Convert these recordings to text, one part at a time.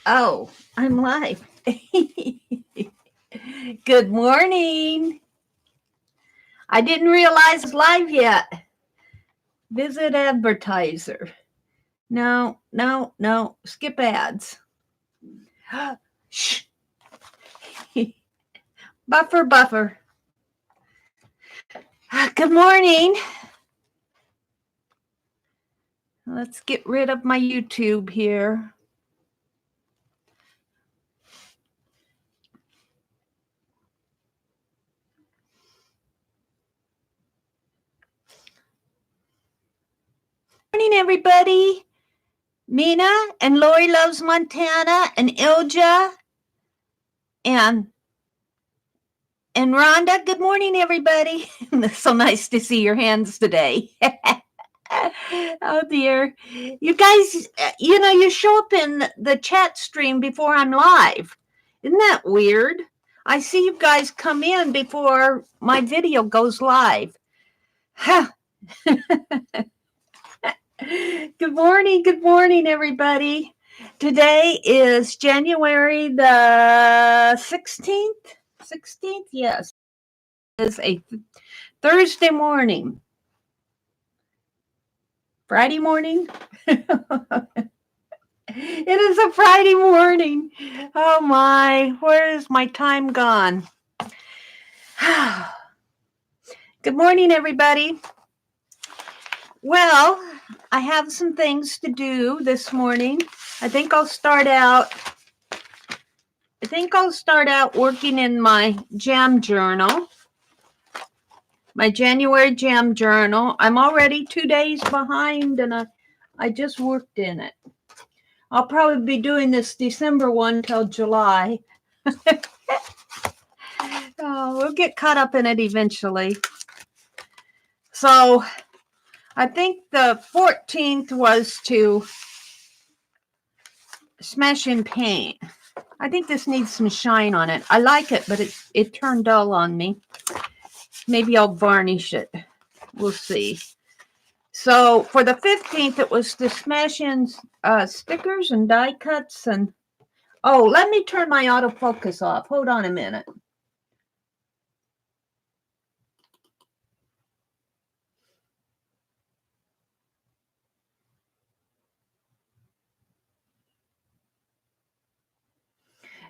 Oh, I'm live. Good morning. I didn't realize it's live yet. Visit advertiser. No. Skip ads. Shh. Buffer. Good morning. Let's get rid of my YouTube here. Good morning, everybody. Mina and Lori Loves Montana and Ilja and Rhonda. Good morning, everybody. It's so nice to see your hands today. Oh dear. You guys, you show up in the chat stream before I'm live. Isn't that weird? I see you guys come in before my video goes live. Good morning, everybody. Today is January the 16th. 16th, yes. It is a Thursday morning. Friday morning? It is a Friday morning. Oh my, where is my time gone? Good morning, everybody. Well, I have some things to do this morning. I think I'll start out working in my jam journal. My January jam journal. I'm already 2 days behind and I just worked in it. I'll probably be doing this December one till July. Oh, we'll get caught up in it eventually. So I think the 14th was to smash in paint. I think this needs some shine on it. I like it, but it turned dull on me. Maybe I'll varnish it. We'll see. So for the 15th, it was to smash in stickers and die cuts. And oh, let me turn my autofocus off. Hold on a minute.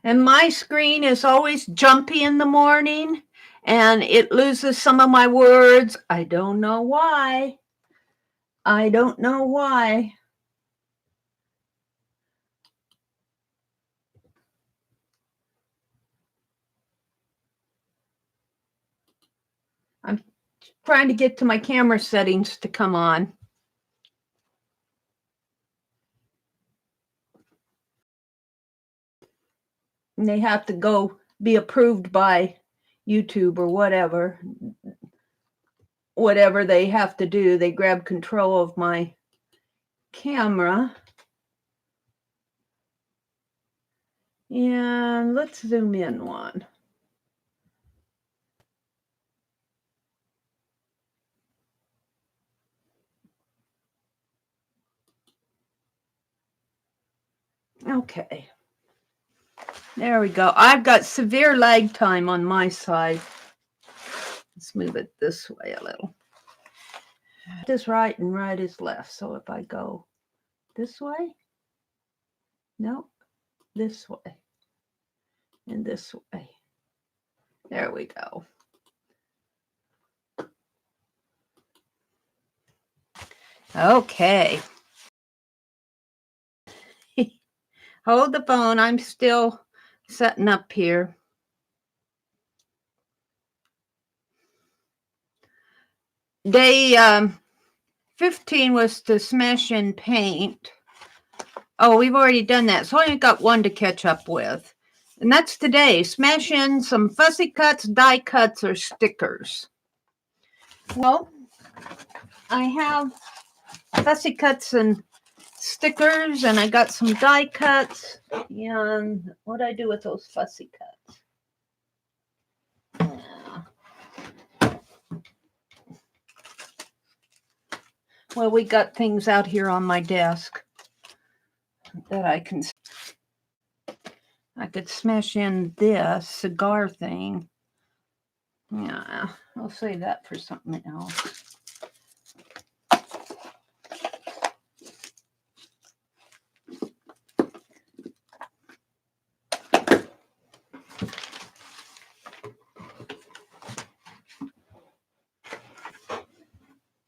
And my screen is always jumpy in the morning and it loses some of my words. I don't know why. I'm trying to get to my camera settings to come on. And they have to go be approved by YouTube or whatever they have to do. They grab control of my camera. And let's zoom in one. Okay. There we go. I've got severe lag time on my side. Let's move it this way a little. Left is right and right is left. So if I go this way, no, this way, and this way. There we go. Okay. Hold the phone. I'm still setting up here. Day 15 was to smash in paint. Oh, we've already done that. So I only got one to catch up with. And that's today. Smash in some fussy cuts, die cuts, or stickers. Well, I have fussy cuts and stickers, and I got some die cuts. And what do I do with those fussy cuts? Well, we got things out here on my desk that I can. I could smash in this cigar thing. Yeah, I'll save that for something else.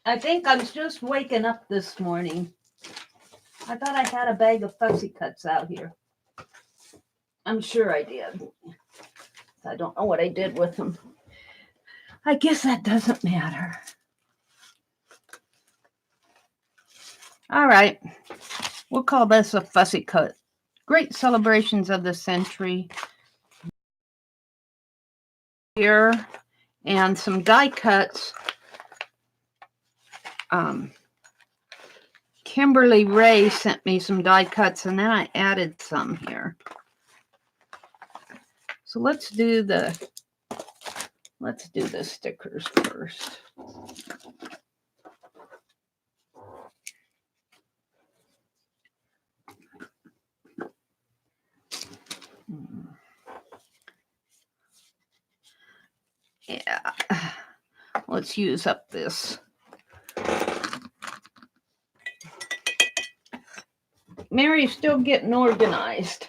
I think I'm just waking up this morning. I thought I had a bag of fussy cuts out here. I'm sure I did. I don't know what I did with them. I guess that doesn't matter. All right. We'll call this a fussy cut. Great celebrations of the century. Here. And some die cuts. Kimberly Ray sent me some die cuts, and then I added some here. So let's do the stickers first. Yeah. Let's use up this. Mary's still getting organized.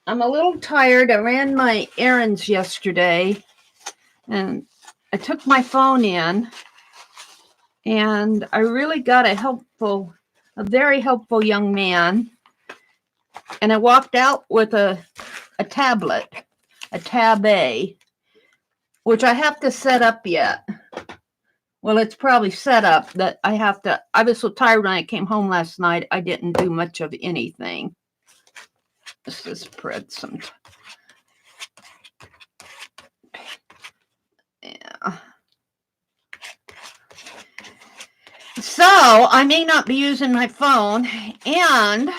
I'm a little tired. I ran my errands yesterday, and I took my phone in, and I really got a very helpful young man, and I walked out with a tablet, a Tab A, which I have to set up yet. Well, it's probably set up that I was so tired when I came home last night, I didn't do much of anything. Let's just spread some. Yeah. So I may not be using my phone, and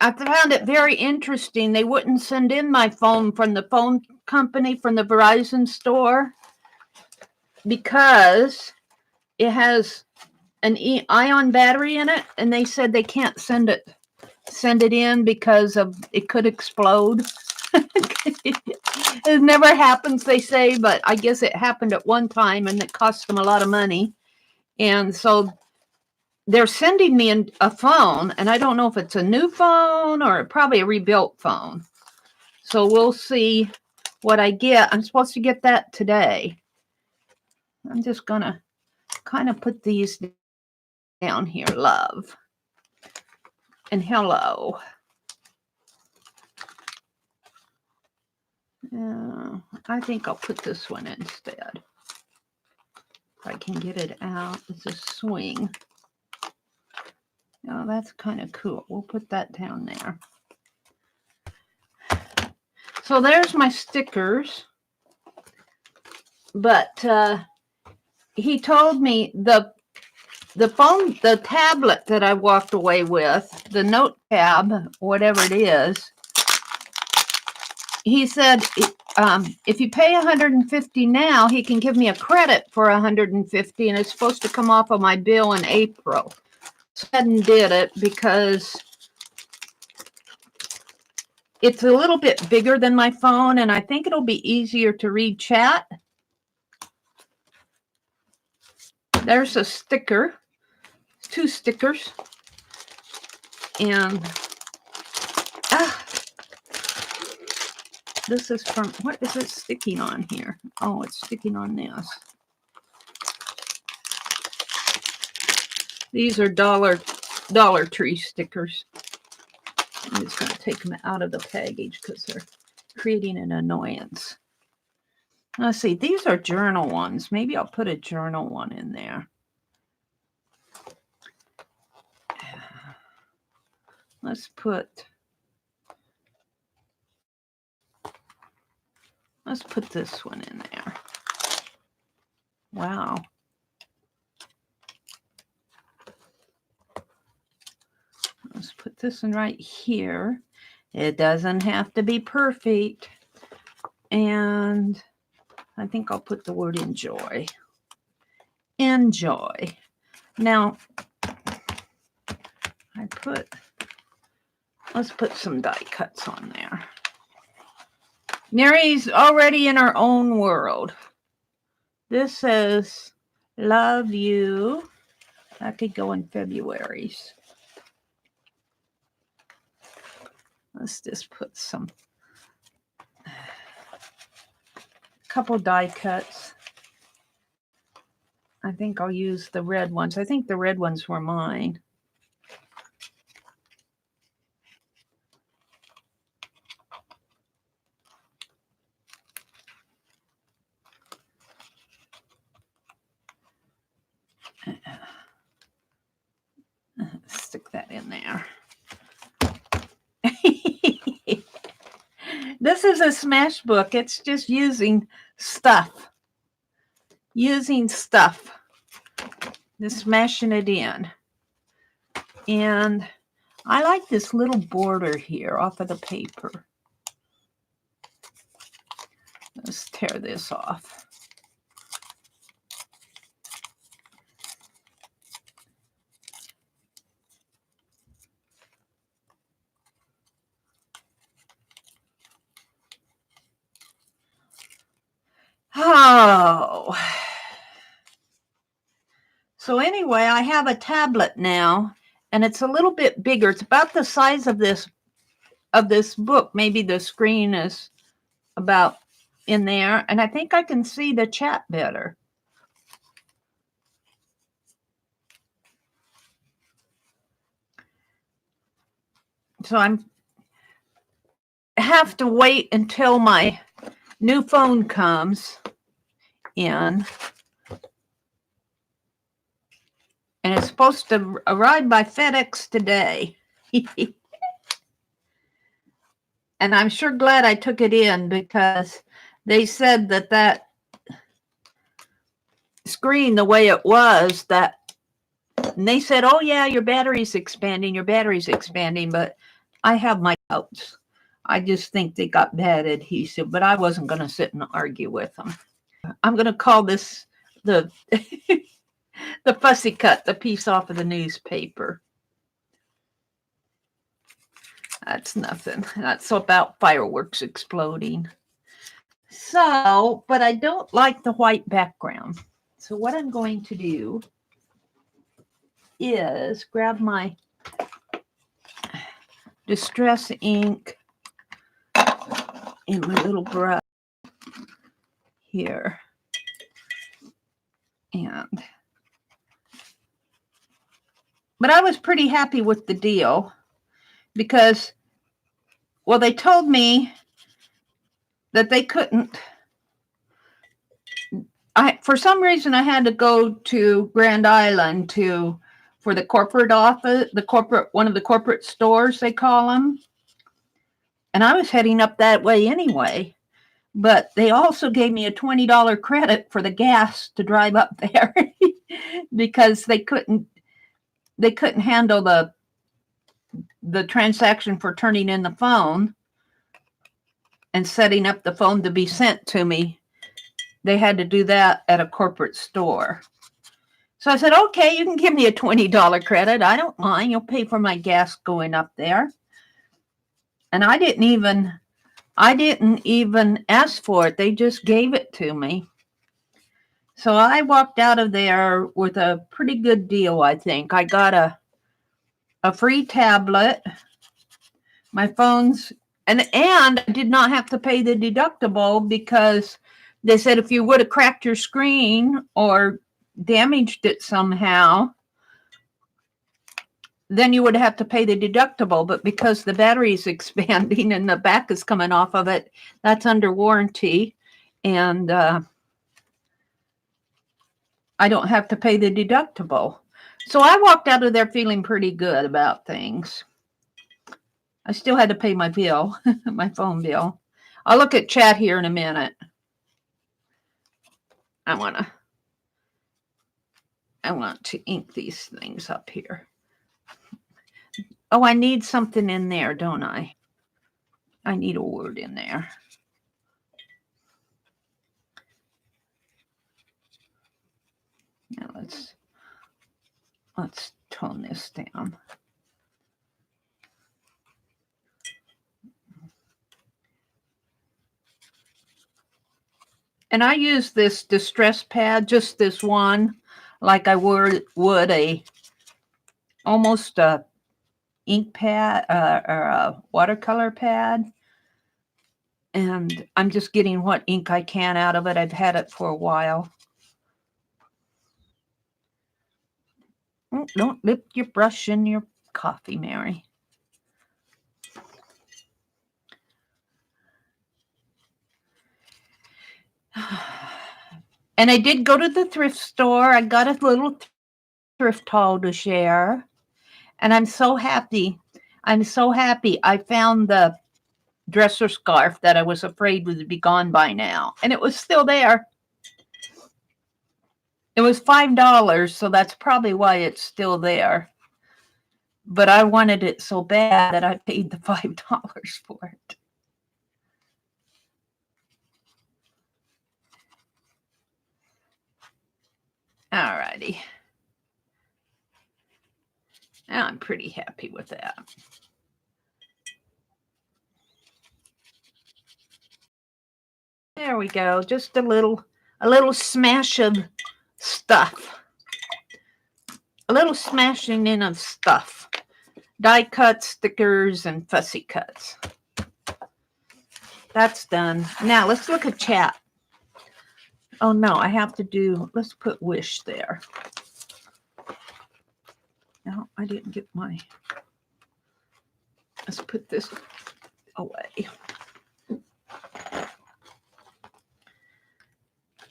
I found it very interesting. They wouldn't send in my phone from the phone company, from the Verizon store, because it has an ion battery in it, and they said they can't send it in because it could explode. It never happens, they say, but I guess it happened at one time, and it cost them a lot of money. And so they're sending me a phone, and I don't know if it's a new phone or probably a rebuilt phone. So we'll see what I get. I'm supposed to get that today. I'm just going to kind of put these down here. Love and hello. I think I'll put this one instead. If I can get it out. It's a swing. Oh, that's kind of cool. We'll put that down there. So there's my stickers. But he told me the tablet that I walked away with, the note tab, whatever it is, he said if you pay $150 now, he can give me a credit for $150, and it's supposed to come off of my bill in April. So I hadn't did it because it's a little bit bigger than my phone, and I think it'll be easier to read chat. There's a sticker, 2 stickers, and this is from, what is it sticking on here? Oh, it's sticking on this. These are Dollar Tree stickers. I'm just going to take them out of the package because they're creating an annoyance. Let's see, these are journal ones. Maybe I'll put a journal one in there. Let's put this one in there. Wow. Let's put this one right here. It doesn't have to be perfect. And I think I'll put the word enjoy. Enjoy. Now, let's put some die cuts on there. Mary's already in her own world. This says, love you. I could go in February's. Let's just put couple die cuts. I think I'll use the red ones. I think the red ones were mine. Stick that in there. This is a smash book. It's just using stuff. Just smashing it in. And I like this little border here off of the paper. Let's tear this off. Oh. So anyway, I have a tablet now, and it's a little bit bigger. It's about the size of this book. Maybe the screen is about in there, and I think I can see the chat better. So I have to wait until my new phone comes in. And it's supposed to arrive by FedEx today. And I'm sure glad I took it in, because they said that screen, the way it was, and they said, oh yeah, your battery's expanding, but I have my doubts. I just think they got bad adhesive, but I wasn't going to sit and argue with them. I'm going to call this the fussy cut, the piece off of the newspaper. That's nothing. That's about fireworks exploding. So, but I don't like the white background. So what I'm going to do is grab my distress ink in my little brush here. But I was pretty happy with the deal, because, well, they told me that they couldn't. For some reason, I had to go to Grand Island for the corporate office, one of the corporate stores, they call them. And I was heading up that way anyway. But they also gave me a $20 credit for the gas to drive up there because they couldn't handle the transaction for turning in the phone and setting up the phone to be sent to me. They had to do that at a corporate store. So I said, okay, you can give me a $20 credit. I don't mind. You'll pay for my gas going up there. And I didn't even ask for it. They just gave it to me. So I walked out of there with a pretty good deal, I think. I got a free tablet, my phone's, and I did not have to pay the deductible, because they said if you would have cracked your screen or damaged it somehow, then you would have to pay the deductible. But because the battery is expanding and the back is coming off of it, that's under warranty. And I don't have to pay the deductible. So I walked out of there feeling pretty good about things. I still had to pay my bill, my phone bill. I'll look at chat here in a minute. I want to ink these things up here. Oh, I need something in there, don't I? I need a word in there. Now let's tone this down. And I use this distress pad, just this one, like I would almost a ink pad or a watercolor pad. And I'm just getting what ink I can out of it. I've had it for a while. Oh, don't dip your brush in your coffee, Mary. And I did go to the thrift store. I got a little thrift haul to share. And I'm so happy. I'm so happy. I found the dresser scarf that I was afraid would be gone by now. And it was still there. It was $5, so that's probably why it's still there. But I wanted it so bad that I paid the $5 for it. All righty. I'm pretty happy with that. There we go. Just a little smash of stuff. A little smashing in of stuff. Die cuts, stickers, and fussy cuts. That's done. Now let's look at chat. Oh no, I have to do, let's put wish there. No, I didn't get my, let's put this away.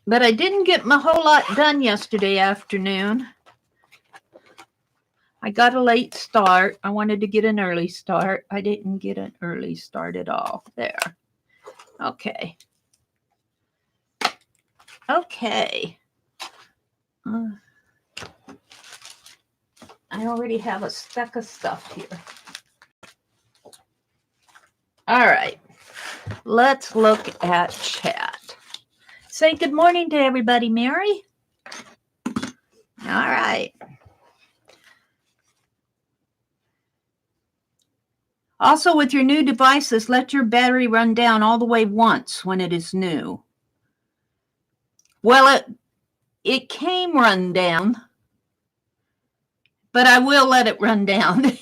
But I didn't get my whole lot done yesterday afternoon. I got a late start. I wanted to get an early start. I didn't get an early start at all. There. Okay. Okay. I already have a stack of stuff here. All right. Let's look at chat. Say good morning to everybody, Mary. All right. Also, with your new devices, let your battery run down all the way once when it is new. Well, it came run down, but I will let it run down.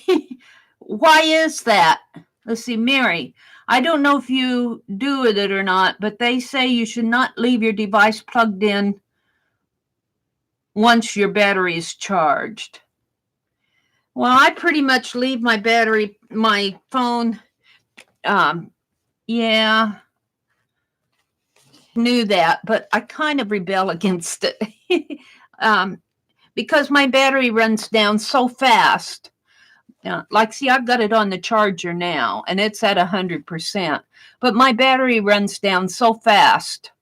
Why is that? Let's see, Mary. I don't know if you do it or not, but they say you should not leave your device plugged in once your battery is charged. Well, I pretty much leave my battery, my phone, yeah, knew that, but I kind of rebel against it because my battery runs down so fast. Like, see, I've got it on the charger now, and it's at 100%. But my battery runs down so fast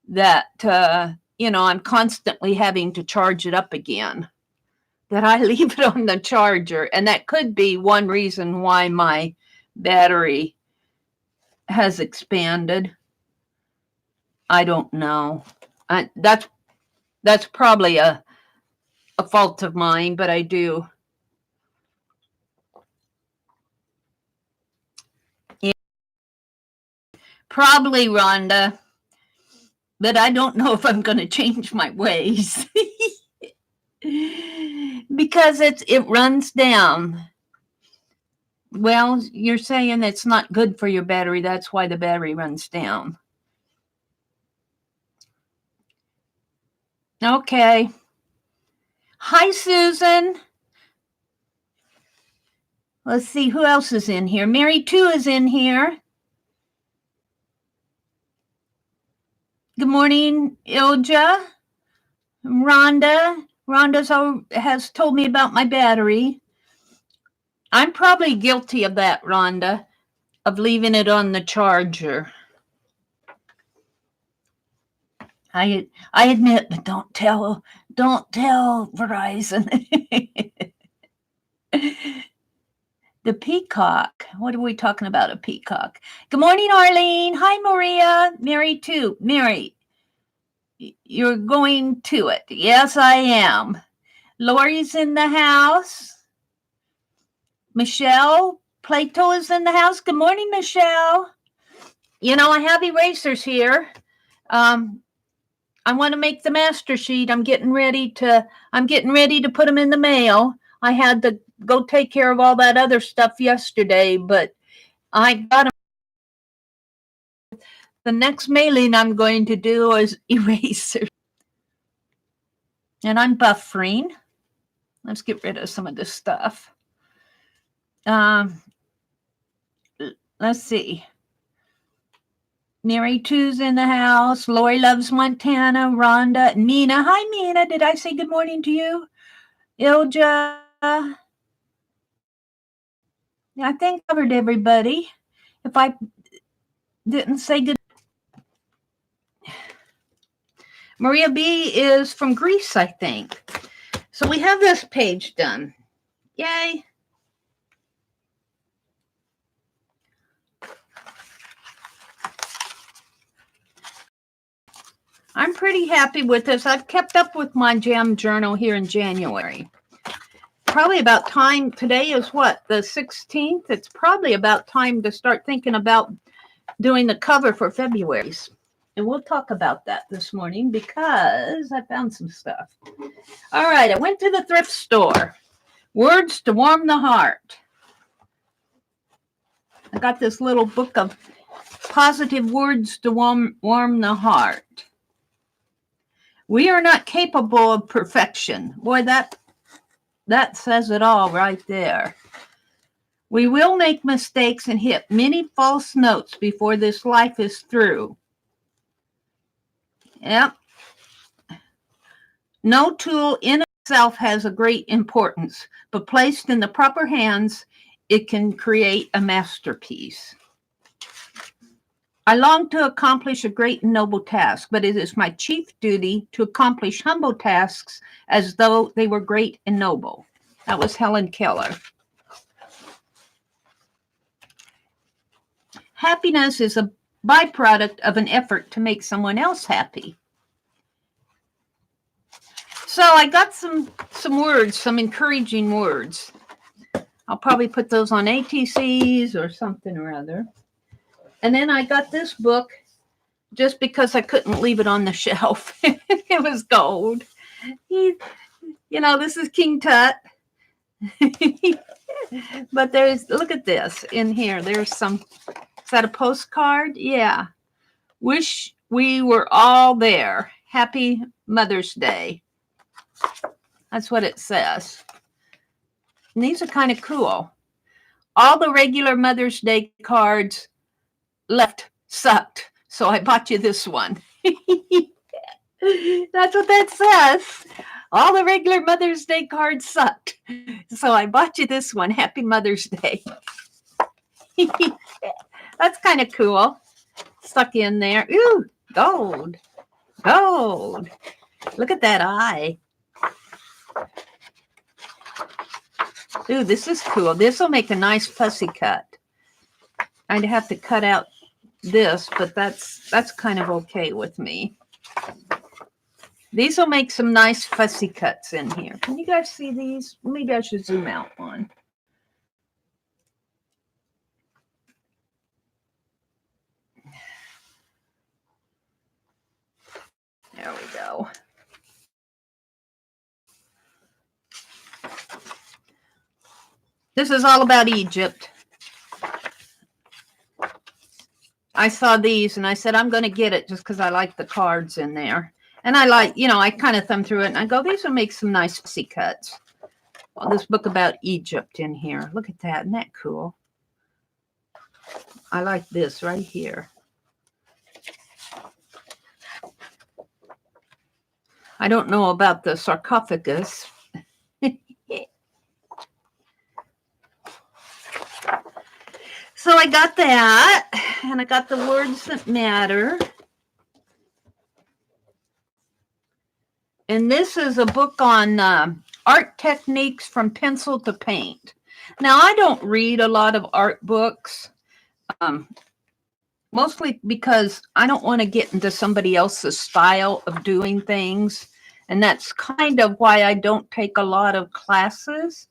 that, I'm constantly having to charge it up again, that I leave it on the charger. And that could be one reason why my battery has expanded. I don't know. That's probably a fault of mine, but I do. Probably, Rhonda, but I don't know if I'm going to change my ways because it runs down. Well, you're saying it's not good for your battery. That's why the battery runs down. Okay. Hi, Susan. Let's see who else is in here. Mary 2 is in here. Good morning, Ilja. Rhonda. Rhonda has told me about my battery. I'm probably guilty of that, Rhonda, of leaving it on the charger. I admit, but don't tell Verizon. The peacock. What are we talking about? A peacock. Good morning, Arlene. Hi, Maria. Mary 2. Mary, you're going to it. Yes, I am. Lori's in the house. Michelle Plato is in the house. Good morning, Michelle. I have erasers here. I want to make the master sheet. I'm getting ready to put them in the mail. I had to go take care of all that other stuff yesterday, but I got them. The next mailing I'm going to do is erasers. And I'm buffering. Let's get rid of some of this stuff. Let's see. Mary 2's in the house. Lori loves Montana. Rhonda. Mina. Hi, Mina. Did I say good morning to you? Ilja. I think I covered everybody. If I didn't say good. Maria B is from Greece, I think. So we have this page done. Yay. I'm pretty happy with this. I've kept up with my jam journal here in January. Probably about time. Today is what, the 16th? It's probably about time to start thinking about doing the cover for February's. And we'll talk about that this morning because I found some stuff. All right, I went to the thrift store. Words to warm the heart. I got this little book of positive words to warm the heart. We are not capable of perfection. Boy, that says it all right there. We will make mistakes and hit many false notes before this life is through. Yep. No tool in itself has a great importance, but placed in the proper hands, it can create a masterpiece. I long to accomplish a great and noble task, but it is my chief duty to accomplish humble tasks as though they were great and noble. That was Helen Keller. Happiness is a byproduct of an effort to make someone else happy. So I got some words, some encouraging words. I'll probably put those on ATCs or something or other. And then I got this book just because I couldn't leave it on the shelf. It was gold. This is King Tut. But look at this in here. There's some, is that a postcard? Yeah. Wish we were all there. Happy Mother's Day. That's what it says. And these are kind of cool. All the regular Mother's Day cards left sucked, so I bought you this one. That's what that says. All the regular Mother's Day cards sucked, so I bought you this one. Happy Mother's Day. That's kind of cool. Stuck in there. Ooh, gold. Gold. Look at that eye. Ooh, this is cool. This will make a nice fussy cut. I'd have to cut out this, but that's kind of okay with me. These will make some nice fussy cuts in here. Can you guys see these? Maybe I should zoom out one. There we go. This is all about Egypt. I saw these and I said, I'm going to get it just because I like the cards in there. And I like, I kind of thumb through it and I go, these will make some nice fussy cuts. Well, this book about Egypt in here. Look at that. Isn't that cool? I like this right here. I don't know about the sarcophagus. So I got that, and I got the words that matter. And this is a book on art techniques from pencil to paint. Now, I don't read a lot of art books, mostly because I don't want to get into somebody else's style of doing things. And that's kind of why I don't take a lot of classes.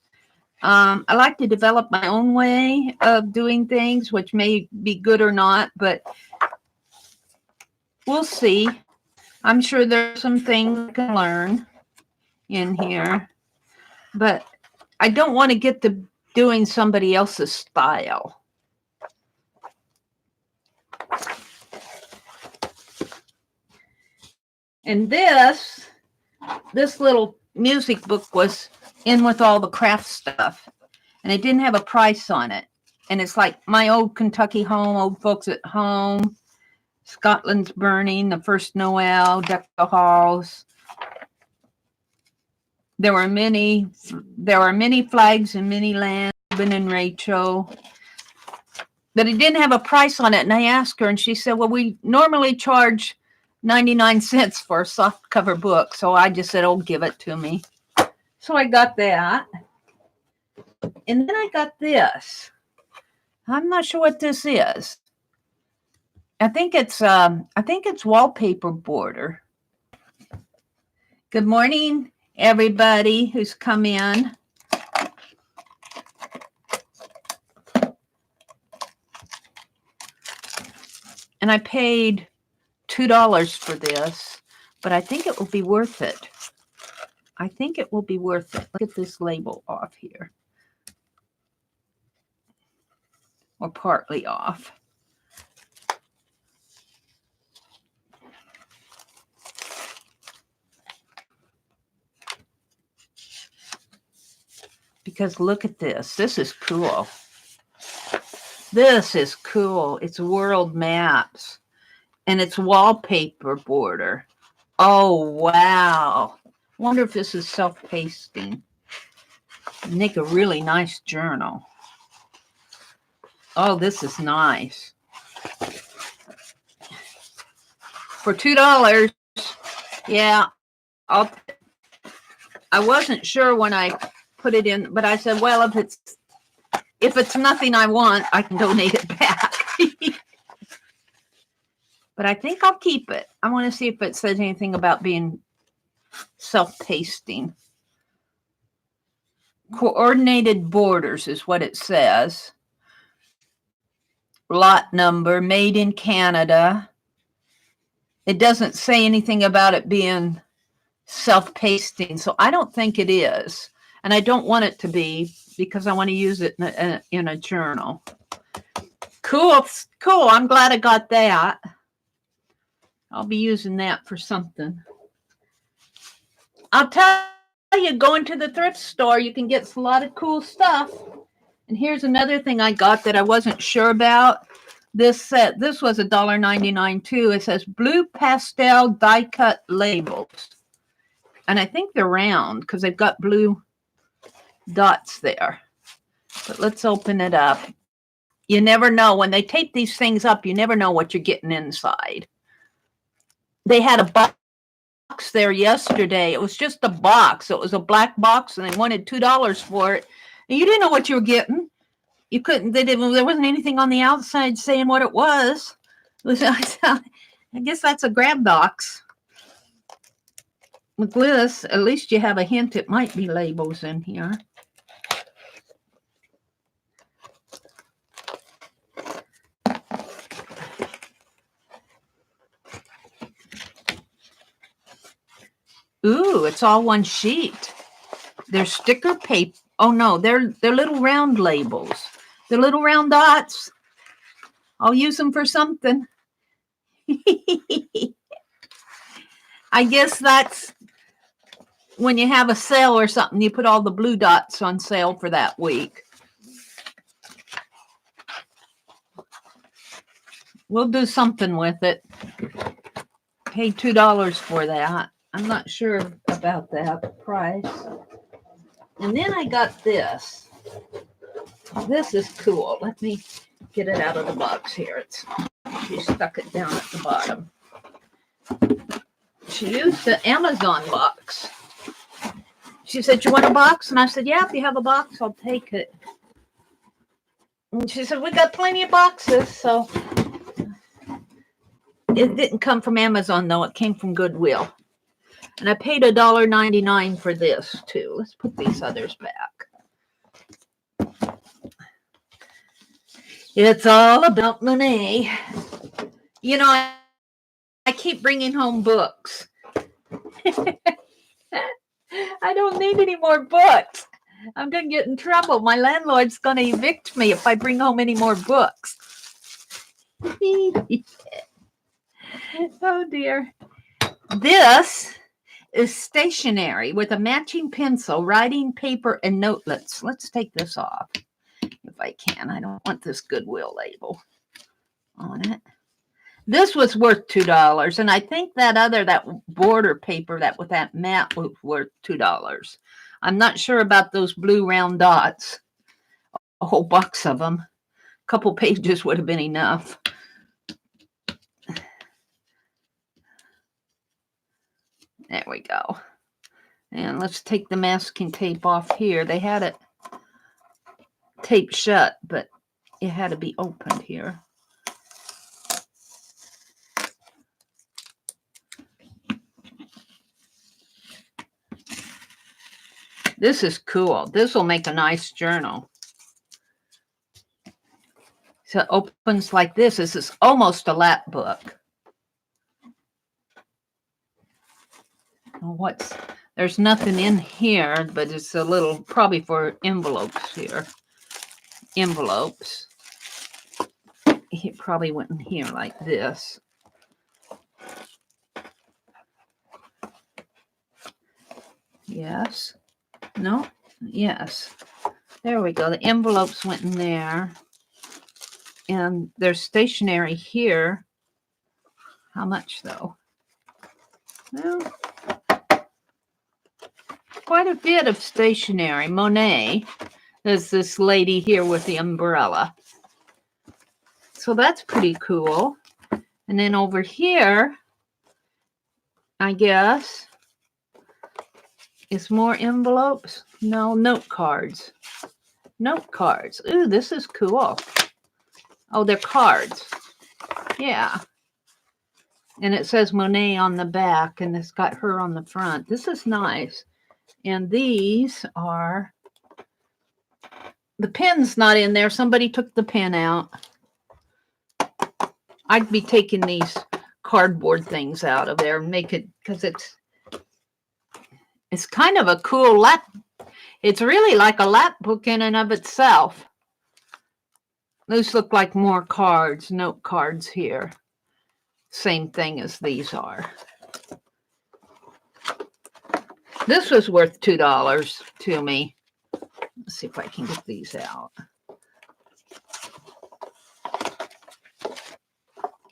I like to develop my own way of doing things, which may be good or not, but we'll see. I'm sure there's some things I can learn in here, but I don't want to get to doing somebody else's style. And this little music book was in with all the craft stuff, and it didn't have a price on it. And it's like My Old Kentucky Home, Old Folks at Home, Scotland's Burning, The First Noel, Deck the Halls. There were many flags in many lands, Reuben and Rachel. But it didn't have a price on it. And I asked her, and she said, well, we normally charge 99 cents for a soft cover book. So I just said, oh, give it to me. So I got that. And then I got this. I'm not sure what this is. I think it's wallpaper border. Good morning, everybody who's come in. And I paid $2 for this, but I think it will be worth it. I think it will be worth it. Look at this label off here. Or partly off. Because look at this. This is cool. This is cool. It's world maps. And it's wallpaper border. Oh, wow. Wonder if this is self-pasting. Make a really nice journal. Oh, this is nice. For $2, yeah, I wasn't sure when I put it in, but I said, well, if it's nothing I want, I can donate it back. But I think I'll keep it. I want to see if it says anything about being self-pasting. Coordinated borders is what it says. Lot number, made in Canada. It doesn't say anything about it being self-pasting, so I don't think it is. And I don't want it to be because I want to use it in a journal. Cool. I'm glad I got that. I'll be using that for something. I'll tell you, going to the thrift store, you can get a lot of cool stuff. And here's another thing I got that I wasn't sure about. This was $1.99 too. It says blue pastel die cut labels. And I think they're round because they've got blue dots there. But let's open it up. You never know. When they tape these things up, you never know what you're getting inside. They had a box there yesterday. It was just a box. It was a black box, and they wanted $2 for it. And you didn't know what you were getting. You couldn't. There wasn't anything on the outside saying what it was. I guess that's a grab box. With this, at least you have a hint it might be labels in here. Ooh, it's all one sheet. They're sticker paper. Oh no, they're little round labels. They're little round dots. I'll use them for something. I guess that's when you have a sale or something, you put all the blue dots on sale for that week. We'll do something with it. Paid $2 for that. I'm not sure about that price. And then I got this. This is cool. Let me get it out of the box here. She stuck it down at the bottom. She used the Amazon box. She said, you want a box? And I said, yeah, if you have a box, I'll take it. And she said, we got plenty of boxes. So it didn't come from Amazon, though. It came from Goodwill. And I paid $1.99 for this, too. Let's put these others back. It's all about money. You know, I keep bringing home books. I don't need any more books. I'm going to get in trouble. My landlord's going to evict me if I bring home any more books. Oh, dear. This is stationery with a matching pencil, writing paper, and notelets. Let's take this off if I can. I don't want this Goodwill label on it. This was worth $2, and I think that border paper that with that mat was worth $2. I'm not sure about those blue round dots. A whole box of them. A couple pages would have been enough. There we go. And let's take the masking tape off here. They had it taped shut, but it had to be opened here. This is cool. This will make a nice journal. So it opens like this. This is almost a lap book. There's nothing in here, but it's a little, probably for envelopes here. Envelopes. It probably went in here like this. Yes. No? Yes. There we go. The envelopes went in there. And there's stationery here. How much, though? Well, quite a bit of stationery. Monet. There's this lady here with the umbrella. So that's pretty cool. And then over here, I guess, is more envelopes. No, note cards. Note cards. Ooh, this is cool. Oh, they're cards. Yeah. And it says Monet on the back, and it's got her on the front. This is nice. And these are, the pen's not in there. Somebody took the pen out. I'd be taking these cardboard things out of there and make it, because it's kind of a cool lap. It's really like a lap book in and of itself. Those look like more cards, note cards here. Same thing as these are. This was worth $2 to me. Let's see if I can get these out.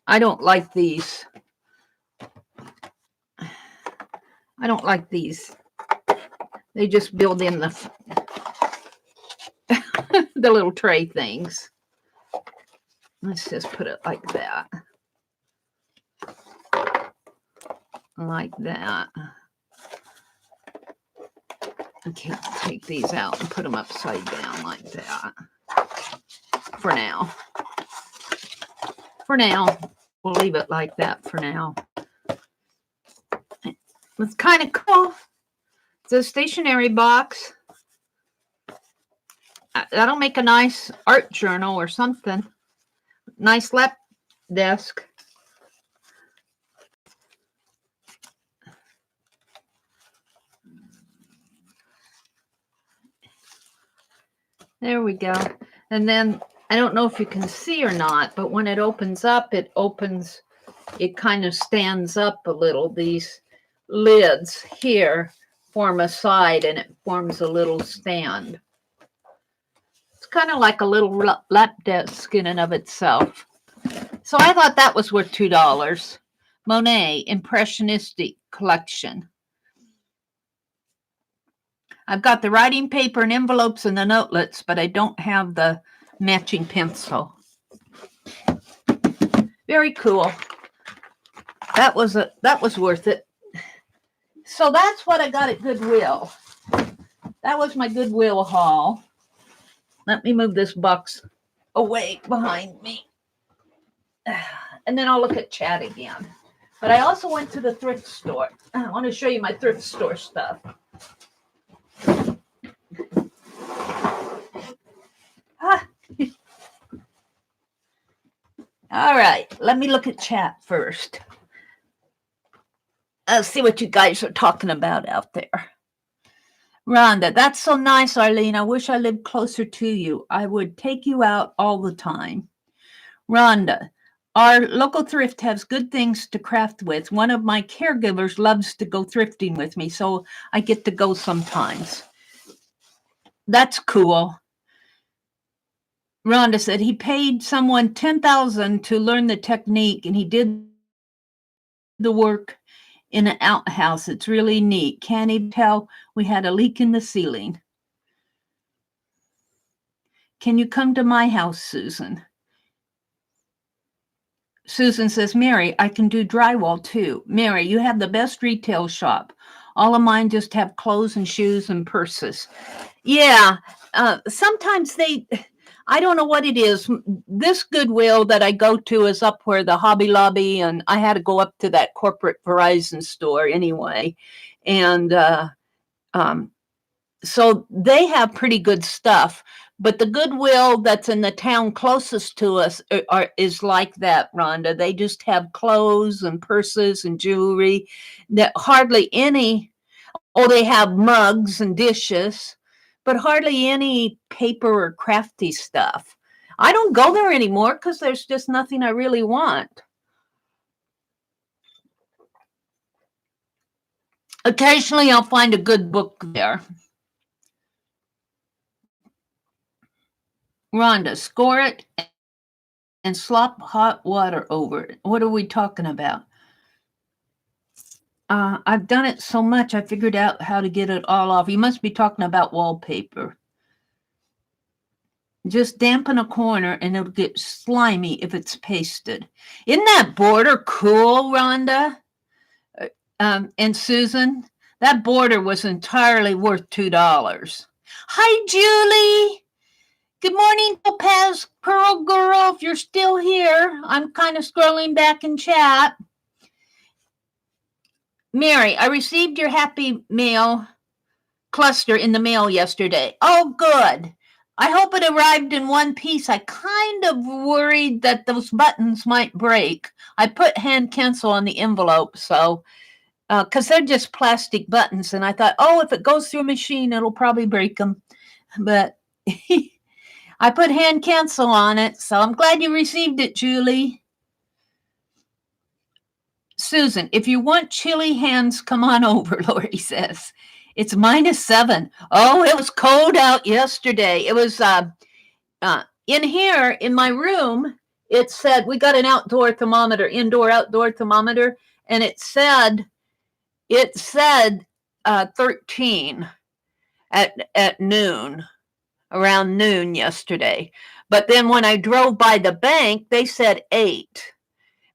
I don't like these. I don't like these. They just build in the the little tray things. Let's just put it like that. Like that. Okay, take these out and put them upside down like that. For now. For now. We'll leave it like that for now. It's kind of cool. It's a stationery box. That'll make a nice art journal or something. Nice lap desk. There we go. And then, I don't know if you can see or not, but when it opens up, it kind of stands up a little. These lids here form a side, and it forms a little stand. It's kind of like a little lap desk in and of itself. So I thought that was worth $2. Monet Impressionistic Collection. I've got the writing paper and envelopes and the notelets, but I don't have the matching pencil. Very cool. That was worth it. So that's what I got at Goodwill. That was my Goodwill haul. Let me move this box away behind me. And then I'll look at chat again. But I also went to the thrift store. I want to show you my thrift store stuff. All right, let me look at chat first. see what you guys are talking about out there. Rhonda, that's so nice, Arlene. I wish I lived closer to you. I would take you out all the time. Rhonda, our local thrift has good things to craft with. One of my caregivers loves to go thrifting with me, so I get to go sometimes. That's cool. Rhonda said he paid someone $10,000 to learn the technique, and he did the work in an outhouse. It's really neat. Can't even tell we had a leak in the ceiling. Can you come to my house, Susan? Susan says, Mary, I can do drywall too. Mary, you have the best retail shop. All of mine just have clothes and shoes and purses. Yeah, sometimes I don't know what it is. This Goodwill that I go to is up where the Hobby Lobby, and I had to go up to that corporate Verizon store anyway. And so they have pretty good stuff. But the Goodwill that's in the town closest to us is like that, Rhonda. They just have clothes and purses and jewelry. That hardly any. Oh, they have mugs and dishes, but hardly any paper or crafty stuff. I don't go there anymore because there's just nothing I really want. Occasionally, I'll find a good book there. Rhonda, score it and slop hot water over it. What are we talking about? I've done it so much, I figured out how to get it all off. You must be talking about wallpaper. Just dampen a corner and it'll get slimy if it's pasted. Isn't that border cool, Rhonda? And Susan, that border was entirely worth $2. Hi, Julie. Good morning, Topaz Pearl Girl. If you're still here, I'm kind of scrolling back in chat. Mary, I received your Happy Mail cluster in the mail yesterday. Oh, good. I hope it arrived in one piece. I kind of worried that those buttons might break. I put hand cancel on the envelope, so because they're just plastic buttons, and I thought, oh, if it goes through a machine, it'll probably break them. But I put hand cancel on it, so I'm glad you received it, Julie. Susan, if you want chilly hands, come on over, Lori says. It's -7. Oh, it was cold out yesterday. It was in here in my room. It said we got an indoor outdoor thermometer, and it said 13 at noon, around noon yesterday. But then when I drove by the bank, they said 8.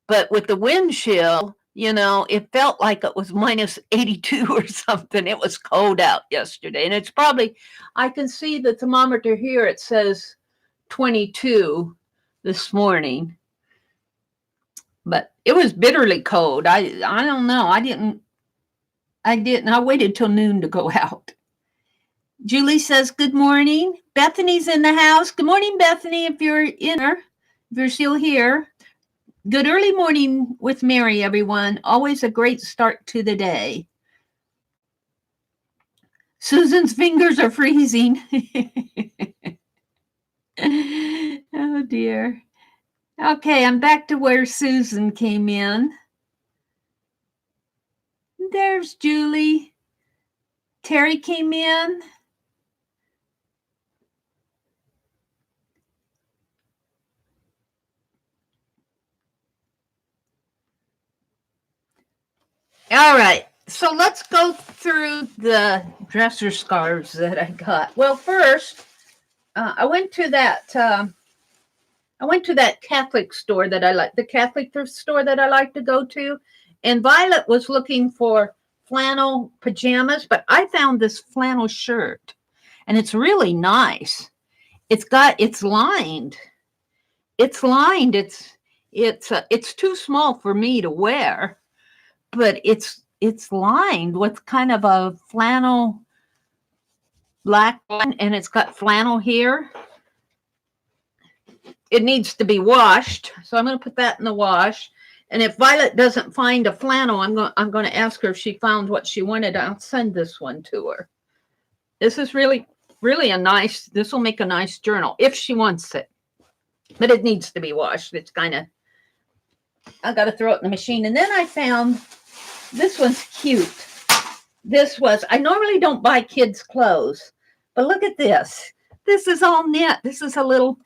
But with the wind chill, it felt like it was -82 or something. It was cold out yesterday. And it's probably, I can see the thermometer here. It says 22 this morning. But it was bitterly cold. I don't know. I waited till noon to go out. Julie says, good morning. Bethany's in the house. Good morning, Bethany, if you're still here. Good early morning with Mary, everyone. Always a great start to the day. Susan's fingers are freezing. Oh, dear. Okay, I'm back to where Susan came in. There's Julie. Terry came in. All right, so let's go through the dresser scarves that I got. Well, first, I went to that Catholic store that I like, the Catholic thrift store that I like to go to, and Violet was looking for flannel pajamas, but I found this flannel shirt, and it's really nice. It's lined. It's lined. It's too small for me to wear, but it's lined with kind of a flannel black one, and it's got flannel here. It needs to be washed, so I'm going to put that in the wash. And if Violet doesn't find a flannel, I'm going to ask her if she found what she wanted. I'll send this one to her. This is really a nice, this will make a nice journal if she wants it. But it needs to be washed. It's kind of, I got to throw it in the machine. And then I found, this one's cute. This was, I normally don't buy kids' clothes, but look at this. This is all knit. This is a little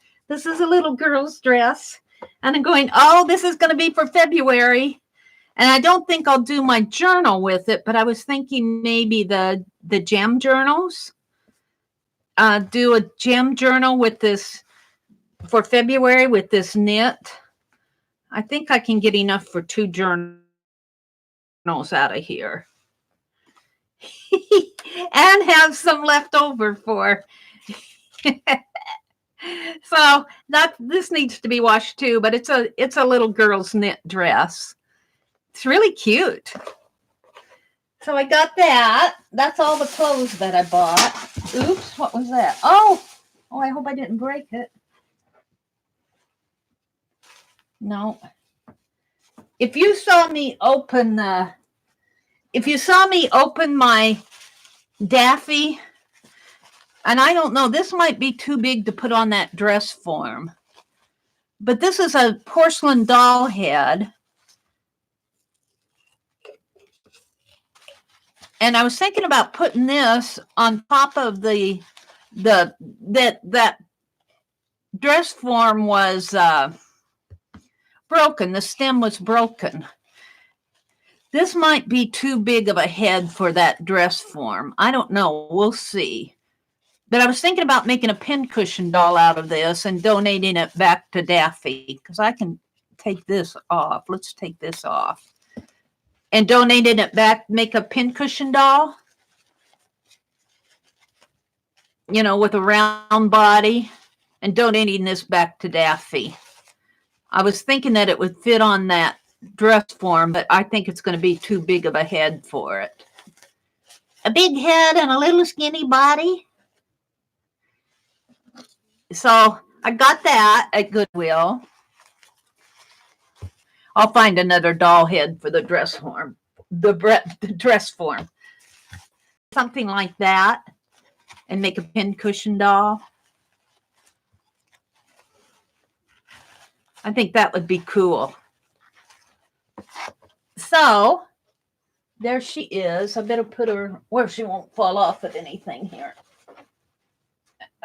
girl's dress. And I'm going, oh, this is going to be for February. And I don't think I'll do my journal with it, but I was thinking maybe the gem journals. Do a gem journal with this for February with this knit. I think I can get enough for 2 journals out of here. And have some left over for. So this needs to be washed too, but it's a little girl's knit dress. It's really cute. So I got that. That's all the clothes that I bought. Oops, what was that? Oh, I hope I didn't break it. No. If you saw me open my Daffy, and I don't know, this might be too big to put on that dress form, but this is a porcelain doll head. And I was thinking about putting this on top of that dress form was broken. The stem was broken. This might be too big of a head for that dress form. I don't know. We'll see. But I was thinking about making a pincushion doll out of this and donating it back to Daffy, because I can take this off. Let's take this off. And donating it back, make a pincushion doll, with a round body, and donating this back to Daffy. I was thinking that it would fit on that dress form, but I think it's going to be too big of a head for it. A big head and a little skinny body. So I got that at Goodwill. I'll find another doll head for the dress form. The dress form. Something like that. And make a pincushion doll. I think that would be cool. So, there she is. I better put her where she won't fall off of anything here.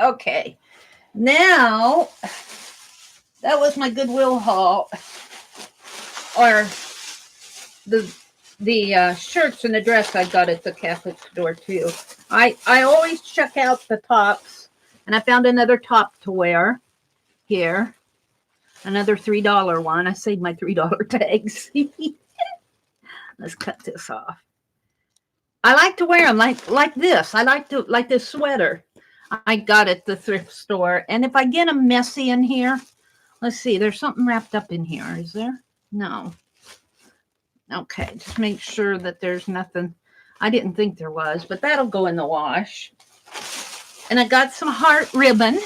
Okay. Now, that was my Goodwill haul. Or the shirts and the dress I got at the Catholic store too. I always check out the tops, and I found another top to wear here. Another $3 one. I saved my $3 tags. Let's cut this off. I like to wear them like this. I like this sweater I got at the thrift store. And if I get them messy in here, let's see, there's something wrapped up in here. Is there? No. Okay, just make sure that there's nothing. I didn't think there was, but that'll go in the wash. And I got some heart ribbon.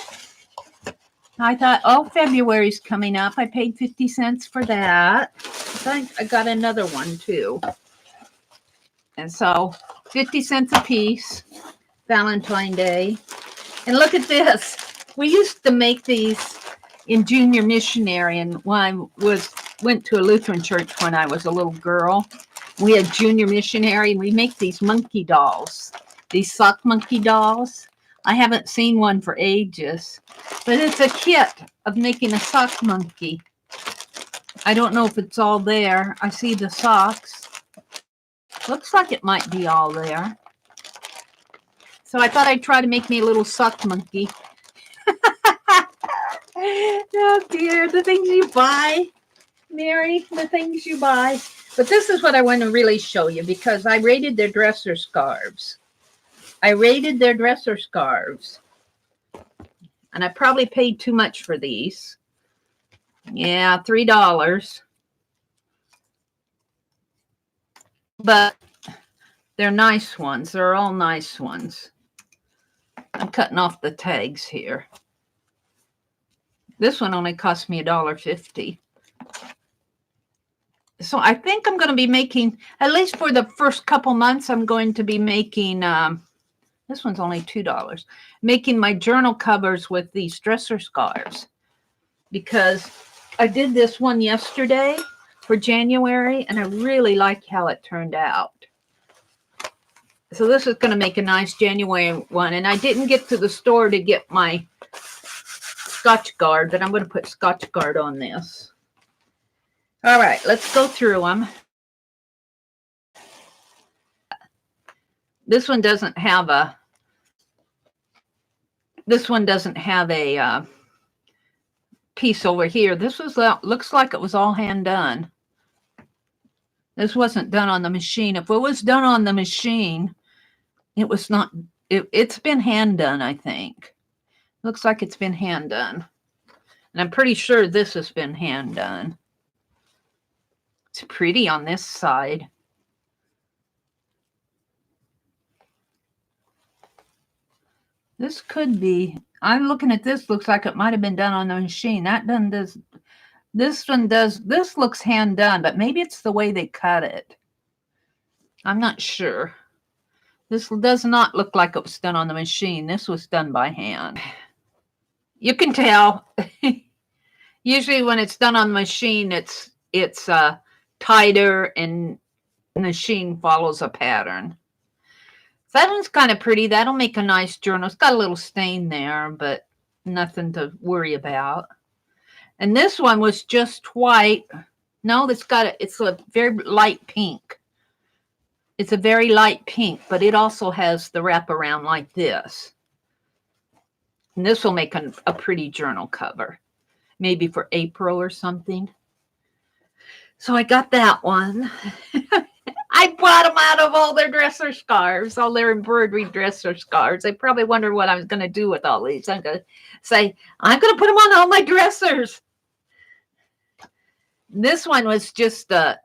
I thought, oh, February's coming up. I paid 50 cents for that. I got another one too. And so 50 cents a piece, Valentine's Day. And look at this. We used to make these in junior missionary, and when I went to a Lutheran church when I was a little girl. We had junior missionary, and we make these monkey dolls, these sock monkey dolls. I haven't seen one for ages, but it's a kit of making a sock monkey. I don't know if it's all there. I see the socks. Looks like it might be all there. So I thought I'd try to make me a little sock monkey. Oh dear, the things you buy, Mary, the things you buy. But this is what I want to really show you, because I rated their dresser scarves. And I probably paid too much for these. Yeah, $3. But they're nice ones. They're all nice ones. I'm cutting off the tags here. This one only cost me $1.50. So I think I'm going to be making, at least for the first couple months, I'm going to be making, this one's only $2, making my journal covers with these dresser scarves, because I did this one yesterday for January, and I really like how it turned out. So this is going to make a nice January one. And I didn't get to the store to get my Scotch Guard, but I'm going to put Scotch Guard on this. All right, let's go through them. This one doesn't have a, piece over here. This was, looks like it was all hand done. This wasn't done on the machine. If it was done on the machine, it was not, it's been hand done, I think. Looks like it's been hand done. And I'm pretty sure this has been hand done. It's pretty on this side. This could be, I'm looking at this, looks like it might have been done on the machine. That done does, this one does, this looks hand done, but maybe it's the way they cut it. I'm not sure. This does not look like it was done on the machine. This was done by hand. You can tell. Usually when it's done on the machine, it's tighter and the machine follows a pattern. That one's kind of pretty. That'll make a nice journal. It's got a little stain there, but nothing to worry about. And this one was just white. No, it's a very light pink. It's a very light pink, but it also has the wraparound like this. And this will make a pretty journal cover, maybe for April or something. So I got that one. I bought them out of all their dresser scarves, all their embroidery dresser scarves. They probably wondered what I was going to do with all these. I'm going to say, I'm going to put them on all my dressers. This one was just a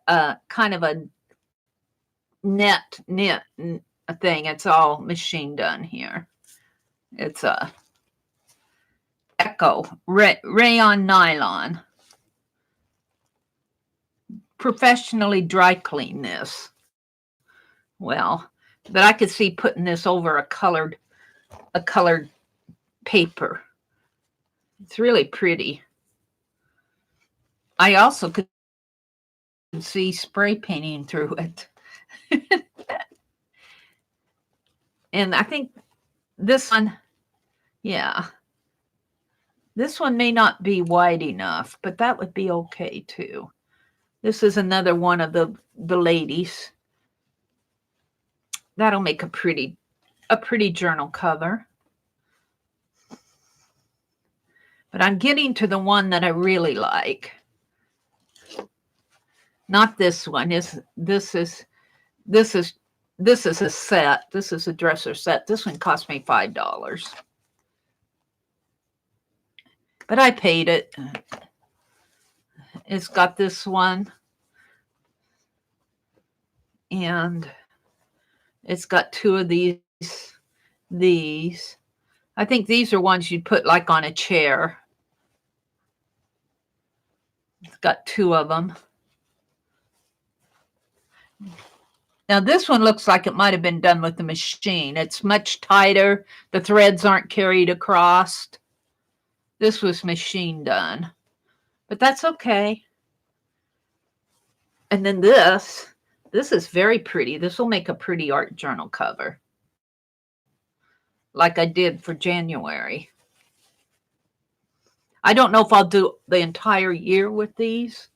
kind of a knit thing. It's all machine done here. It's a Echo rayon nylon. Professionally dry clean this. Well, but I could see putting this over a colored paper. It's really pretty. I also could see spray painting through it. And I think this one, yeah, this one may not be wide enough, but that would be okay too. This is another one of the ladies. That'll make a pretty journal cover. But I'm getting to the one that I really like. Not this one. This is a set. This is a dresser set. This one cost me $5. But I paid it. It's got this one. And it's got two of these. I think these are ones you'd put like on a chair. It's got two of them. Now this one looks like it might have been done with the machine. It's much tighter. The threads aren't carried across. This was machine done. But that's okay. And then this is very pretty. This will make a pretty art journal cover, like I did for January. I don't know if I'll do the entire year with these,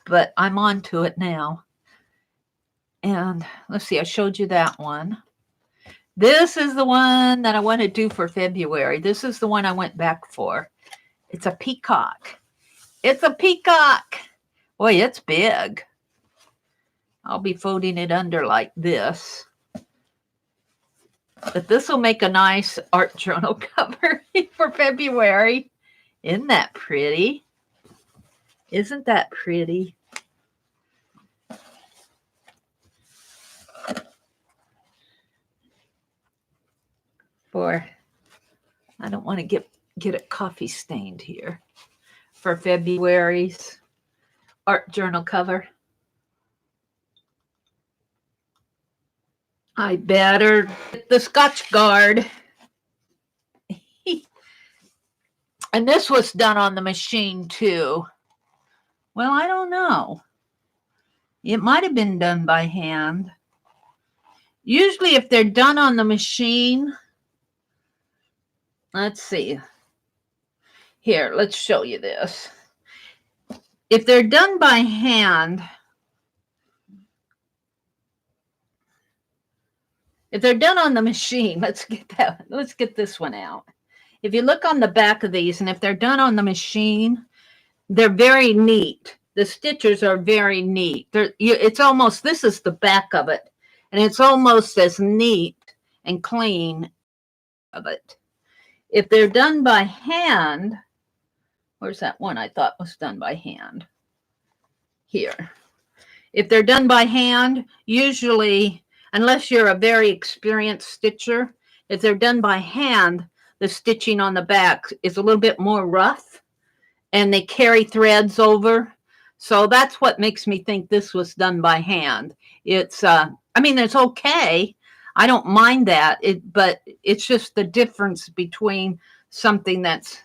but I'm on to it now. And let's see, I showed you that one. This is the one that I want to do for February. This is the one I went back for. It's a peacock. It's a peacock. Boy, it's big. I'll be folding it under like this. But this will make a nice art journal cover for February. Isn't that pretty? Isn't that pretty? I don't want to get it coffee stained here. For February's art journal cover. I better get the Scotch Guard. And this was done on the machine too. Well, I don't know. It might have been done by hand. Usually if they're done on the machine, let's see. Here, let's show you this. If they're done by hand, if they're done on the machine, let's get this one out. If you look on the back of these, and if they're done on the machine, they're very neat. The stitches are very neat. It's almost, this is the back of it, and it's almost as neat and clean of it. If they're done by hand, where's that one I thought was done by hand? Here. If they're done by hand, usually, unless you're a very experienced stitcher, if they're done by hand, the stitching on the back is a little bit more rough and they carry threads over. So that's what makes me think this was done by hand. It's, I mean, it's okay. I don't mind that, but it's just the difference between something that's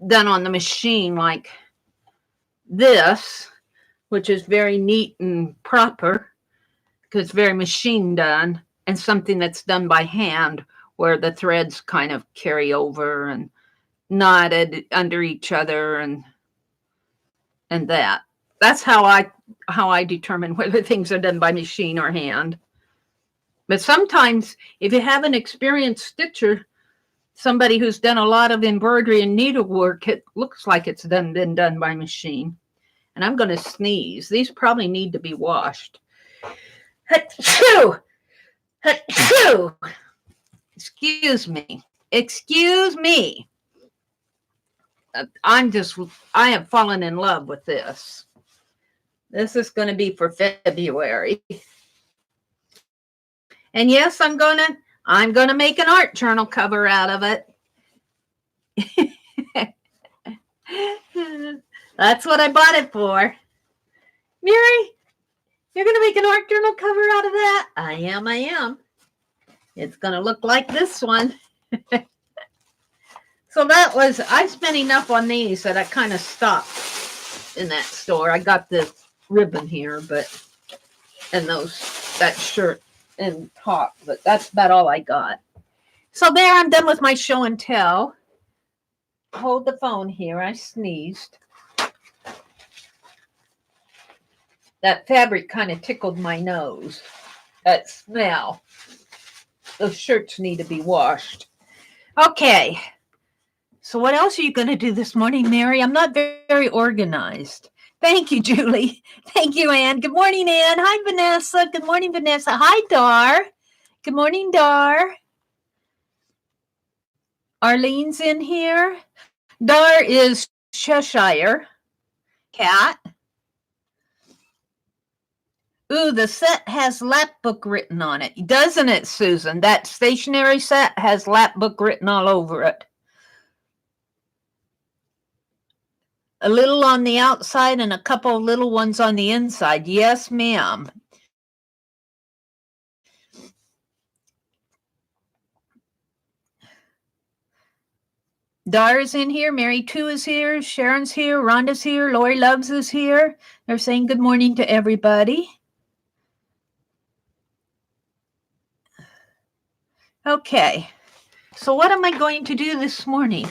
done on the machine like this, which is very neat and proper because it's very machine done, and something that's done by hand where the threads kind of carry over and knotted under each other and that. That's how I determine whether things are done by machine or hand. But sometimes if you have an experienced stitcher, somebody who's done a lot of embroidery and needlework, it looks like it's been done by machine. And I'm going to sneeze. These probably need to be washed. Achoo! Achoo! Excuse me. Excuse me. I have fallen in love with this. This is going to be for February. And yes, I'm going to make an art journal cover out of it. That's what I bought it for. Mary, you're going to make an art journal cover out of that? I am. It's going to look like this one. So I spent enough on these that I kind of stopped in that store. I got the ribbon here, and that shirt and top, but that's about all I got. So there, I'm done with my show and tell. Hold the phone here. I sneezed. That fabric kind of tickled my nose. That smell. Those shirts need to be washed. Okay. So what else are you going to do this morning, Mary? I'm not very organized. Thank you, Julie. Thank you, Anne. Good morning, Anne. Hi, Vanessa. Good morning, Vanessa. Hi, Dar. Good morning, Dar. Arlene's in here. Dar is Cheshire cat. Ooh, the set has lapbook written on it. Doesn't it, Susan? That stationery set has lapbook written all over it. A little on the outside and a couple of little ones on the inside. Yes, ma'am. Dara's in here. Mary 2 is here. Sharon's here. Rhonda's here. Lori Loves is here. They're saying good morning to everybody. Okay. So what am I going to do this morning?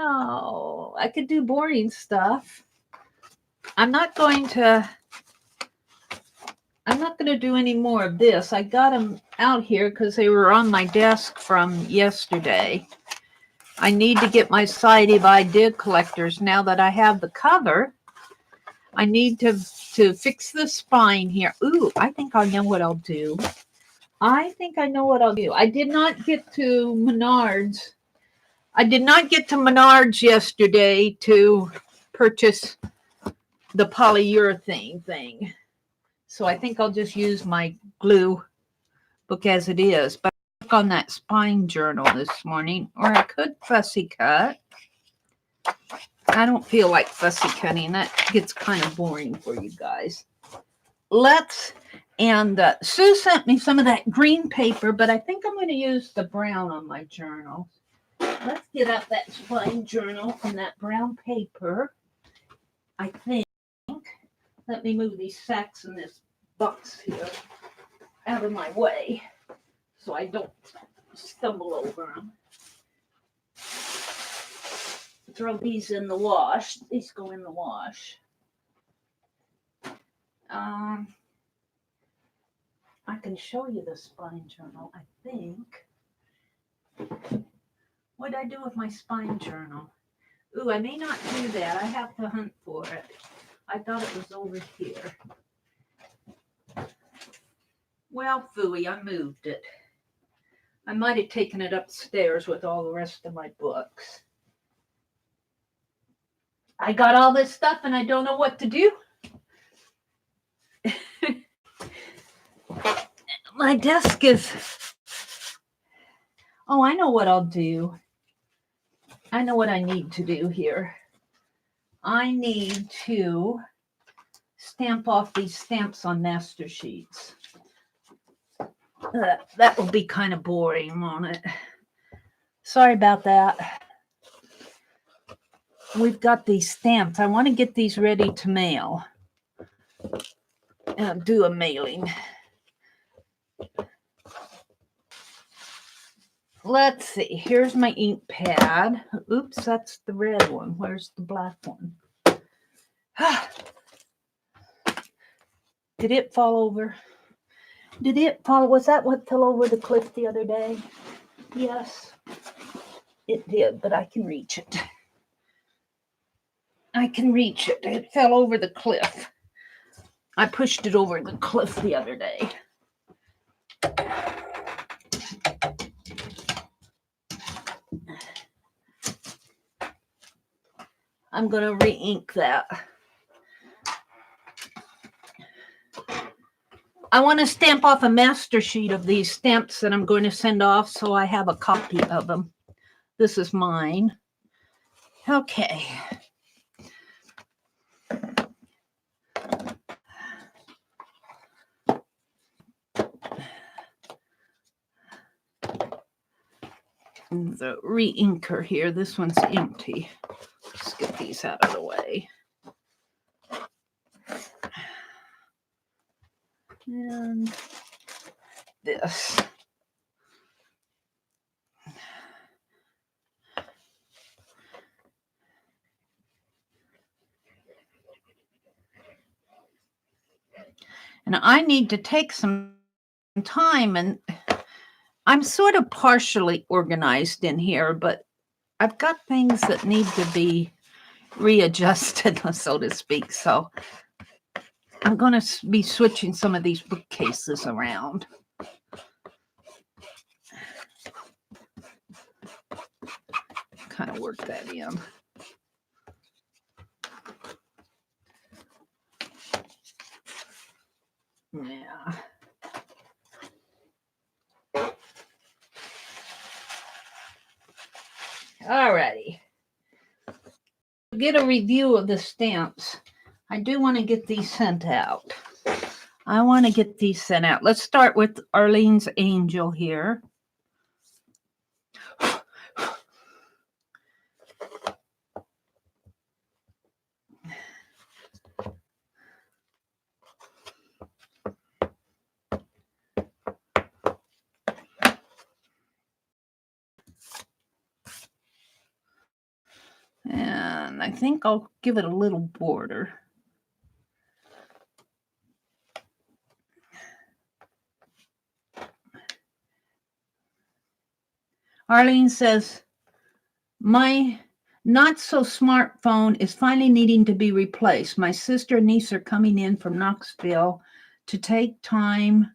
Oh, I could do boring stuff. I'm not going to do any more of this. I got them out here because they were on my desk from yesterday. I need to get my Society of Idea Collectors now that I have the cover. I need to fix the spine here. Ooh, I think I know what I'll do. I did not get to Menards. Yesterday to purchase the polyurethane thing. So I think I'll just use my glue book as it is. But I work on that spine journal this morning, or I could fussy cut. I don't feel like fussy cutting. That gets kind of boring for you guys. Sue sent me some of that green paper, but I think I'm going to use the brown on my journal. Let's get out that spine journal from that brown paper. I think. Let me move these sacks in this box here out of my way so I don't stumble over them. Throw these in the wash. These go in the wash. I can show you the spine journal, I think. What did I do with my spine journal? Ooh, I may not do that. I have to hunt for it. I thought it was over here. Well, phooey, I moved it. I might have taken it upstairs with all the rest of my books. I got all this stuff and I don't know what to do. My desk is... Oh, I know what I'll do. I know what I need to do here. I need to stamp off these stamps on master sheets. That will be kind of boring, won't it? Sorry about that. We've got these stamps. I want to get these ready to mail. Do a mailing. Let's see. Here's my ink pad. Oops, that's the red one. Where's the black one? Did it fall over? Did it fall? Was that what fell over the cliff the other day? Yes, it did, but I can reach it. I can reach it. It fell over the cliff. I pushed it over the cliff the other day. I'm going to re-ink that. I want to stamp off a master sheet of these stamps that I'm going to send off so I have a copy of them. This is mine. Okay. The re-inker here. This one's empty. Let's get these out of the way. And this. And I need to take some time, and I'm sort of partially organized in here, but I've got things that need to be readjusted, so to speak. So I'm going to be switching some of these bookcases around. Kind of work that in. Yeah. All righty. Get a review of the stamps. I do want to get these sent out. I want to get these sent out. Let's start with Arlene's Angel here. And I think I'll give it a little border. Arlene says, my not-so-smartphone is finally needing to be replaced. My sister and niece are coming in from Knoxville to take time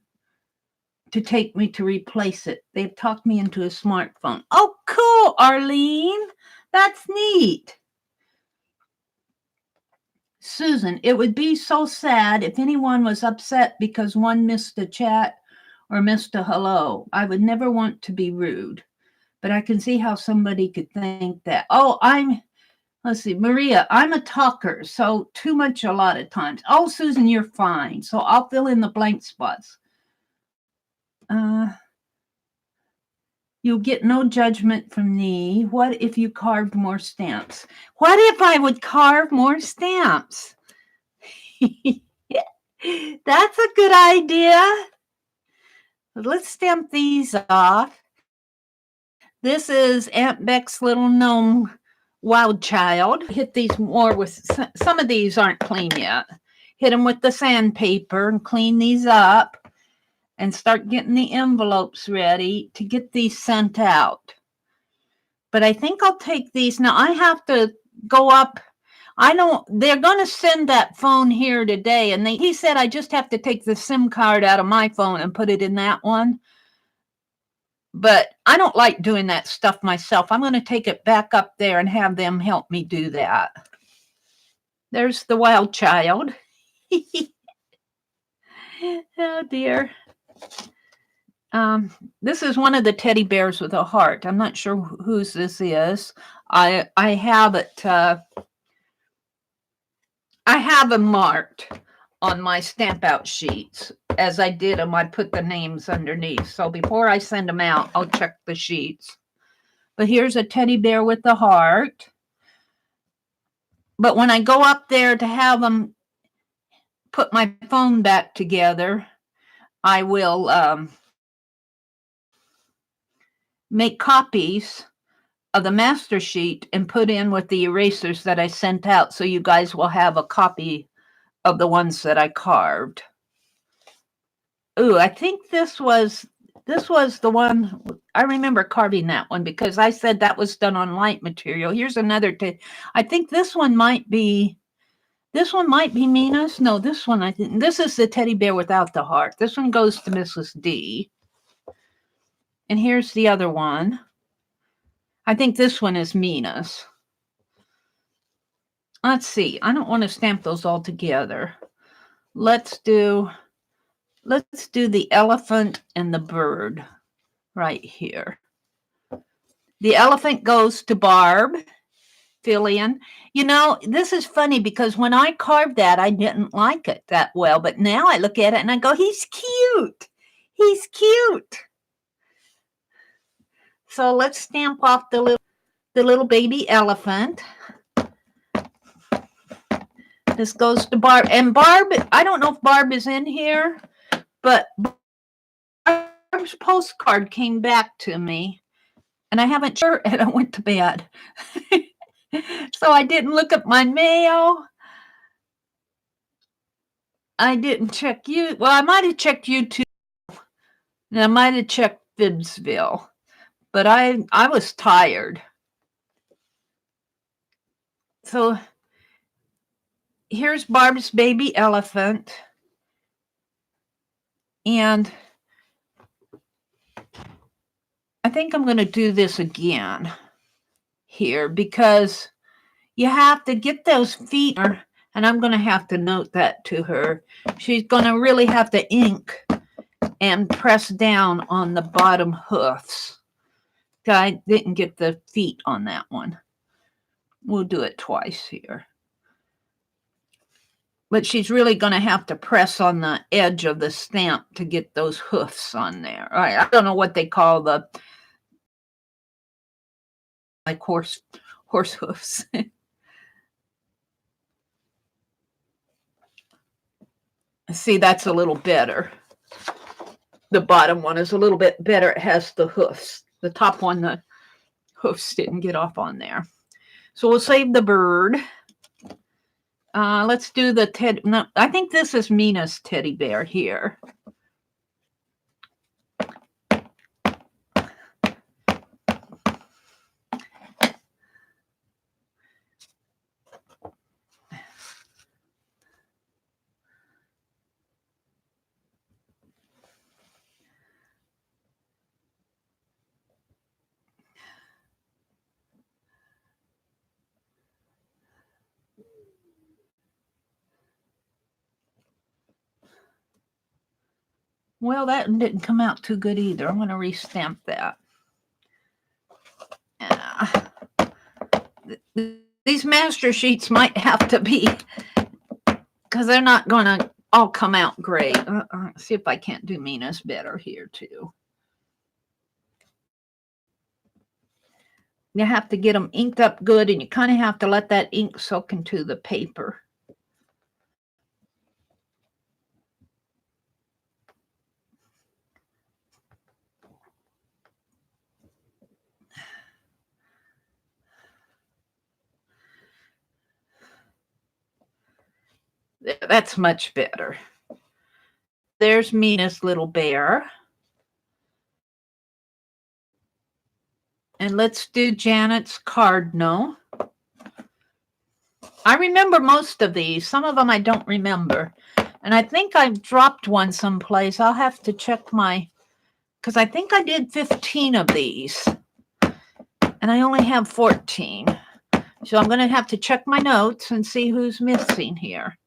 to take me to replace it. They've talked me into a smartphone. Oh, cool, Arlene. That's neat. Susan, it would be so sad if anyone was upset because one missed a chat or missed a hello. I would never want to be rude, but I can see how somebody could think that, oh, Let's see, Maria, I'm a talker, so too much a lot of times. Oh, Susan, you're fine. So I'll fill in the blank spots. You'll get no judgment from me. What if you carved more stamps? What if I would carve more stamps? That's a good idea. Let's stamp these off. This is Aunt Beck's little gnome wild child. Hit these more with, some of these aren't clean yet. Hit them with the sandpaper and clean these up and start getting the envelopes ready to get these sent out. But I think I'll take these. Now I have to go up. They're going to send that phone here today. And he said I just have to take the SIM card out of my phone and put it in that one. But I don't like doing that stuff myself. I'm going to take it back up there and have them help me do that. There's the wild child. Oh, dear. This is one of the teddy bears with a heart. I'm not sure whose this is. I have it. I have them marked on my stamp out sheets. As I did them, I put the names underneath. So before I send them out, I'll check the sheets. But here's a teddy bear with the heart. But when I go up there to have them put my phone back together, I will make copies of the master sheet and put in with the erasers that I sent out, so you guys will have a copy of the ones that I carved. Ooh, I think this was the one. I remember carving that one because I said that was done on light material. Here's another. I think this one might be. This one might be Mina's. No, this one, I think. This is the teddy bear without the heart. This one goes to Mrs. D. And here's the other one. I think this one is Mina's. Let's see. I don't want to stamp those all together. Let's do the elephant and the bird right here. The elephant goes to Barb. Fill in. You know, this is funny because when I carved that, I didn't like it that well. But now I look at it and I go, he's cute. He's cute. So let's stamp off the little baby elephant. This goes to Barb. And Barb, I don't know if Barb is in here, but Barb's postcard came back to me. And I haven't sure, and I went to bed. So I didn't look at my mail. I didn't check you. Well, I might have checked YouTube. And I might have checked FIBSville. But I was tired. So here's Barb's baby elephant. And I think I'm going to do this again here because you have to get those feet, and I'm going to have to note that to her. She's going to really have to ink and press down on the bottom hoofs. I didn't get the feet on that one. We'll do it twice here. But she's really going to have to press on the edge of the stamp to get those hoofs on there. I don't know what they call the, like horse hoofs. See, that's a little better. The bottom one is a little bit better. It has the hoofs. The top one, the hoofs didn't get off on there. So we'll save the bird. Let's do the no, I think this is Mina's teddy bear here. Well, that didn't come out too good either. I'm going to restamp that. These master sheets might have to be, because they're not going to all come out great. See if I can't do Mina's better here too. You have to get them inked up good, and you kind of have to let that ink soak into the paper. That's much better. There's Mina's little bear. And let's do Janet's cardinal. I remember most of these. Some of them I don't remember. And I think I dropped one someplace. I'll have to check my, because I think I did 15 of these. And I only have 14. So I'm going to have to check my notes and see who's missing here.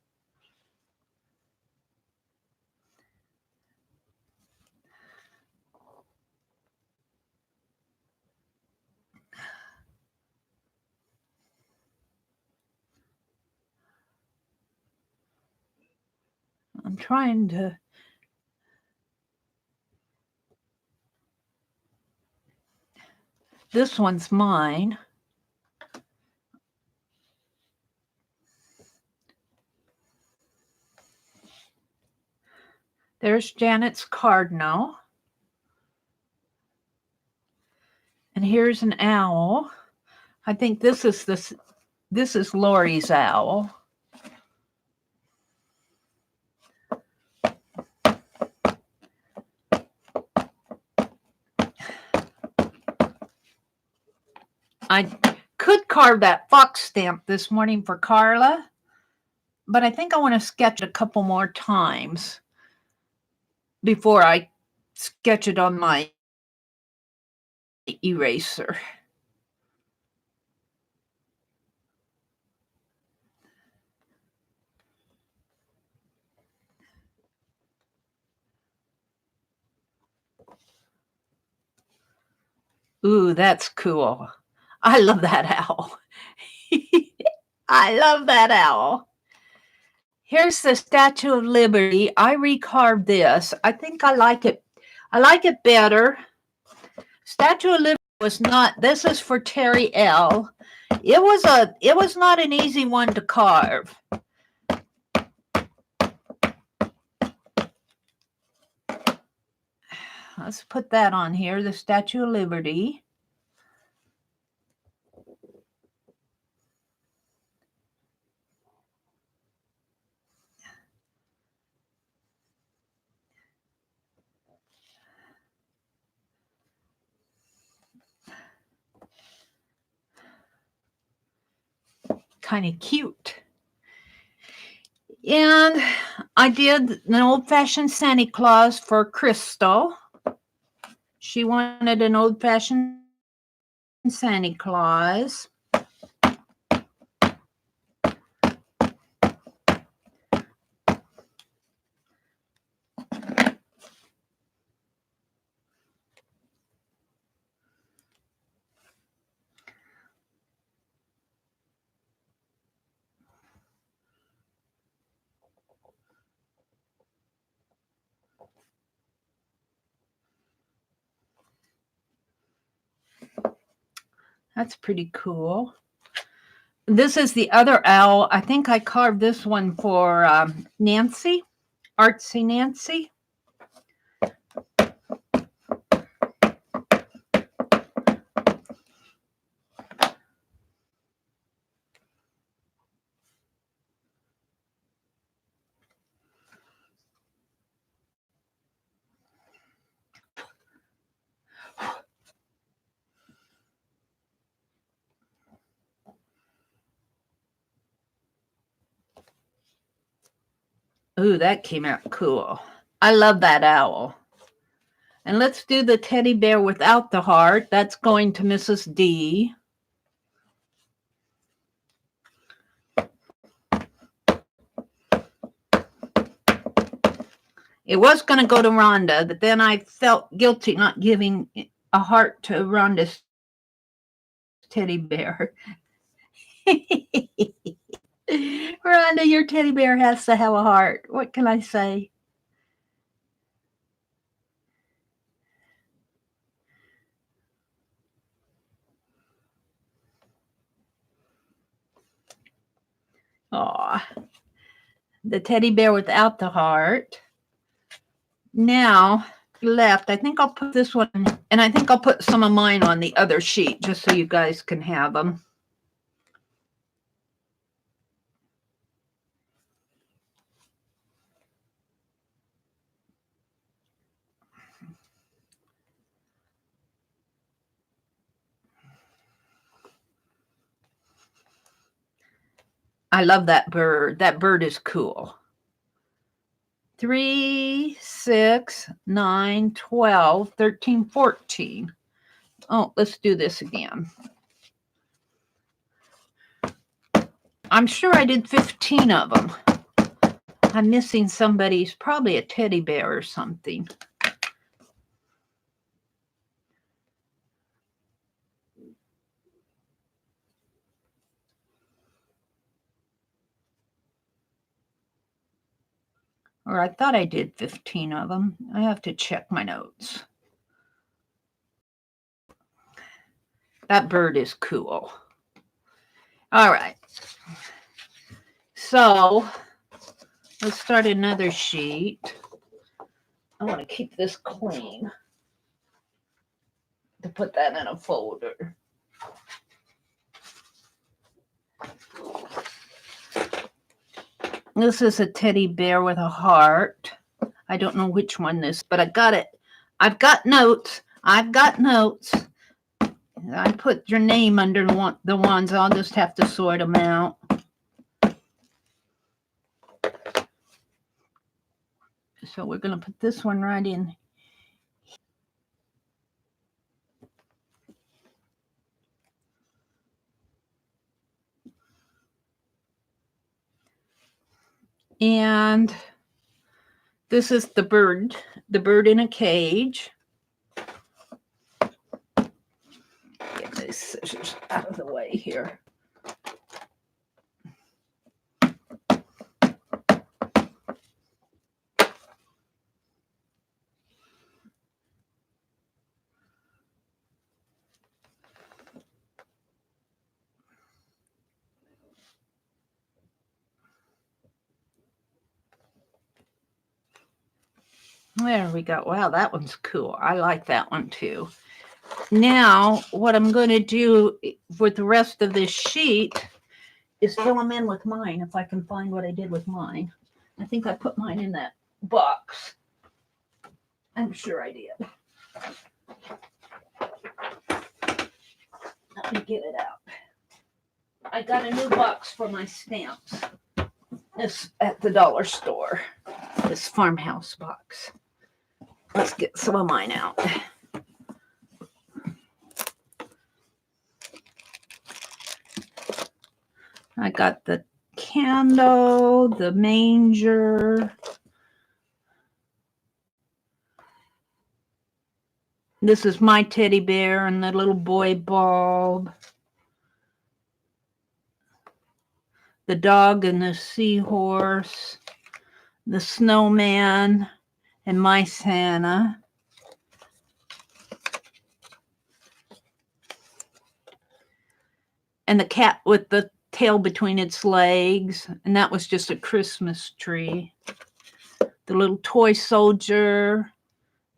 I'm trying to. This one's mine. There's Janet's cardinal. And here's an owl. I think this is Lori's owl. I could carve that fox stamp this morning for Carla, but I think I want to sketch it a couple more times before I sketch it on my eraser. Ooh, that's cool. I love that owl. I love that owl. Here's the Statue of Liberty. I recarved this. I think I like it. I like it better. Statue of Liberty was not, this is for Terry L. It was not an easy one to carve. Let's put that on here, the Statue of Liberty. Kind of cute. And I did an old-fashioned Santa Claus for Crystal. She wanted an old-fashioned Santa Claus. That's pretty cool. This is the other owl. I think I carved this one for Nancy, Artsy Nancy. Ooh, that came out cool. I love that owl. And let's do the teddy bear without the heart. That's going to Mrs. D. It was going to go to Rhonda, but then I felt guilty not giving a heart to Rhonda's teddy bear. Rhonda, your teddy bear has to have a heart. What can I say? Aw, the teddy bear without the heart. Now, left, I think I'll put this one, and I think I'll put some of mine on the other sheet just so you guys can have them. I love that bird. That bird is cool. 3, 6, 9, 12, 13, 14. Oh, let's do this again. I'm sure I did 15 of them. I'm missing somebody's, probably a teddy bear or something. Or I thought I did 15 of them. I have to check my notes. That bird is cool. All right. So let's start another sheet. I want to keep this clean to put that in a folder. This is a teddy bear with a heart. I don't know which one this, but I got it. I've got notes. I've got notes. I put your name under the ones. I'll just have to sort them out. So we're going to put this one right in. And this is the bird in a cage. Get these scissors out of the way here. There we go. Wow, that one's cool. I like that one too. Now, what I'm going to do with the rest of this sheet is fill them in with mine, if I can find what I did with mine. I think I put mine in that box. I'm sure I did. Let me get it out. I got a new box for my stamps. It's at the dollar store. This farmhouse box. Let's get some of mine out. I got the candle, the manger. This is my teddy bear and the little boy bulb. The dog and the seahorse. The snowman and my Santa. And the cat with the tail between its legs. And that was just a Christmas tree. The little toy soldier.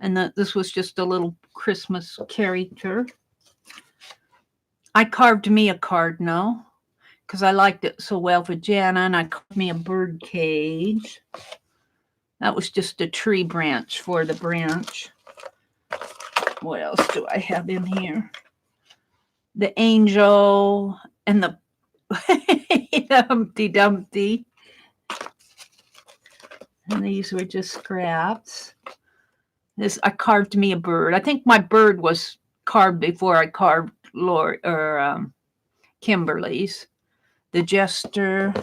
And this was just a little Christmas character. I carved me a cardinal because I liked it so well for Jana. And I carved me a bird cage. That was just a tree branch for the branch. What else do I have in here? The angel and the Humpty Dumpty. And these were just scraps. I carved me a bird. I think my bird was carved before I carved Kimberly's. The jester.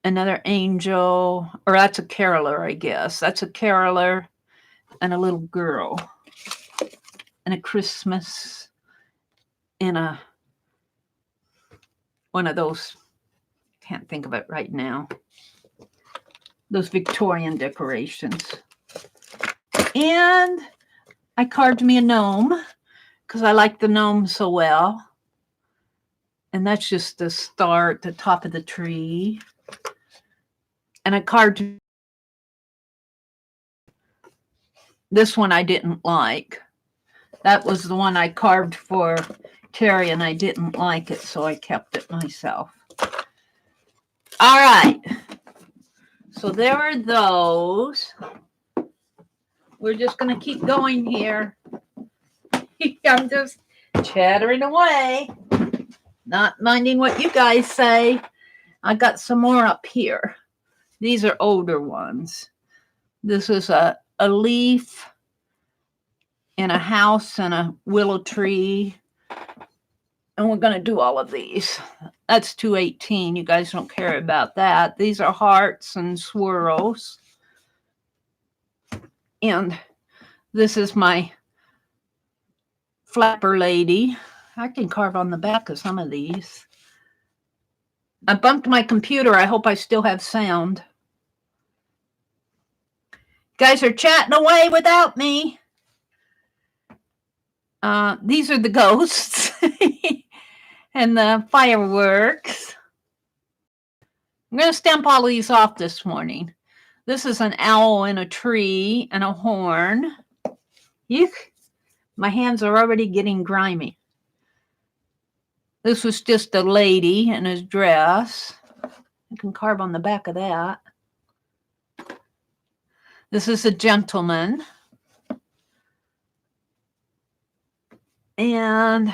Another angel. Or that's a caroler, I guess. That's a caroler and a little girl. And a Christmas. in one of those, can't think of it right now, those Victorian decorations. And I carved me a gnome because I like the gnome so well. And that's just the star at the top of the tree. And I carved this one I didn't like. That was the one I carved for Terry, and I didn't like it, so I kept it myself. All right. So there are those. We're just going to keep going here. I'm just chattering away, not minding what you guys say. I got some more up here. These are older ones. This is a leaf in a house and a willow tree. And we're going to do all of these. That's 218. You guys don't care about that. These are hearts and swirls. And this is my flapper lady. I can carve on the back of some of these. I bumped my computer. I hope I still have sound. You guys are chatting away without me. These are the ghosts and the fireworks. I'm going to stamp all of these off this morning. This is an owl in a tree and a horn. Eek. My hands are already getting grimy. This was just a lady in a dress. I can carve on the back of that. This is a gentleman. And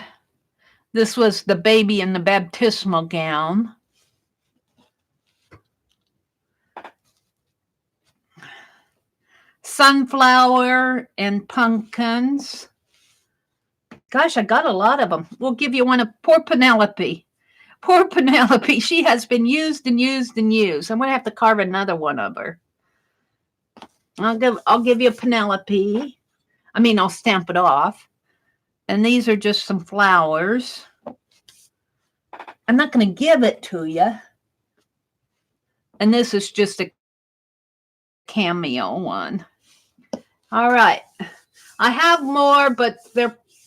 this was the baby in the baptismal gown. Sunflower and pumpkins. Gosh, I got a lot of them. We'll give you one of poor Penelope. Poor Penelope. She has been used and used and used. I'm going to have to carve another one of her. I'll give you a Penelope. I mean, I'll stamp it off. And these are just some flowers. I'm not going to give it to you. And this is just a cameo one. All right. I have more, but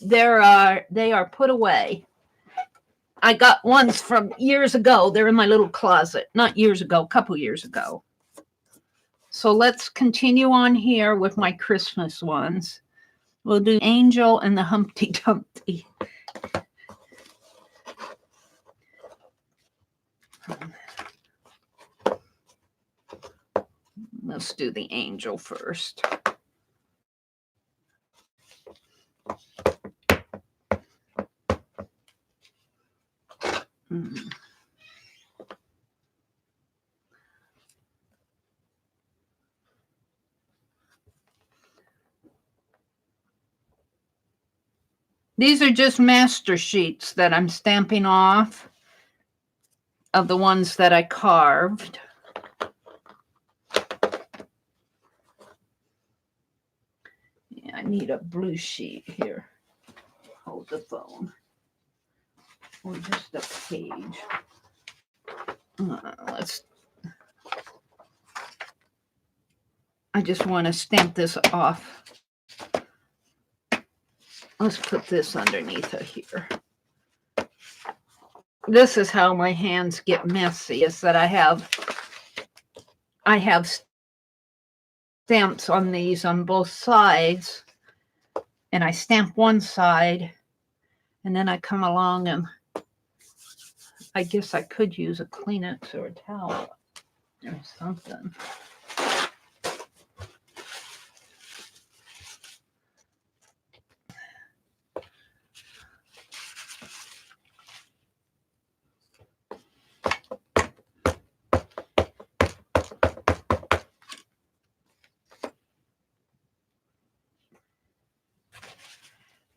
they are put away. I got ones from years ago. They're in my little closet. Not years ago, a couple years ago. So let's continue on here with my Christmas ones. We'll do Angel and the Humpty Dumpty. Let's do the angel first. These are just master sheets that I'm stamping off of the ones that I carved. Yeah, I need a blue sheet here. Hold the phone. Or just a page. I just want to stamp this off. Let's put this underneath it here. This is how my hands get messy, is that I have stamps on these on both sides, and I stamp one side, and then I come along and I guess I could use a Kleenex or a towel or something.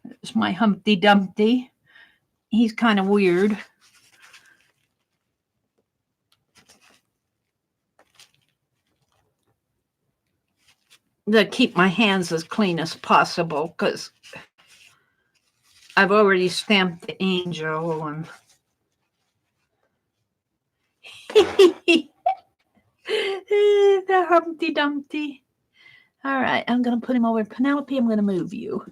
There's my Humpty Dumpty. He's kind of weird. To keep my hands as clean as possible, because I've already stamped the angel and the Humpty Dumpty. All right, I'm going to put him over. Penelope, I'm going to move you.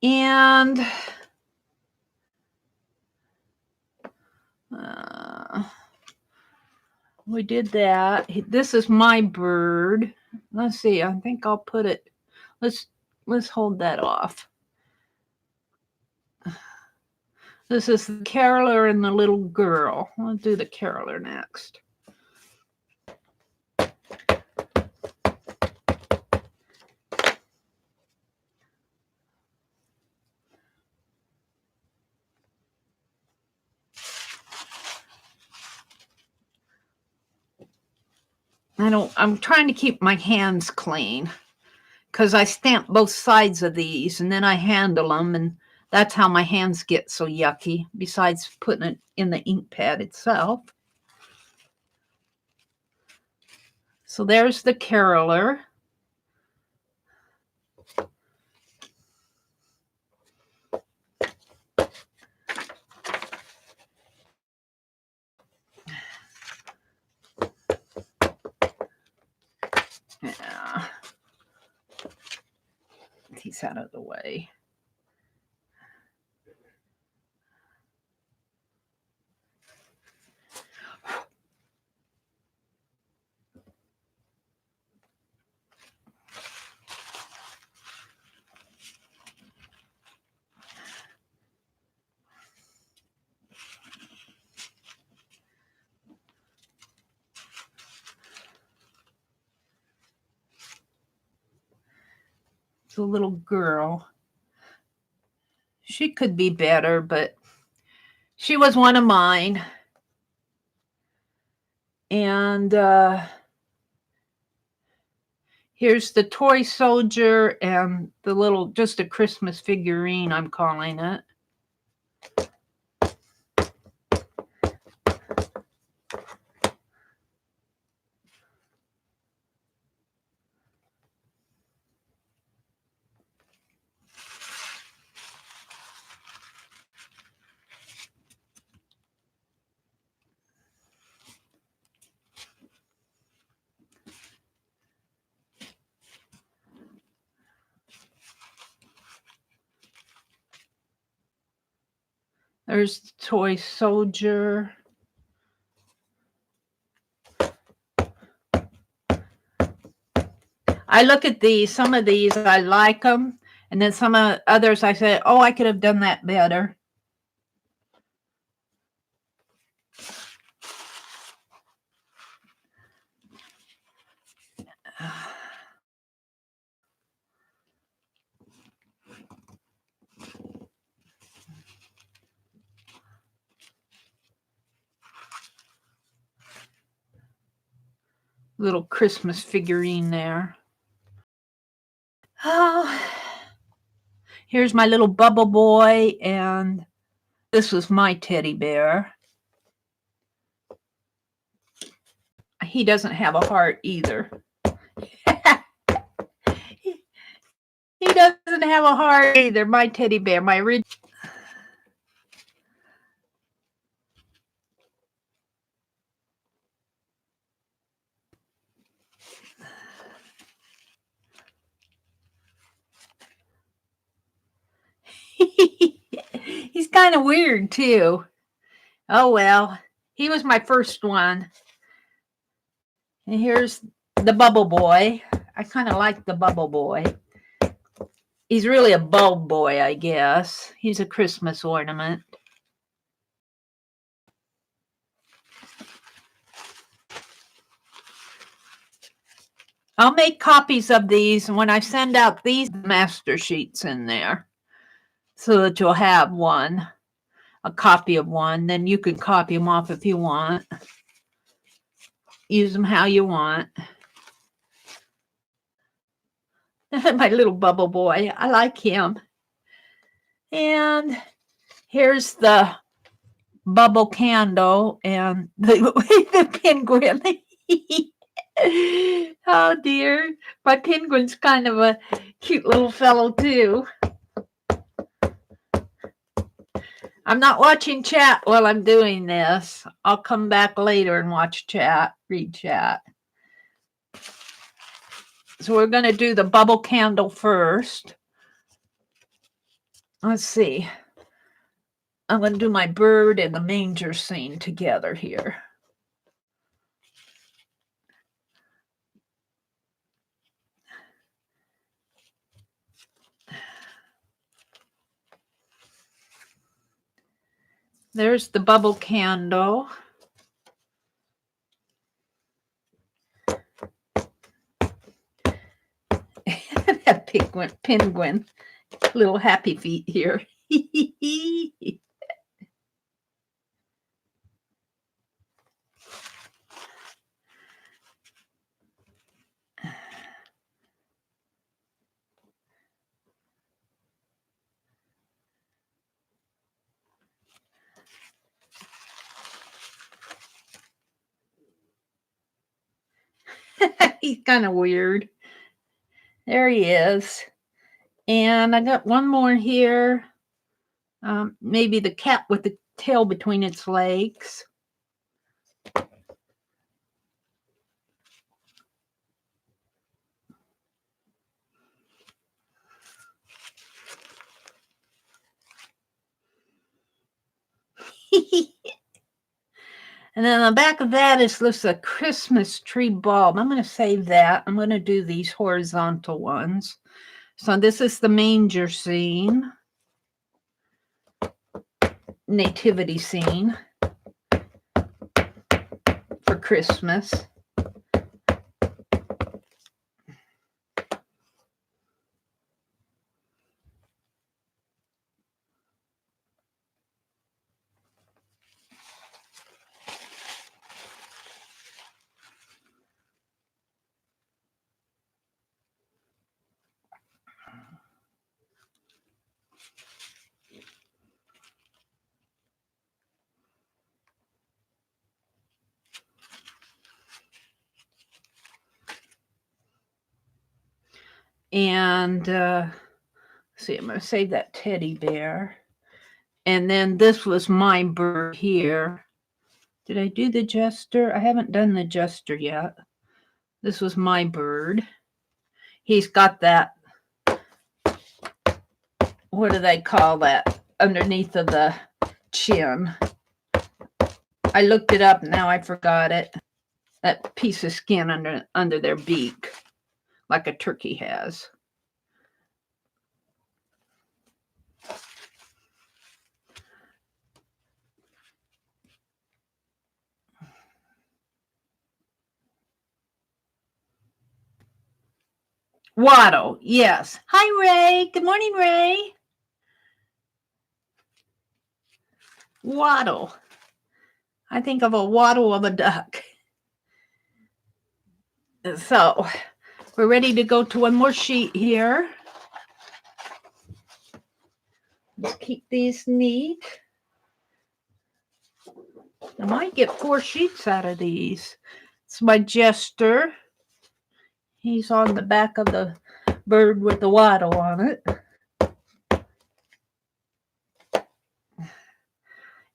And we did that. This is my bird. Let's see. I think I'll put it. Let's hold that off. This is the caroler and the little girl. I'll do the caroler next. I'm trying to keep my hands clean because I stamp both sides of these and then I handle them, and that's how my hands get so yucky, besides putting it in the ink pad itself. So there's the caroler. Yeah. He's out of the way. It's a little girl. She could be better, but she was one of mine. And here's the toy soldier and the little, just a Christmas figurine, I'm calling it. There's the toy soldier. I look at these, some of these, I like them. And then some others I say, oh, I could have done that better. Little Christmas figurine there. Oh, here's my little bubble boy, and this was my teddy bear. He doesn't have a heart either. He doesn't have a heart either. My teddy bear, my original. He's kind of weird too. Oh well, he was my first one. And here's the bubble boy. I kind of like the bubble boy. He's really a bulb boy, I guess. He's a Christmas ornament. I'll make copies of these, and when I send out these master sheets in there, so that you'll have one, a copy of one. Then you can copy them off if you want. Use them how you want. My little bubble boy, I like him. And here's the bubble candle and the penguin. Oh dear. My penguin's kind of a cute little fellow too. I'm not watching chat while I'm doing this. I'll come back later and watch chat, read chat. So we're going to do the bubble candle first. Let's see. I'm going to do my bird and the manger scene together here. There's the bubble candle. That penguin, little happy feet here. He's kind of weird. There he is. And I got one more here. Maybe the cat with the tail between its legs. And then on the back of that is this a Christmas tree bulb. I'm going to save that. I'm going to do these horizontal ones. So this is the manger scene, nativity scene for Christmas. And see, I'm going to save that teddy bear. And then this was my bird here. Did I do the jester? I haven't done the jester yet. This was my bird. He's got that, what do they call that, underneath of the chin. I looked it up, now I forgot it. That piece of skin under their beak, like a turkey has. Wattle, yes. Hi, Ray. Good morning, Ray. Wattle. I think of a waddle of a duck. So we're ready to go to one more sheet here. Let's keep these neat. I might get 4 sheets out of these. It's my jester. He's on the back of the bird with the wattle on it.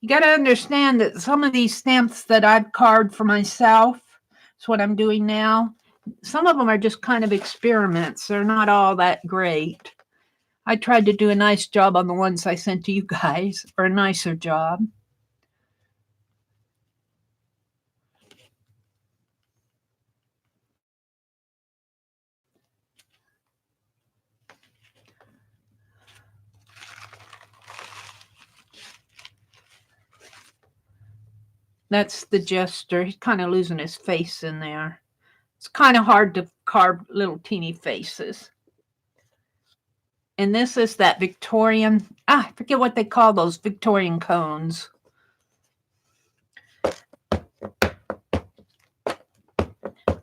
You got to understand that some of these stamps that I've carved for myself, that's what I'm doing now, some of them are just kind of experiments. They're not all that great. I tried to do a nice job on the ones I sent to you guys, or a nicer job. That's the jester. He's kind of losing his face in there. It's kind of hard to carve little teeny faces. And this is that Victorian, I forget what they call those Victorian cones.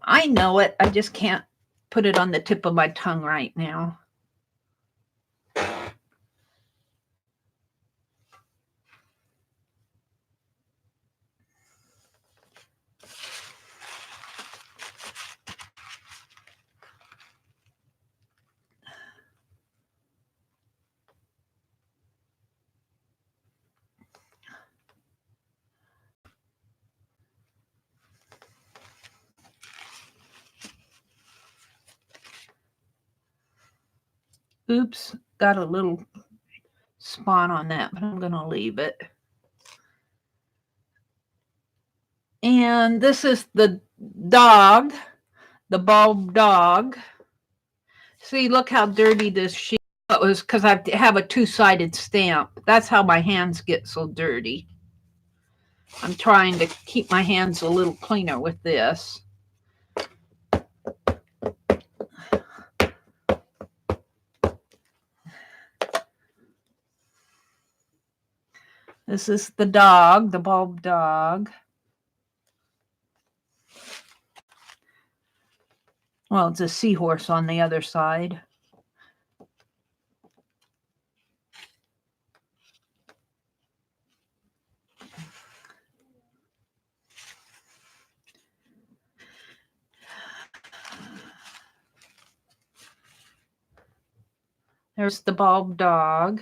I know it. I just can't put it on the tip of my tongue right now. Oops, got a little spot on that, but I'm going to leave it. And this is the dog, the bulb dog. See, look how dirty this sheet was because I have a two-sided stamp. That's how my hands get so dirty. I'm trying to keep my hands a little cleaner with this. This is the dog, the bulb dog. Well, it's a seahorse on the other side. There's the bulb dog.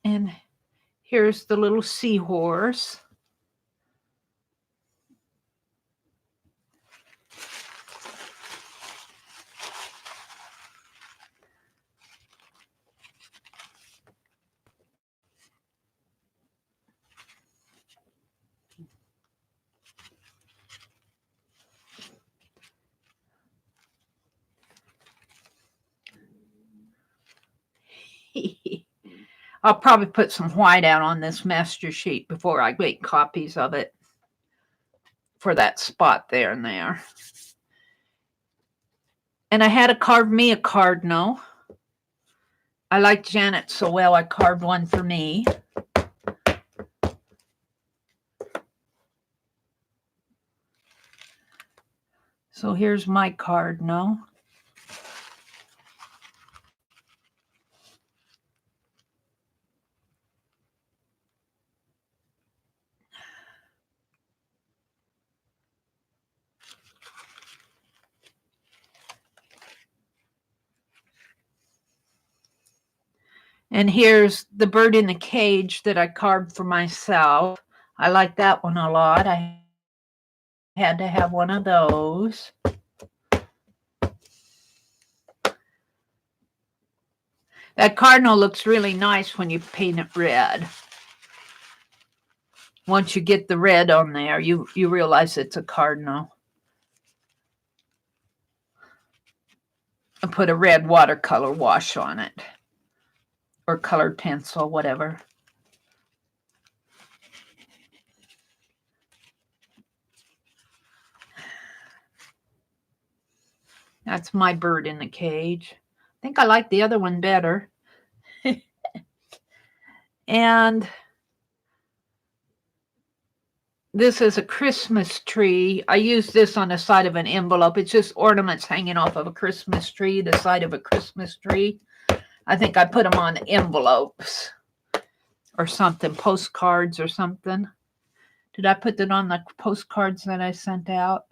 And here's the little seahorse. I'll probably put some white out on this master sheet before I make copies of it for that spot there and there. And I had to carve me a cardinal. I like Janet so well, I carved one for me. So here's my cardinal. And here's the bird in the cage that I carved for myself. I like that one a lot. I had to have one of those. That cardinal looks really nice when you paint it red. Once you get the red on there, you realize it's a cardinal. I put a red watercolor wash on it, or colored pencil, whatever. That's my bird in the cage. I think I like the other one better. And this is a Christmas tree. I use this on the side of an envelope. It's just ornaments hanging off of a Christmas tree, the side of a Christmas tree. I think I put them on envelopes or something, postcards or something. Did I put that on the postcards that I sent out?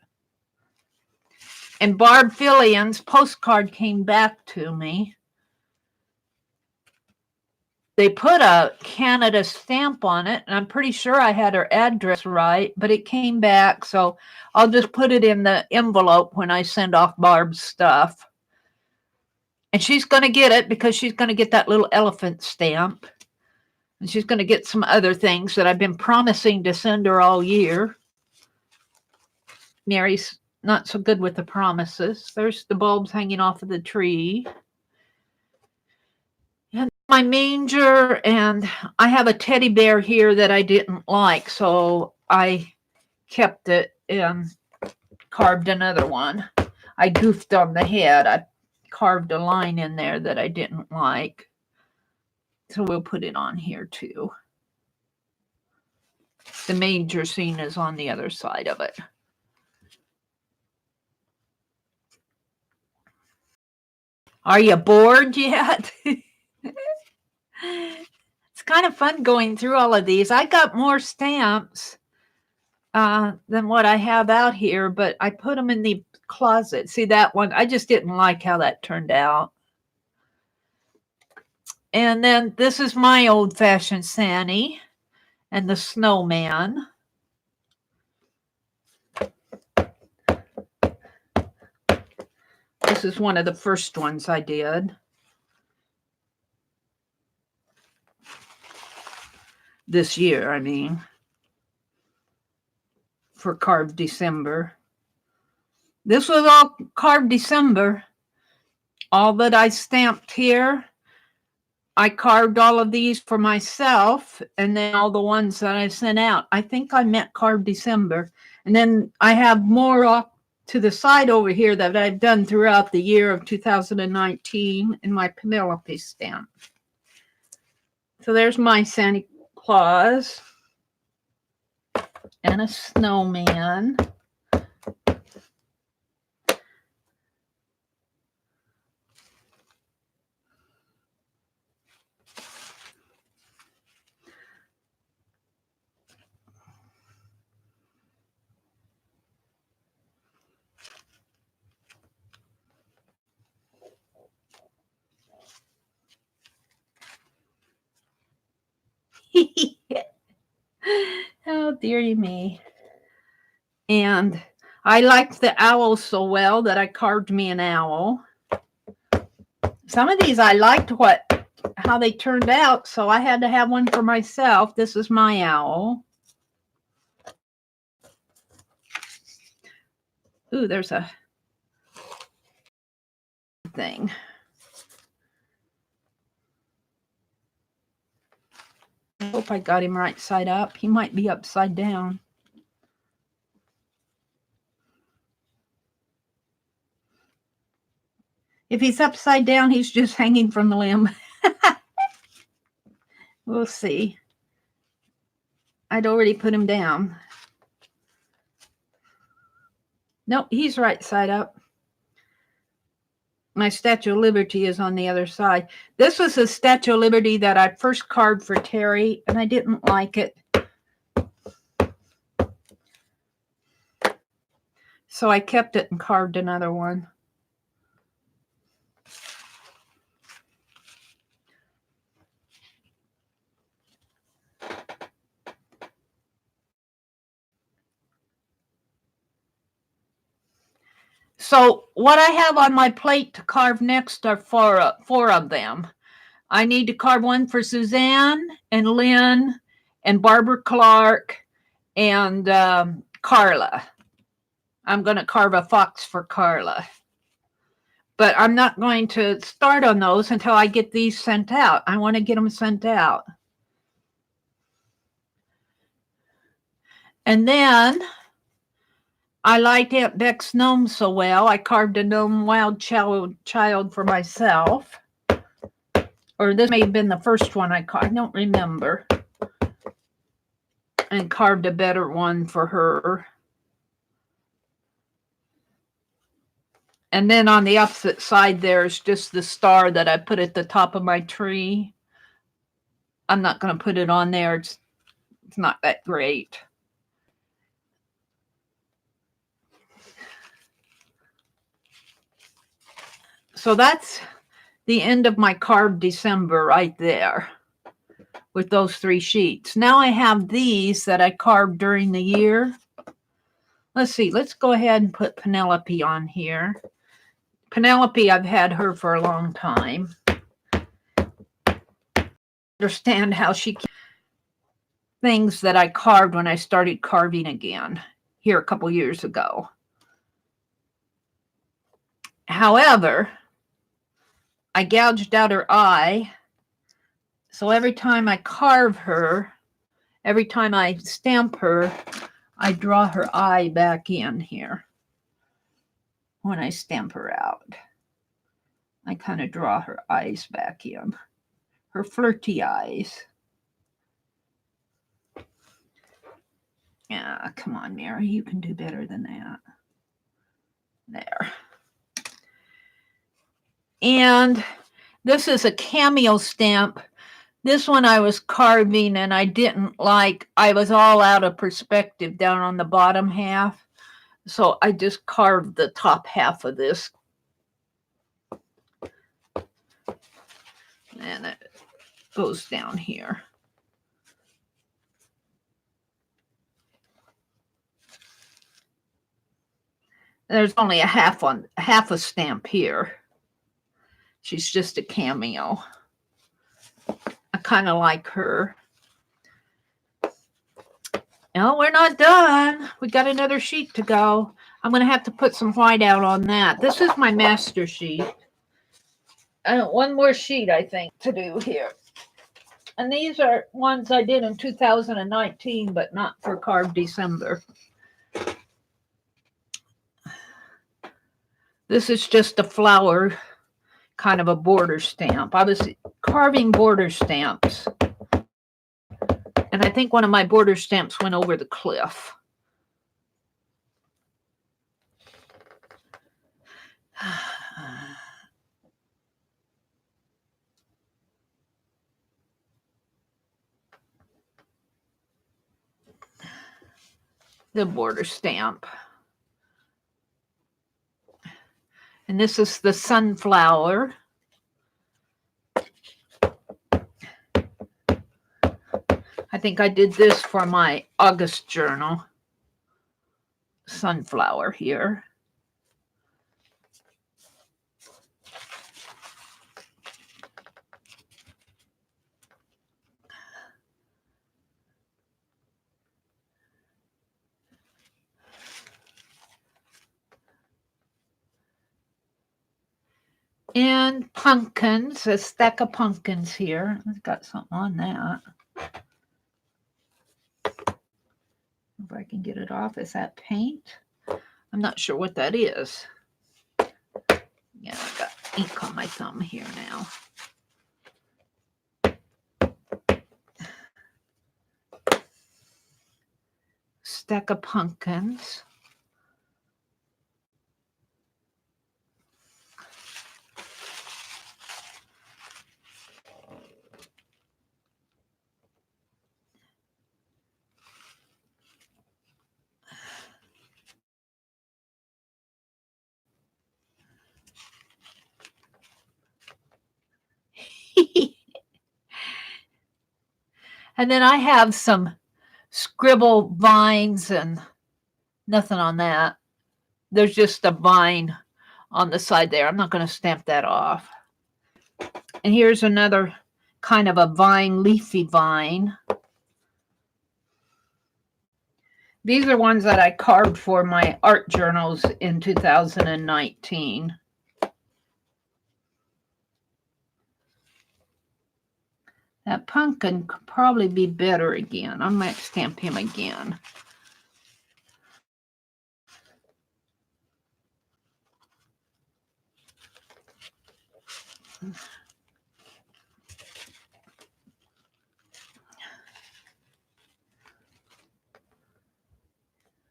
And Barb Fillion's postcard came back to me. They put a Canada stamp on it, and I'm pretty sure I had her address right, but it came back, so I'll just put it in the envelope when I send off Barb's stuff. And she's going to get it because she's going to get that little elephant stamp. And she's going to get some other things that I've been promising to send her all year. Mary's not so good with the promises. There's the bulbs hanging off of the tree. And my manger, and I have a teddy bear here that I didn't like, so I kept it and carved another one. I goofed on the head. I carved a line in there that I didn't like. So we'll put it on here too. The manger scene is on the other side of it. Are you bored yet? It's kind of fun going through all of these. I got more stamps than what I have out here, but I put them in the closet. See that one? I just didn't like how that turned out. And then this is my old-fashioned Santa and the snowman. This is one of the first ones I did. This year, I mean. For Carved December. This was all Carved December. All that I stamped here, I carved all of these for myself, and then all the ones that I sent out. I think I meant Carved December. And then I have more off to the side over here that I've done throughout the year of 2019 in my Penelope stamp. So there's my Santa Claus and a snowman. Oh, dearie me. And I liked the owl so well that I carved me an owl. Some of these I liked how they turned out, so I had to have one for myself. This is my owl. Ooh, there's a thing. I hope I got him right side up. He might be upside down. If he's upside down, he's just hanging from the limb. We'll see. I'd already put him down. Nope, he's right side up. My Statue of Liberty is on the other side. This was a Statue of Liberty that I first carved for Terry, and I didn't like it. So I kept it and carved another one. So what I have on my plate to carve next are four of them. I need to carve one for Suzanne and Lynn and Barbara Clark and Carla. I'm going to carve a fox for Carla. But I'm not going to start on those until I get these sent out. I want to get them sent out. And then I liked Aunt Beck's gnome so well, I carved a gnome wild child for myself. Or this may have been the first one I carved. I don't remember. And carved a better one for her. And then on the opposite side, there's just the star that I put at the top of my tree. I'm not going to put it on there. It's not that great. So that's the end of my Carved December right there with those 3 sheets. Now I have these that I carved during the year. Let's see. Let's go ahead and put Penelope on here. Penelope, I've had her for a long time. Understand how she things that I carved when I started carving again here a couple years ago. However, I gouged out her eye. So every time I carve her, every time I stamp her, I draw her eye back in here. When I stamp her out, I kind of draw her eyes back in. Her flirty eyes. Yeah, come on, Mary. You can do better than that. There. And this is a cameo stamp. This one I was carving and I didn't like. I was all out of perspective down on the bottom half. So I just carved the top half of this. And it goes down here. There's only a half a stamp here. She's just a cameo. I kind of like her. No, we're not done. We got another sheet to go. I'm going to have to put some white out on that. This is my master sheet. One more sheet, I think, to do here. And these are ones I did in 2019, but not for Carved December. This is just a flower, kind of a border stamp. I was carving border stamps. And I think one of my border stamps went over the cliff. The border stamp. And this is the sunflower. I think I did this for my August journal. Sunflower here. And pumpkins, a stack of pumpkins here. I've got something on that. If I can get it off, is that paint? I'm not sure what that is. Yeah, I've got ink on my thumb here now. Stack of pumpkins. And then I have some scribble vines and nothing on that. There's just a vine on the side there. I'm not going to stamp that off. And here's another kind of a vine, leafy vine. These are ones that I carved for my art journals in 2019. That pumpkin could probably be better again. I might stamp him again.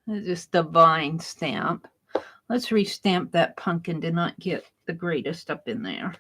Just a vine stamp. Let's restamp that pumpkin to not get the greatest up in there.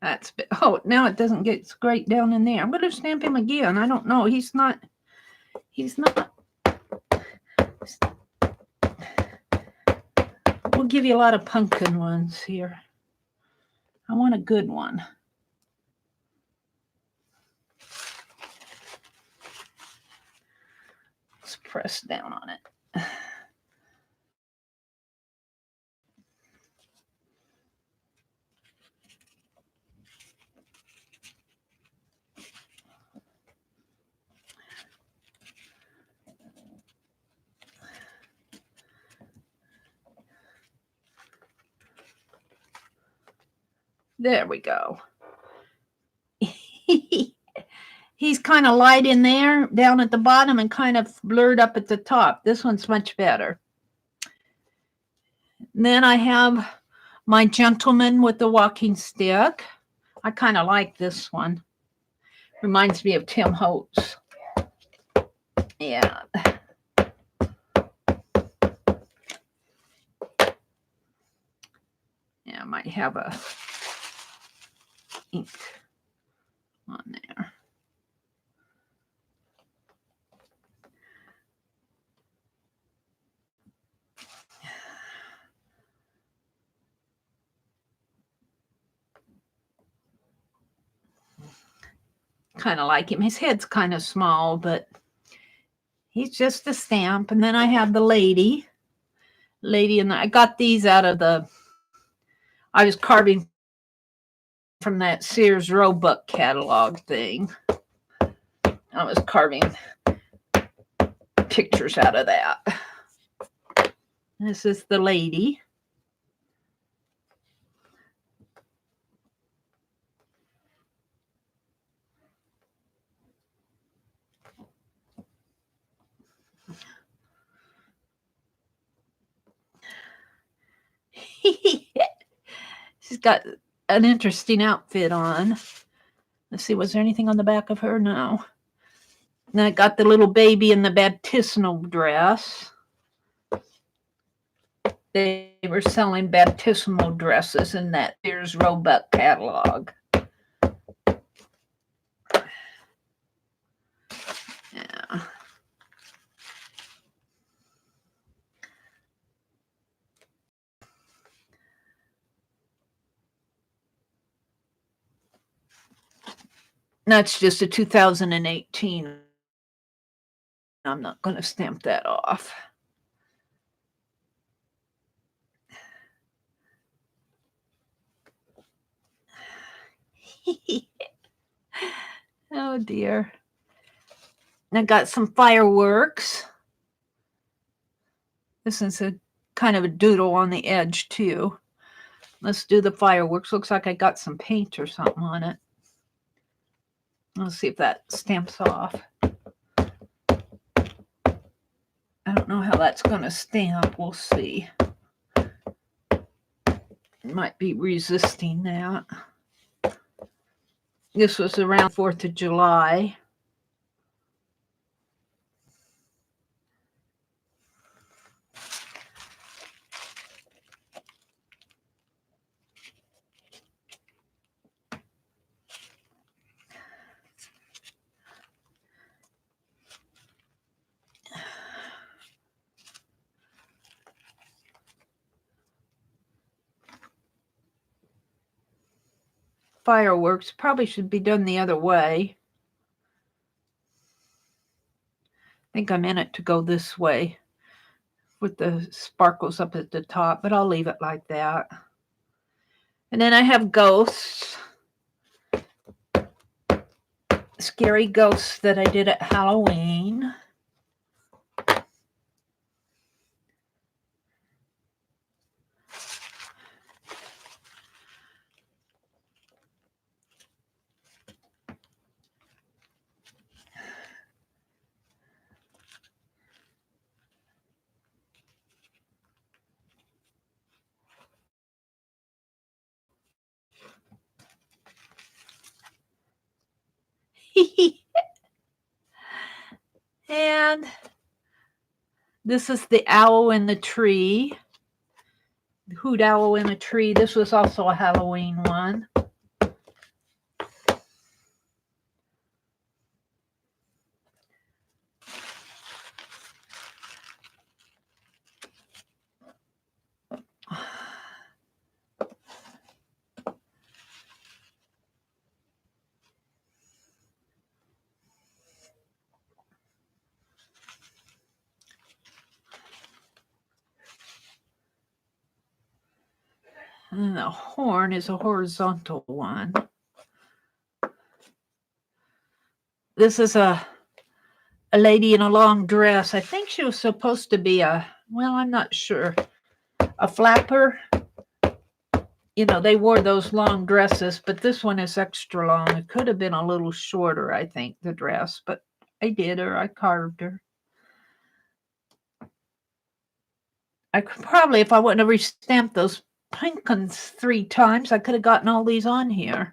That's, oh, now it doesn't get great down in there. I'm going to stamp him again. I don't know. He's not. We'll give you a lot of pumpkin ones here. I want a good one. Let's press down on it. There we go. He's kind of light in there down at the bottom and kind of blurred up at the top. This one's much better. And then I have my gentleman with the walking stick. I kind of like this one. Reminds me of Tim Holtz. Yeah. might have a ink on there. Kind of like him. His head's kind of small, but he's just a stamp. And then I have the lady, and I got these out of I was carving from that Sears Roebuck catalog thing. I was carving pictures out of that. This is the lady. She's got an interesting outfit on. Let's see, was there anything on the back of her? No. And I got the little baby in the baptismal dress. They were selling baptismal dresses in that Sears Roebuck catalog. Yeah. That's just a 2018. I'm not going to stamp that off. Oh dear. I got some fireworks. This is a kind of a doodle on the edge too. Let's do the fireworks. Looks like I got some paint or something on it. Let's see if that stamps off. I don't know how that's going to stamp. We'll see. It might be resisting that. This was around 4th of July. Fireworks probably should be done the other way. I think I meant it to go this way with the sparkles up at the top, but I'll leave it like that. And then I have ghosts. Scary ghosts that I did at Halloween. And this is the owl in the tree. The hoot owl in a tree. This was also a Halloween one. And the horn is a horizontal one. This is a lady in a long dress. I think she was supposed to be well, I'm not sure, a flapper. You know, they wore those long dresses, but this one is extra long. It could have been a little shorter, I think, the dress, but I did her. I carved her. I could probably, if I wouldn't have restamped those pumpkins 3 times, I could have gotten all these on here.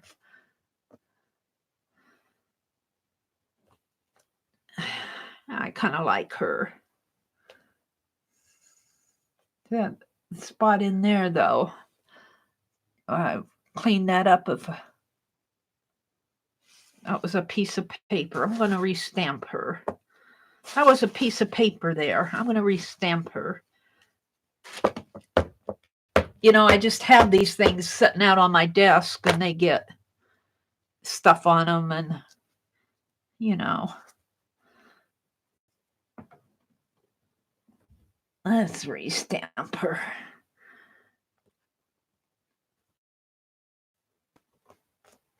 I kind of like her. That spot in there, though. clean that up. If that was a piece of paper, I'm going to restamp her. That was a piece of paper there. I'm going to restamp her. You know, I just have these things sitting out on my desk and they get stuff on them and, you know. Let's restamp her.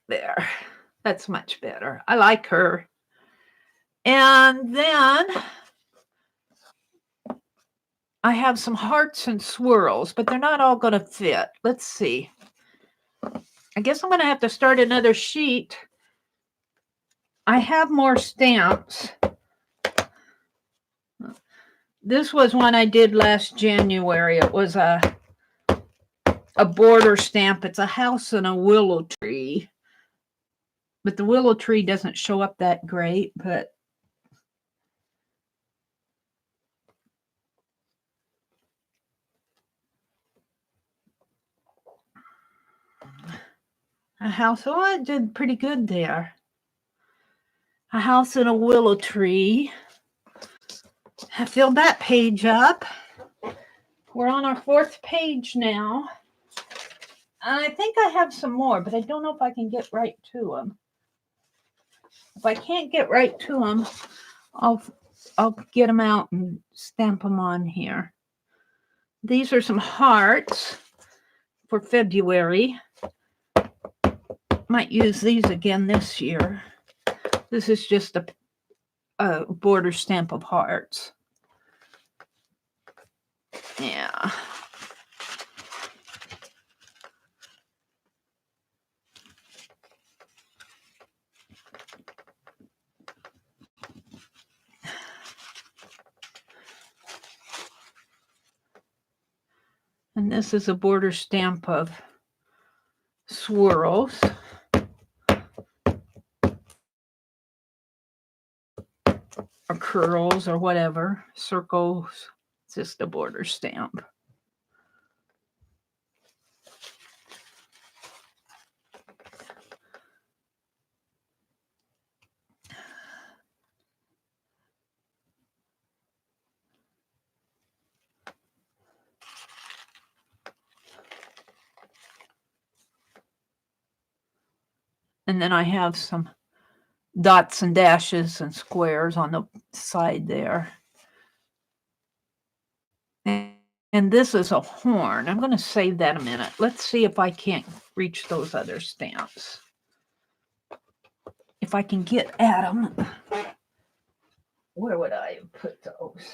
There. That's much better. I like her. And then I have some hearts and swirls, but they're not all going to fit. Let's see. I guess I'm going to have to start another sheet. I have more stamps. This was one I did last January. It was a border stamp. It's a house and a willow tree. But the willow tree doesn't show up that great, but a house. Oh, I did pretty good there. A house and a willow tree. I filled that page up. We're on our 4th page now. And I think I have some more, but I don't know if I can get right to them. If I can't get right to them, I'll get them out and stamp them on here. These are some hearts for February. Might use these again this year. This is just a border stamp of hearts. Yeah. And this is a border stamp of swirls. Or curls or whatever. Circles. It's just a border stamp. And then I have some dots and dashes and squares on the side there. And this is a horn. I'm going to save that a minute. Let's see if I can't reach those other stamps. If I can get at them. Where would I put those?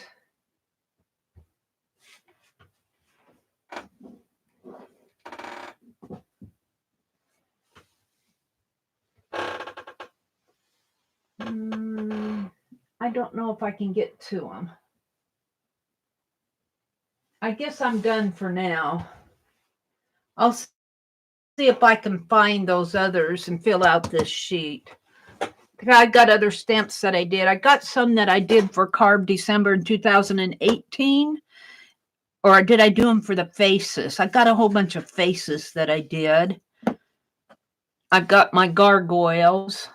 I don't know if I can get to them. I guess I'm done for now. I'll see if I can find those others and fill out this sheet. I got other stamps that I did. I got some that I did for Carb December in 2018. Or did I do them for the faces? I got a whole bunch of faces that I did. I got my gargoyles.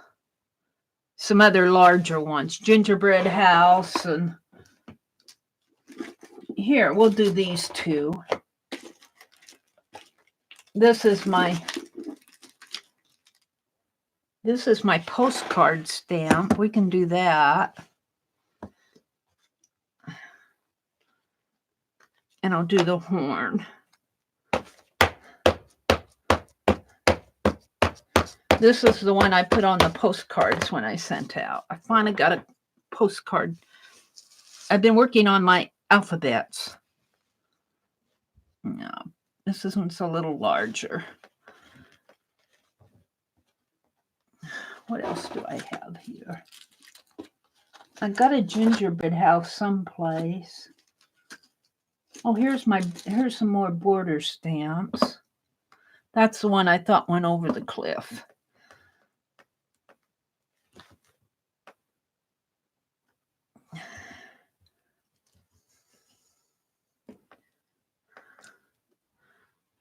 Some other larger ones. Gingerbread house. And here, we'll do these two. This is my postcard stamp. We can do that. And I'll do the horn. This is the one I put on the postcards when I sent out. I finally got a postcard. I've been working on my alphabets. No, this one's a little larger. What else do I have here? I got a gingerbread house someplace. Oh, here's some more border stamps. That's the one I thought went over the cliff.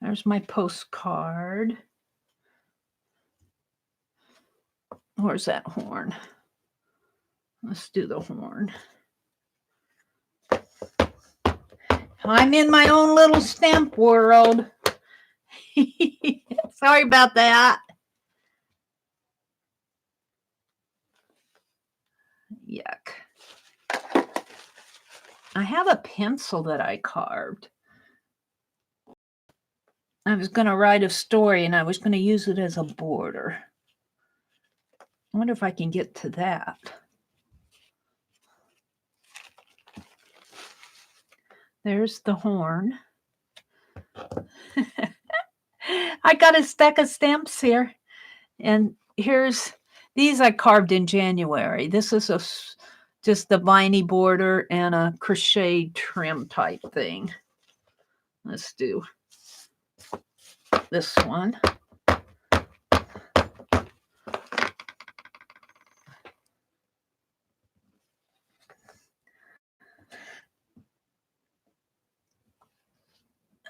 There's my postcard. Where's that horn? Let's do the horn. I'm in my own little stamp world. Sorry about that. Yuck. I have a pencil that I carved. I was going to write a story and I was going to use it as a border. I wonder if I can get to that. There's the horn. I got a stack of stamps here. And here's, these I carved in January. This is just the viney border and a crochet trim type thing. Let's do this one.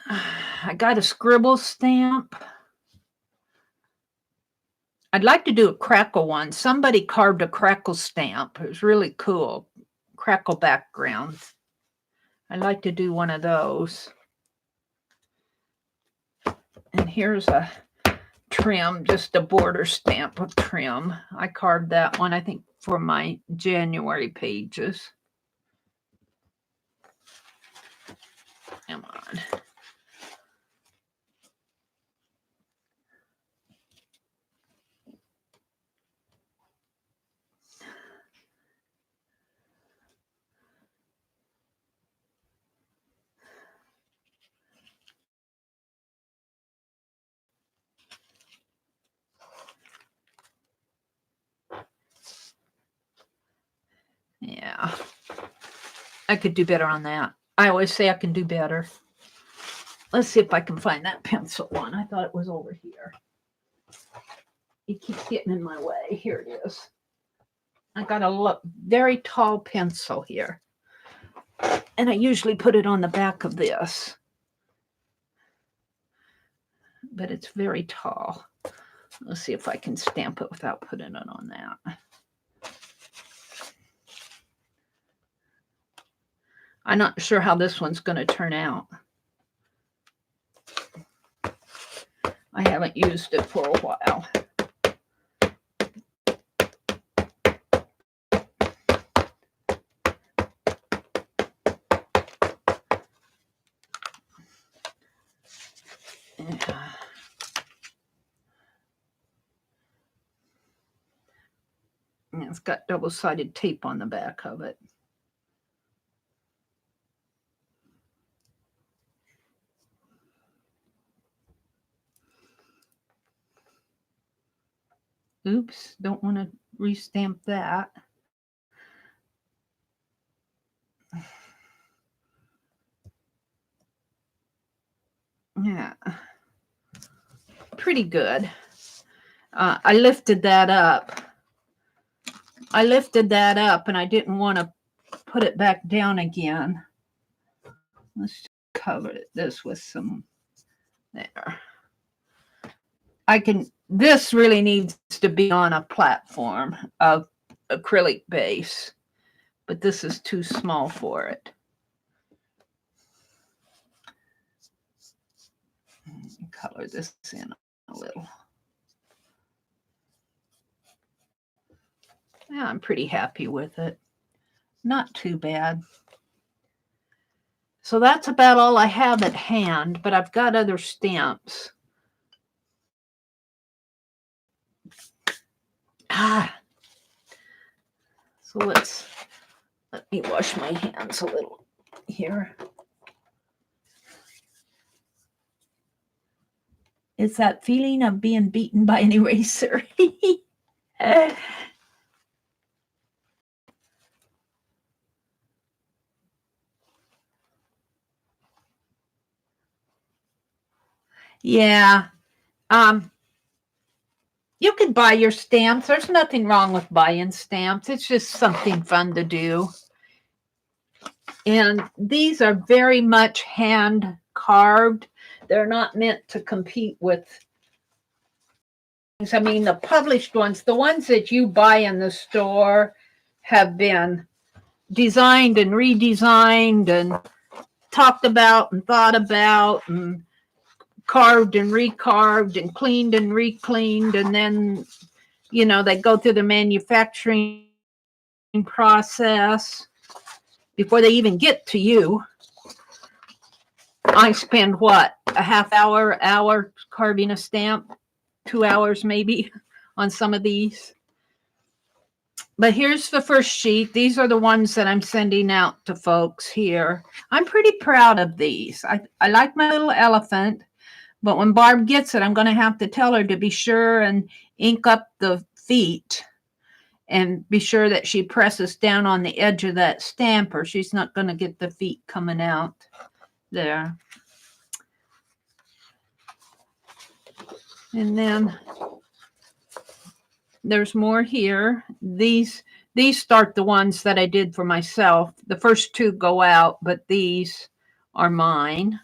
I got a scribble stamp. I'd like to do a crackle one. Somebody carved a crackle stamp. It was really cool. Crackle background. I'd like to do one of those. And here's a trim, just a border stamp of trim. I carved that one, I think, for my January pages. Come on. Yeah, I could do better on that. I always say I can do better. Let's see if I can find that pencil one. I thought it was over here. It keeps getting in my way. Here it is. I got a very tall pencil here. And I usually put it on the back of this. But it's very tall. Let's see if I can stamp it without putting it on that. I'm not sure how this one's going to turn out. I haven't used it for a while. It's got double-sided tape on the back of it. Oops, don't want to restamp that. Yeah, pretty good. I lifted that up. And I didn't want to put it back down again. Let's cover this with some there. This really needs to be on a platform of acrylic base, but this is too small for it. Color this in a little. Yeah, I'm pretty happy with it. Not too bad. So that's about all I have at hand, but I've got other stamps. So let me wash my hands a little here. It's that feeling of being beaten by an eraser. Yeah. You can buy your stamps. There's nothing wrong with buying stamps. It's just something fun to do. And these are very much hand carved. They're not meant to compete with, I mean, the published ones, the ones that you buy in the store have been designed and redesigned and talked about and thought about and carved and recarved and cleaned and recleaned, and then, you know, they go through the manufacturing process before they even get to you. I spend what, a half hour carving a stamp, 2 hours maybe on some of these. But here's the first sheet. These are the ones that I'm sending out to folks here. I'm pretty proud of these. I like my little elephant, but when Barb gets it, I'm going to have to tell her to be sure and ink up the feet and be sure that she presses down on the edge of that stamp, or she's not going to get the feet coming out there. And then there's more here. These start the ones that I did for myself. The first two go out, but these are mine.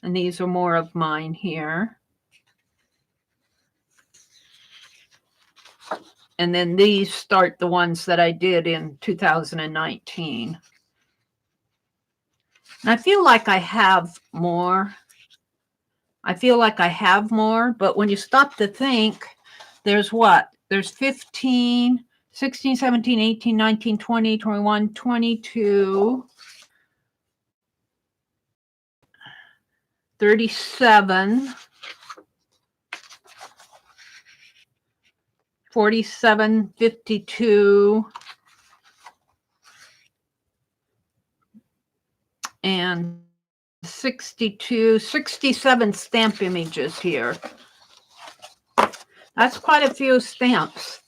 And these are more of mine here. And then these start the ones that I did in 2019. And I feel like I have more. But when you stop to think, there's what? There's 15, 16, 17, 18, 19, 20, 21, 22, 37, 47, 52, and 62, 67 stamp images here. That's quite a few stamps.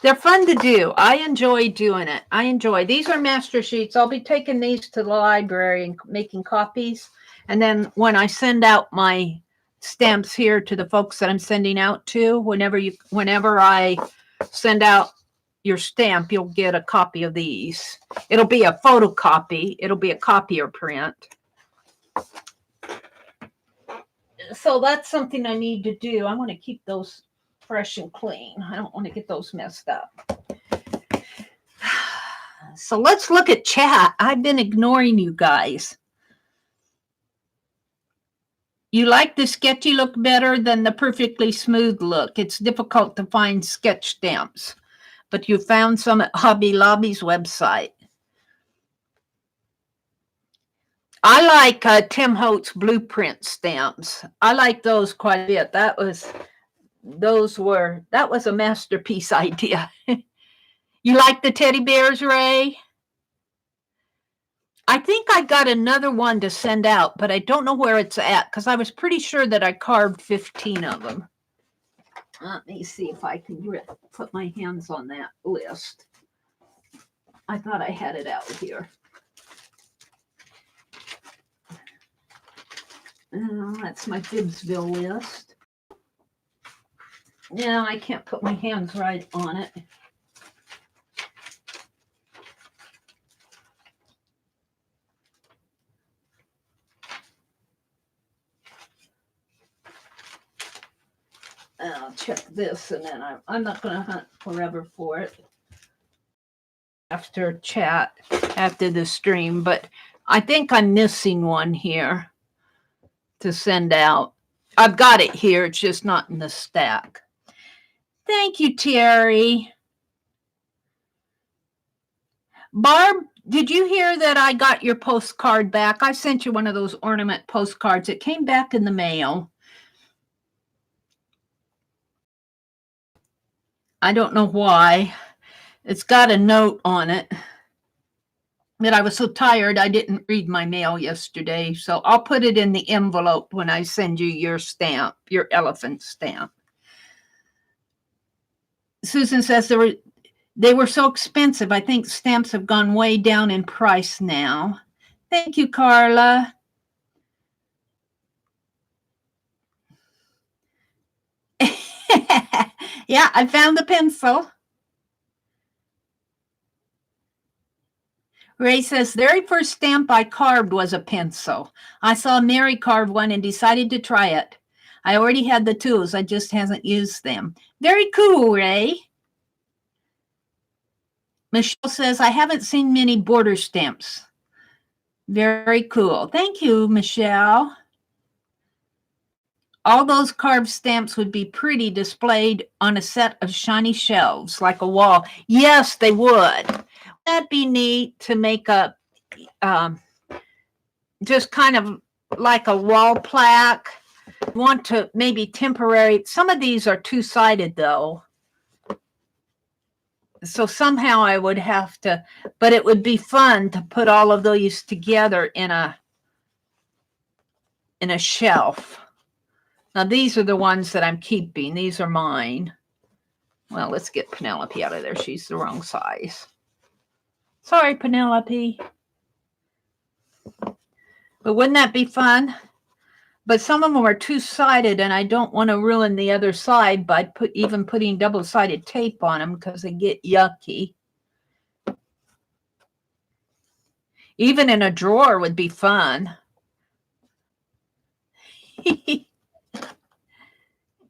They're fun to do. I enjoy doing it. These are master sheets. I'll be taking these to the library and making copies. And then when I send out my stamps here to the folks that I'm sending out to, whenever I send out your stamp, you'll get a copy of these. It'll be a photocopy. It'll be a copier print. So that's something I need to do. I want to keep those fresh and clean. I don't want to get those messed up. So let's look at chat. I've been ignoring you guys. You like the sketchy look better than the perfectly smooth look. It's difficult to find sketch stamps, but you found some at Hobby Lobby's website. I like Tim Holtz blueprint stamps. I like those quite a bit. That was a masterpiece idea. You like the teddy bears, Ray? I think I got another one to send out, but I don't know where it's at because I was pretty sure that I carved 15 of them. Let me see if I can put my hands on that list. I thought I had it out here. That's my FIBSville list. No, I can't put my hands right on it. I'll check this, and then I'm not going to hunt forever for it after chat, after the stream, but I think I'm missing one here to send out. I've got it here. It's just not in the stack. Thank you, Terry. Barb, did you hear that I got your postcard back? I sent you one of those ornament postcards. It came back in the mail. I don't know why. It's got a note on it. But I was so tired, I didn't read my mail yesterday. So I'll put it in the envelope when I send you your stamp, your elephant stamp. Susan says they were so expensive. I think stamps have gone way down in price now. Thank you, Carla. Yeah, I found the pencil. Ray says, the very first stamp I carved was a pencil. I saw Mary carve one and decided to try it. I already had the tools. I just hasn't used them. Very cool, Ray. Michelle says, I haven't seen many border stamps. Very cool. Thank you, Michelle. All those carved stamps would be pretty displayed on a set of shiny shelves like a wall. Yes, they would. That'd be neat to make a just kind of like a wall plaque. Want to maybe temporary. Some of these are two-sided though. So somehow I would have to, but it would be fun to put all of those together in a shelf. Now these are the ones that I'm keeping. These are mine. Well, let's get Penelope out of there. She's the wrong size. Sorry, Penelope. But wouldn't that be fun? But some of them are two-sided, and I don't want to ruin the other side by putting double-sided tape on them because they get yucky. Even in a drawer would be fun.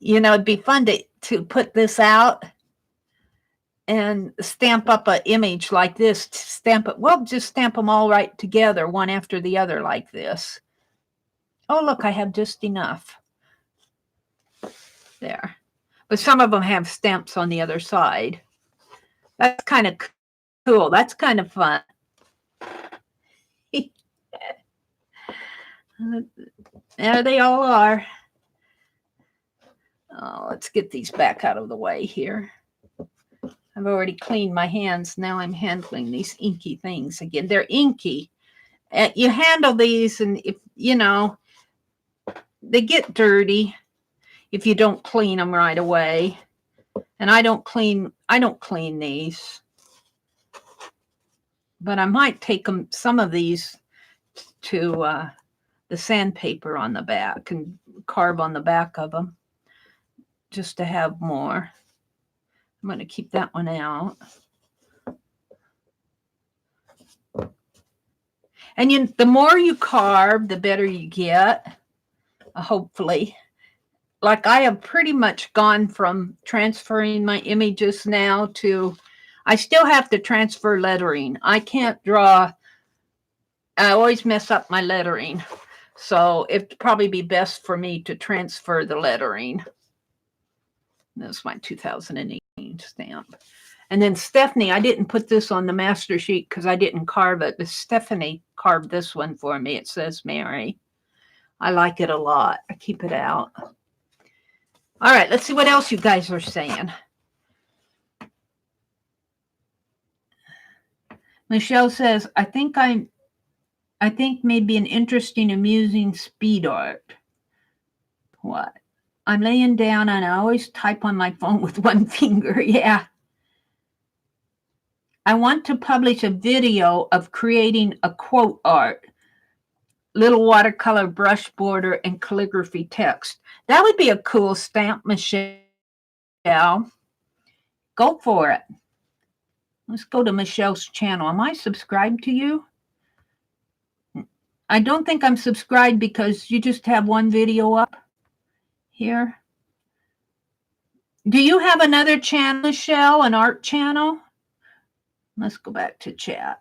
You know, it'd be fun to put this out and stamp up an image like this. Stamp it. Well, just stamp them all right together, one after the other like this. Oh, look, I have just enough. There. But some of them have stamps on the other side. That's kind of cool. That's kind of fun. There they all are. Oh, let's get these back out of the way here. I've already cleaned my hands. Now I'm handling these inky things again. They're inky. You handle these, and if you know, they get dirty if you don't clean them right away. And I don't clean these. But I might take some of these to the sandpaper on the back and carve on the back of them just to have more. I'm going to keep that one out. And the more you carve, the better you get, hopefully. Like I have pretty much gone from transferring my images now to, I still have to transfer lettering. I can't draw. I always mess up my lettering. So it'd probably be best for me to transfer the lettering. That's my 2018 stamp. And then Stephanie, I didn't put this on the master sheet because I didn't carve it, but Stephanie carved this one for me. It says Mary. I like it a lot. I keep it out. All right, let's see what else you guys are saying. Michelle says, I think maybe an interesting, amusing speed art. What? I'm laying down and I always type on my phone with one finger. Yeah. I want to publish a video of creating a quote art, little watercolor brush border and calligraphy text. That would be a cool stamp, Michelle. Go for it. Let's go to Michelle's channel. Am I subscribed to you? I don't think I'm subscribed because you just have one video up here. Do you have another channel, Michelle, an art channel? Let's go back to chat.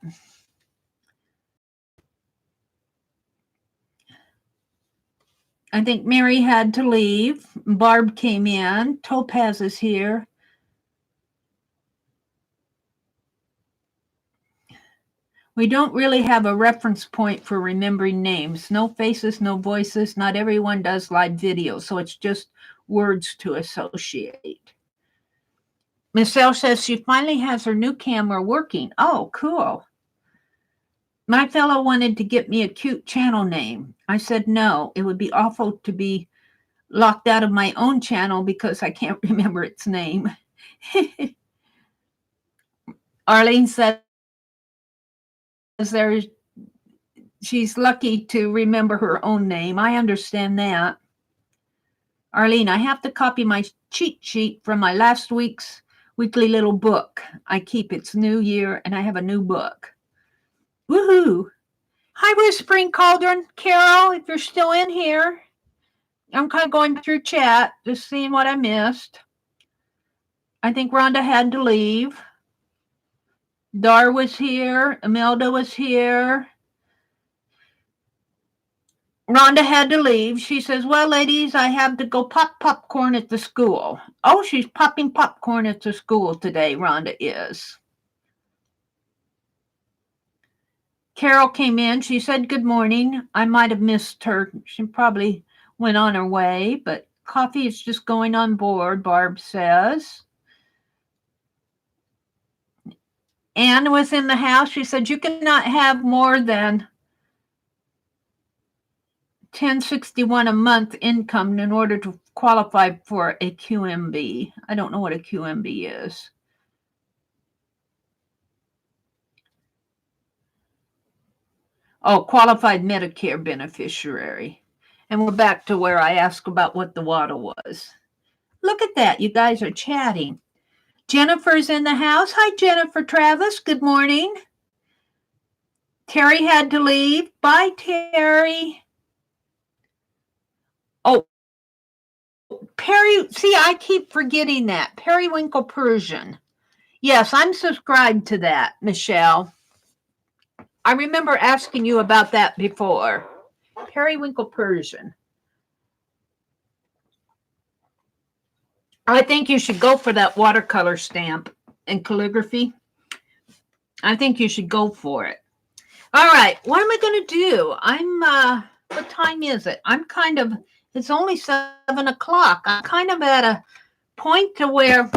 I think Mary had to leave. Barb came in. Topaz is here. We don't really have a reference point for remembering names. No faces, no voices. Not everyone does live video, so it's just words to associate. Michelle says she finally has her new camera working. Oh, cool. My fellow wanted to get me a cute channel name. I said no. It would be awful to be locked out of my own channel because I can't remember its name. Arlene says she's lucky to remember her own name. I understand that. Arlene, I have to copy my cheat sheet from my last week's weekly little book. I keep it's New Year and I have a new book. Woohoo! Hi, Whispering Cauldron. Carol, if you're still in here. I'm kind of going through chat, just seeing what I missed. I think Rhonda had to leave. Dar was here. Imelda was here. Rhonda had to leave. She says, well, ladies, I have to go pop popcorn at the school. Oh, she's popping popcorn at the school today, Rhonda is. Carol came in. She said, good morning. I might have missed her. She probably went on her way, but coffee is just going on board, Barb says. Anne was in the house. She said, you cannot have more than $10.61 a month income in order to qualify for a QMB. I don't know what a QMB is. Oh, qualified Medicare beneficiary. And we're back to where I asked about what the water was. Look at that. You guys are chatting. Jennifer's in the house. Hi, Jennifer Travis. Good morning. Terry had to leave. Bye, Terry. Oh, Perry. See, I keep forgetting that. Periwinkle Persian. Yes, I'm subscribed to that, Michelle. I remember asking you about that before. Periwinkle Persian. I think you should go for that watercolor stamp and calligraphy. I think you should go for it. All right, what am I going to do? What time is it? It's only 7 o'clock. I'm kind of at a point to where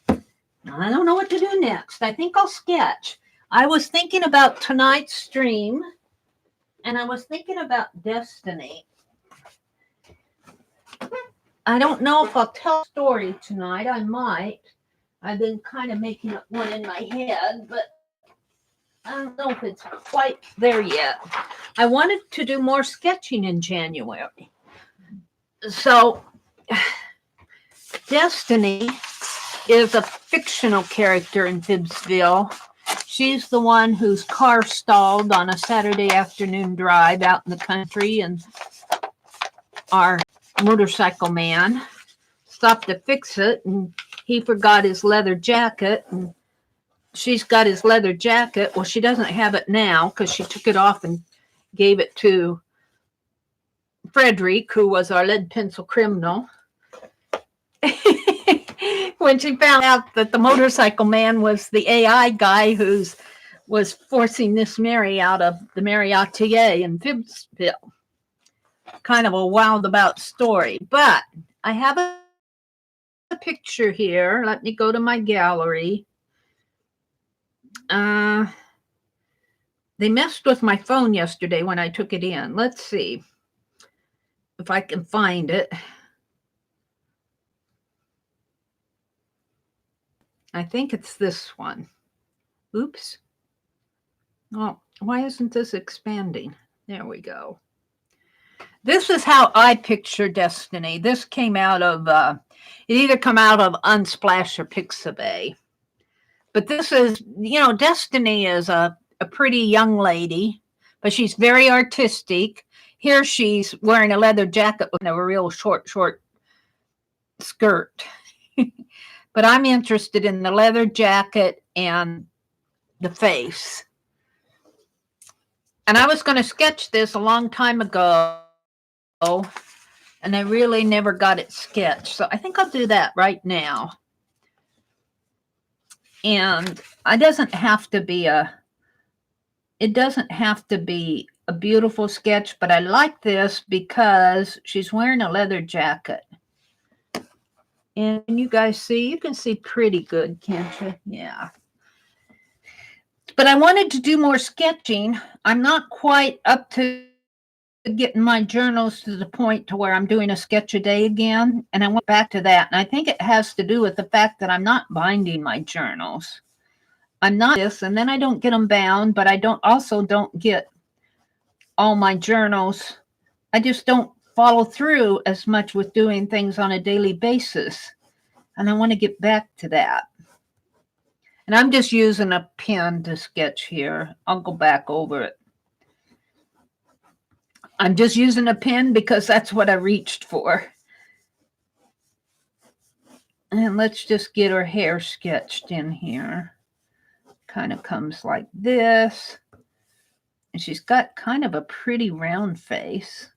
I don't know what to do next. I think I'll sketch. I was thinking about tonight's stream, and I was thinking about Destiny. I don't know if I'll tell a story tonight. I might. I've been kind of making up one in my head, but I don't know if it's quite there yet. I wanted to do more sketching in January. So, Destiny is a fictional character in FIBSville. She's the one whose car stalled on a Saturday afternoon drive out in the country, and our motorcycle man stopped to fix it, and he forgot his leather jacket, and she's got his leather jacket. Well, she doesn't have it now because she took it off and gave it to Frederick, who was our lead pencil criminal. When she found out that the motorcycle man was the AI guy who was forcing this Mary out of the TheMeriAtelier in FIBSville. Kind of a wild about story, but I have a picture here. Let me go to my gallery. They messed with my phone yesterday when I took it in. Let's see if I can find it. I think it's this one. Oops. Oh, why isn't this expanding? There we go. This is how I picture Destiny. This came out of, it either come out of Unsplash or Pixabay. But this is, Destiny is a pretty young lady, but she's very artistic. Here she's wearing a leather jacket with a real short skirt. But I'm interested in the leather jacket and the face. And I was going to sketch this a long time ago, and I really never got it sketched. So I think I'll do that right now. And it doesn't have to be a beautiful sketch, but I like this because she's wearing a leather jacket. And you guys see, you can see pretty good, can't you? Yeah. But I wanted to do more sketching. I'm not quite up to getting my journals to the point to where I'm doing a sketch a day again. And I went back to that. And I think it has to do with the fact that I'm not binding my journals. I'm not this, and then I don't get them bound, but I don't get all my journals. I just don't follow through as much with doing things on a daily basis. And I want to get back to that. And I'm just using a pen to sketch here. I'll go back over it. I'm just using a pen because that's what I reached for. And let's just get her hair sketched in here. Kind of comes like this. And she's got kind of a pretty round face.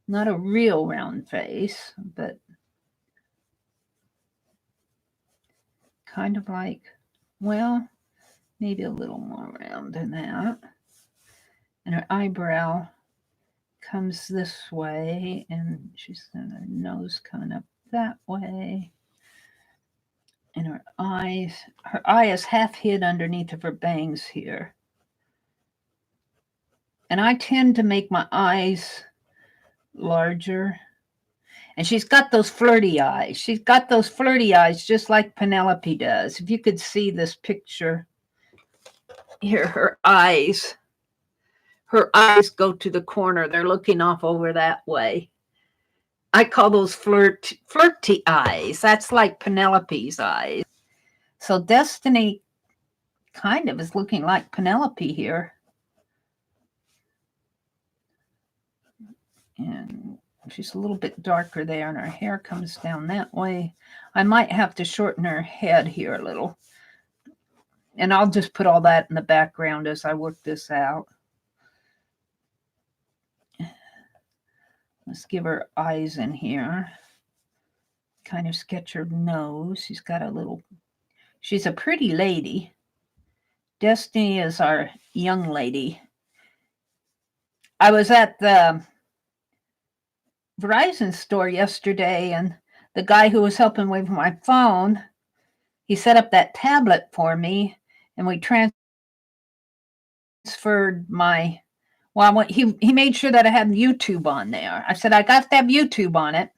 Not a real round face, but kind of like, well, maybe a little more round than that. And her eyebrow comes this way, and she's got her nose coming up that way. And her eye is half hid underneath of her bangs here. And I tend to make my eyes larger. And she's got those flirty eyes. She's got those flirty eyes just like Penelope does. If you could see this picture here, her eyes go to the corner. They're looking off over that way. I call those flirty eyes. That's like Penelope's eyes. So Destiny kind of is looking like Penelope here. And she's a little bit darker there, and her hair comes down that way. I might have to shorten her head here a little. And I'll just put all that in the background as I work this out. Let's give her eyes in here. Kind of sketch her nose. She's a pretty lady. Destiny is our young lady. I was at the Verizon store yesterday, and the guy who was helping with my phone, he set up that tablet for me, and we transferred he made sure that I had YouTube on there. I said, I got to have YouTube on it.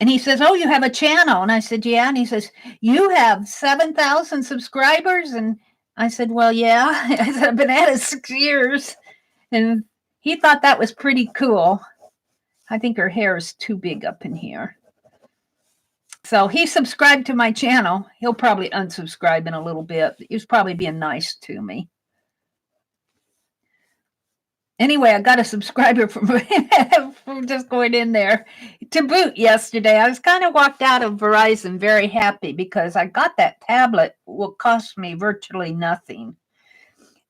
And he says, oh, you have a channel? And I said, yeah. And he says, you have 7,000 subscribers? And I said, well, yeah. I said, I've been at it 6 years. And he thought that was pretty cool. I think her hair is too big up in here. So he subscribed to my channel. He'll probably unsubscribe in a little bit. He was probably being nice to me. Anyway, I got a subscriber from just going in there to boot yesterday. I was kind of walked out of Verizon very happy because I got that tablet. Will cost me virtually nothing.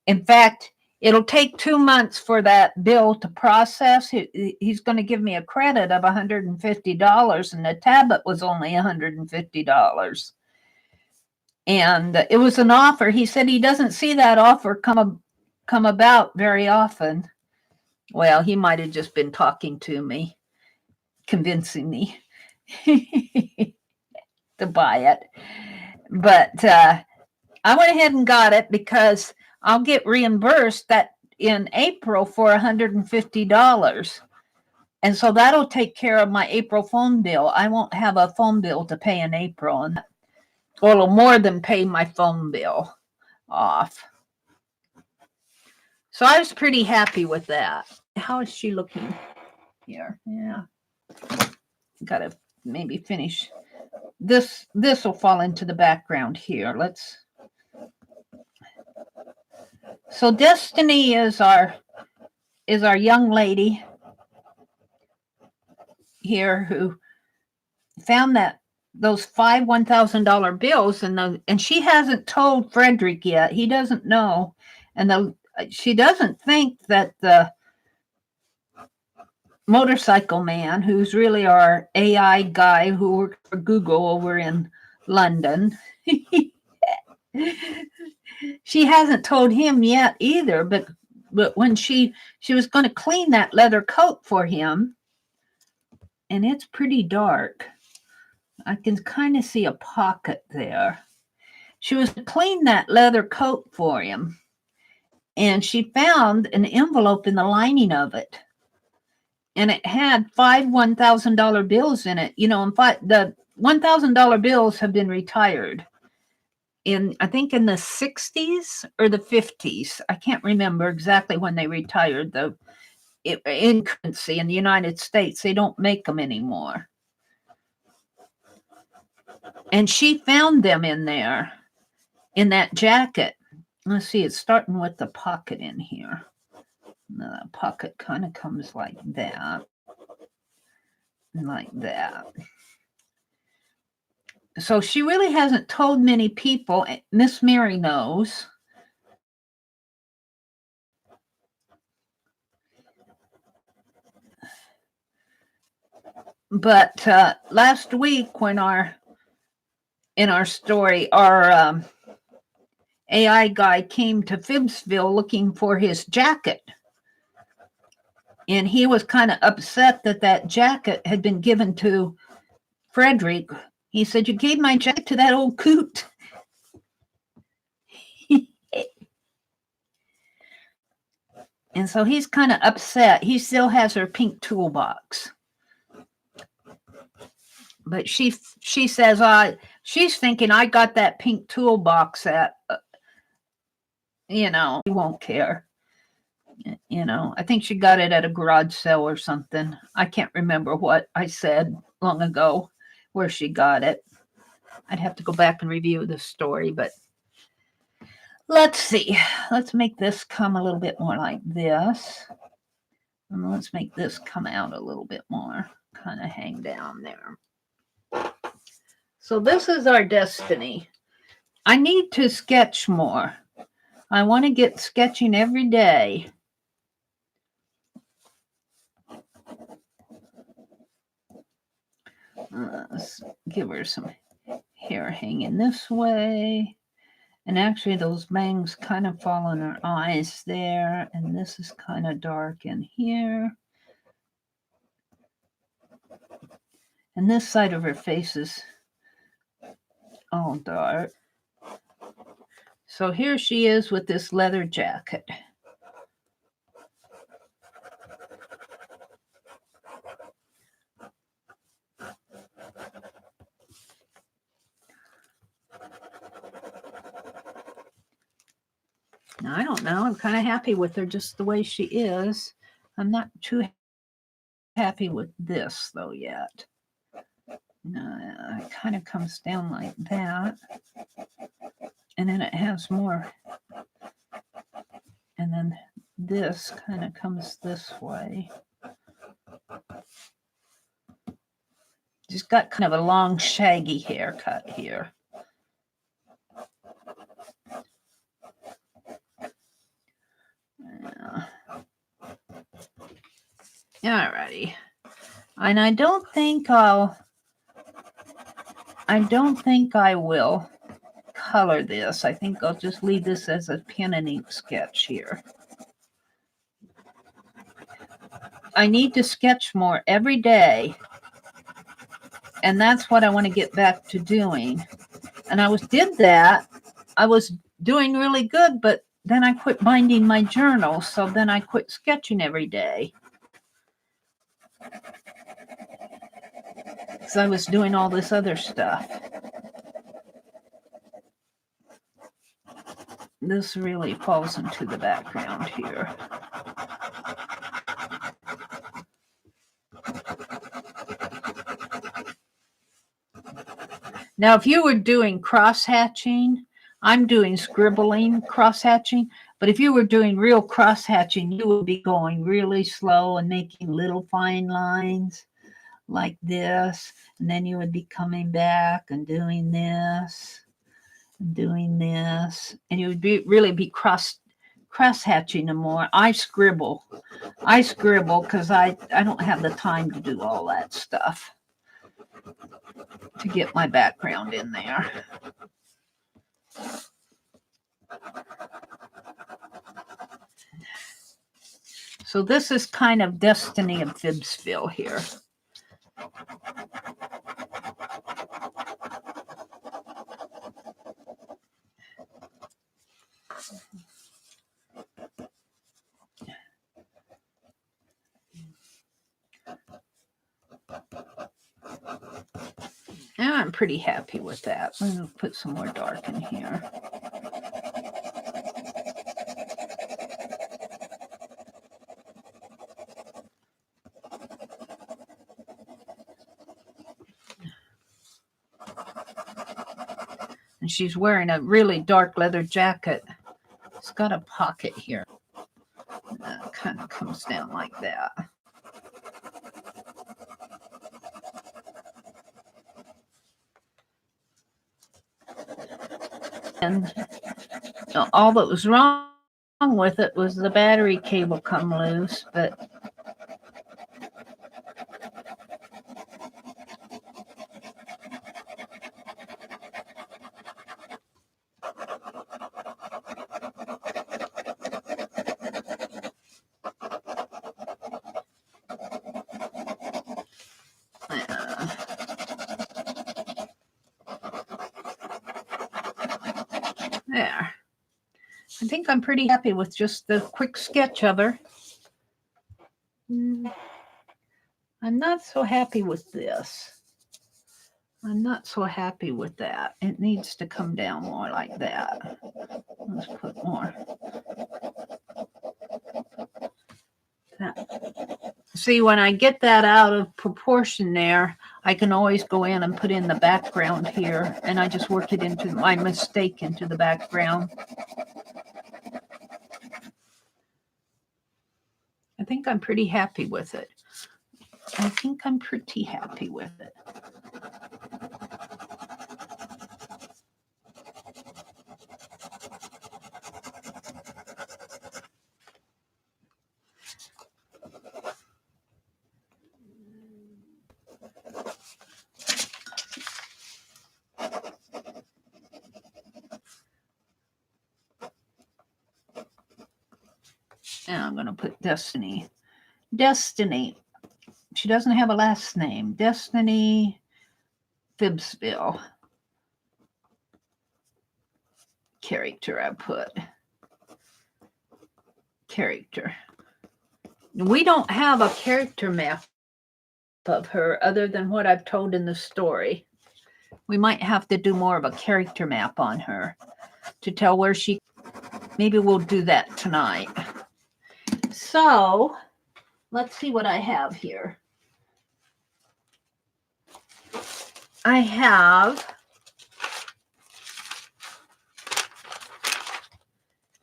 In fact, it'll take 2 months for that bill to process. He's going to give me a credit of $150, and the tablet was only $150. And it was an offer. He said he doesn't see that offer come about very often. Well, he might have just been talking to me, convincing me to buy it. But I went ahead and got it because I'll get reimbursed that in April for $150. And so that'll take care of my April phone bill. I won't have a phone bill to pay in April, and it'll more than pay my phone bill off. So I was pretty happy with that. How is she looking here? Yeah. Got to maybe finish. This will fall into the background here. So Destiny is our young lady here who found those 5 $1,000 bills, and she hasn't told Frederick yet. He doesn't know. And she doesn't think that the motorcycle man, who's really our AI guy who works for Google over in London, she hasn't told him yet either. But when she was going to clean that leather coat for him, and it's pretty dark. I can kind of see a pocket there. She was to clean that leather coat for him. And she found an envelope in the lining of it. And it had 5 $1,000 bills in it. You know, the $1,000 bills have been retired I think in the 60s or the 50s. I can't remember exactly when they retired in currency in the United States. They don't make them anymore. And she found them in there, in that jacket. Let's see, it's starting with the pocket in here. The pocket kind of comes like that. And like that. So she really hasn't told many people. Miss Mary knows. But last week, when in our story, our AI guy came to FIBSville looking for his jacket. And he was kind of upset that that jacket had been given to Frederick. He said, "You gave my jacket to that old coot." And so he's kind of upset. He still has her pink toolbox. But she says, she's thinking, I got that pink toolbox at, he won't care. I think she got it at a garage sale or something. I can't remember what I said long ago where she got it. I'd have to go back and review the story, but let's see. Let's make this come a little bit more like this. And let's make this come out a little bit more, kind of hang down there. So this is our destiny. I need to sketch more. I want to get sketching every day. Let's give her some hair hanging this way. And actually those bangs kind of fall on her eyes there. And this is kind of dark in here. And this side of her face is all dark. So here she is with this leather jacket. Now, I don't know. I'm kind of happy with her just the way she is. I'm not too happy with this, though, yet. It kind of comes down like that. And then it has more. And then this kind of comes this way. She's got kind of a long, shaggy haircut here. Alrighty. And I don't think I will color this. I think I'll just leave this as a pen and ink sketch here. I need to sketch more every day. And that's what I want to get back to doing. And I did that. I was doing really good, but then I quit binding my journal. So then I quit sketching every day. Because I was doing all this other stuff. This really falls into the background here. Now, if you were doing cross-hatching, I'm doing scribbling cross-hatching, but if you were doing real cross-hatching, you would be going really slow and making little fine lines like this, and then you would be coming back and doing this, and doing this, and you would really be cross-hatching them more. I scribble because I don't have the time to do all that stuff to get my background in there. So this is kind of destiny of FIBSville here. And I'm pretty happy with that. I'm going to put some more dark in here. And she's wearing a really dark leather jacket. It's got a pocket here. That kind of comes down like that. And all that was wrong with it was the battery cable come loose, but there. I think I'm pretty happy with just the quick sketch of her. I'm not so happy with this. I'm not so happy with that. It needs to come down more like that. Let's put more. See, when I get that out of proportion there, I can always go in and put in the background here, and I just work it into my mistake into the background. I think I'm pretty happy with it. I think I'm pretty happy with it. And I'm going to put Destiny. Destiny. She doesn't have a last name. Destiny FIBSville. Character I put. Character. We don't have a character map of her other than what I've told in the story. We might have to do more of a character map on her to tell where she... Maybe we'll do that tonight. So, let's see what I have here. I have...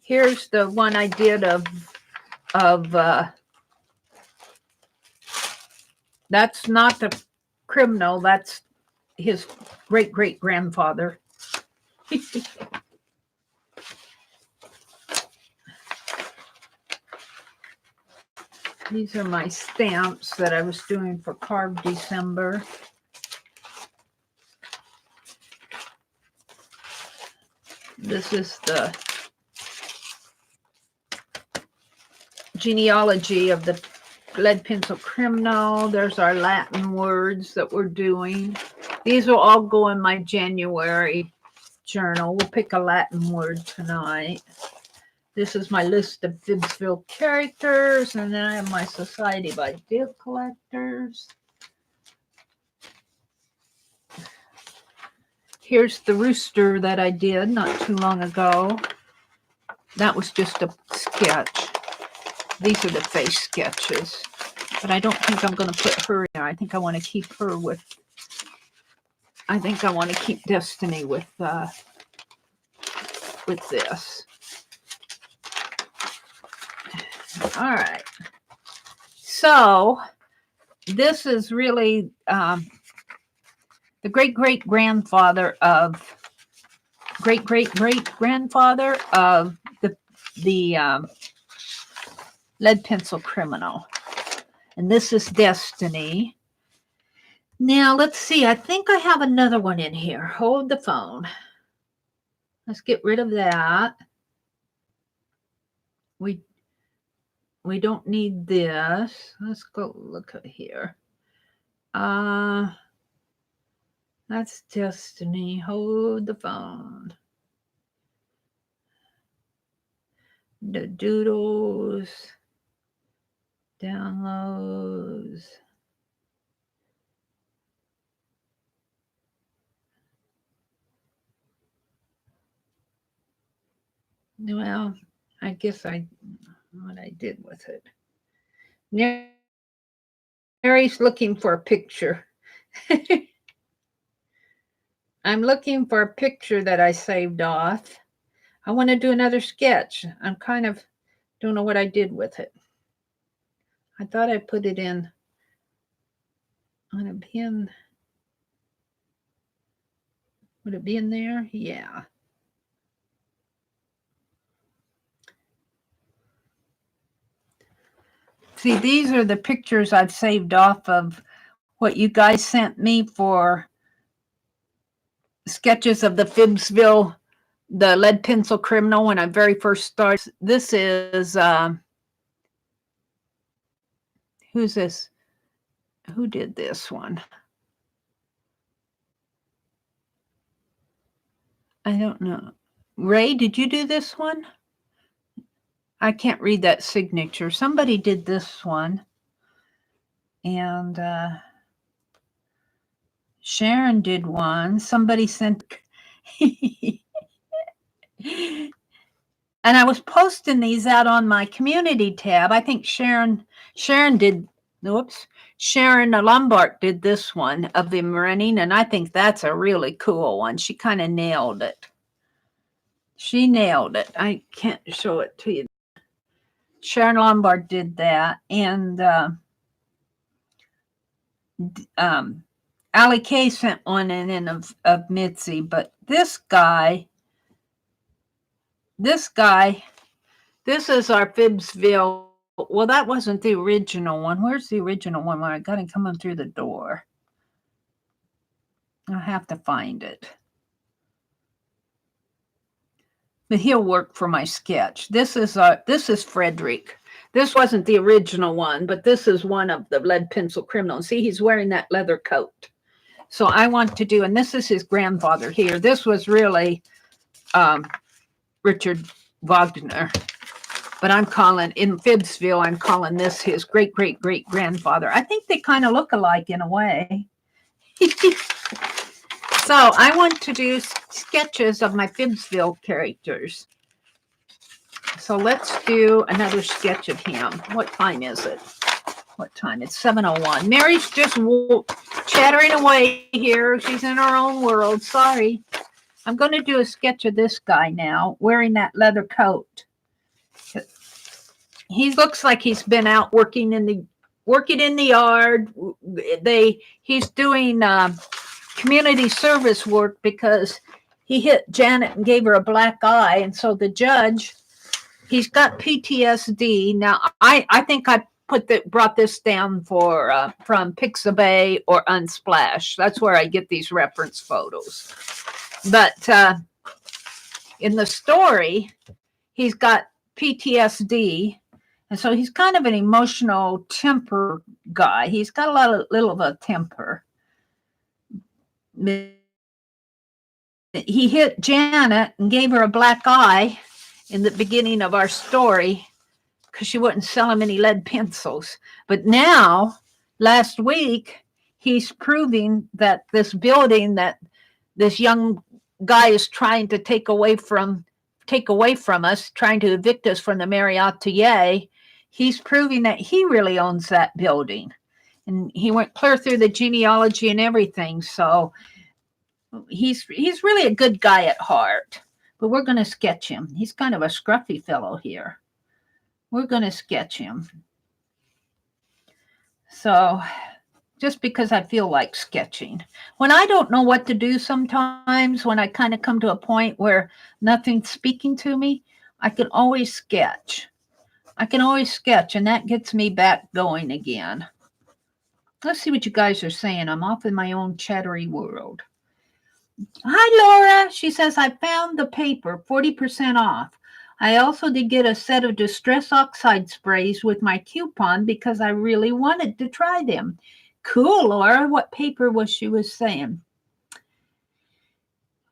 Here's the one I did of that's not the criminal, that's his great-great-grandfather. These are my stamps that I was doing for Carved December. This is the genealogy of the lead pencil criminal. There's our Latin words that we're doing. These will all go in my January journal. We'll pick a Latin word tonight. This is my list of FIBSville characters, and then I have my Society by Deal Collectors. Here's the rooster that I did not too long ago. That was just a sketch. These are the face sketches, but I don't think I'm going to put her in there. I think I want to keep her with, I think I want to keep Destiny with this. All right. So this is really the great-great-grandfather of great-great-great-grandfather of the lead pencil criminal. And this is Destiny. Now, let's see. I think I have another one in here. Hold the phone. Let's get rid of that. We don't need this. Let's go look at here. That's Destiny. Hold the phone. The doodles. Downloads. Well, I guess what I did with it. Mary's looking for a picture. I'm looking for a picture that I saved off. I want to do another sketch. I'm kind of, don't know what I did with it. I thought I put it in on a pin. Would it be in there? Yeah. See, these are the pictures I've saved off of what you guys sent me for sketches of the FIBSville, the lead pencil criminal when I very first started. This is, who's this? Who did this one? I don't know. Ray, did you do this one? I can't read that signature. Somebody did this one. And Sharon did one. Somebody sent. And I was posting these out on my community tab. I think Sharon did, whoops, Sharon Lombard did this one of the Marine, and I think that's a really cool one. She kind of nailed it. She nailed it. I can't show it to you. Sharon Lombard did that, and Allie Kay sent one in of Mitzi, but this guy, this is our FIBSville. Well, that wasn't the original one. Where's the original one when I got him coming through the door? I'll have to find it. But he'll work for my sketch. This is Frederick. This wasn't the original one, but this is one of the lead pencil criminals. See, he's wearing that leather coat. So I want to do, and this is his grandfather here. This was really Richard Wagner. But I'm calling, in FIBSville, I'm calling this his great-great-great-grandfather. I think they kind of look alike in a way. So I want to do sketches of my FIBSville characters. So let's do another sketch of him. What time is it? What time? It's 7:01. Mary's just chattering away here. She's in her own world. Sorry. I'm going to do a sketch of this guy now, wearing that leather coat. He looks like he's been out working in the yard. He's doing community service work because he hit Janet and gave her a black eye, and so the judge, he's got PTSD. Now I think I brought this down for from Pixabay or Unsplash. That's where I get these reference photos. But in the story, he's got PTSD. And so he's kind of an emotional temper guy. He's got a little of a temper. He hit Janet and gave her a black eye in the beginning of our story because she wouldn't sell him any lead pencils. But now, last week, he's proving that this building that this young guy is trying to take away from us, trying to evict us from the the.meri.atelier, he's proving that he really owns that building. And he went clear through the genealogy and everything. So he's really a good guy at heart. But we're going to sketch him. He's kind of a scruffy fellow here. We're going to sketch him. So just because I feel like sketching. When I don't know what to do sometimes, when I kind of come to a point where nothing's speaking to me, I can always sketch. And that gets me back going again. Let's see what you guys are saying. I'm off in my own chattery world. Hi, Laura. She says, I found the paper, 40% off. I also did get a set of Distress Oxide sprays with my coupon because I really wanted to try them. Cool, Laura. What paper was she saying?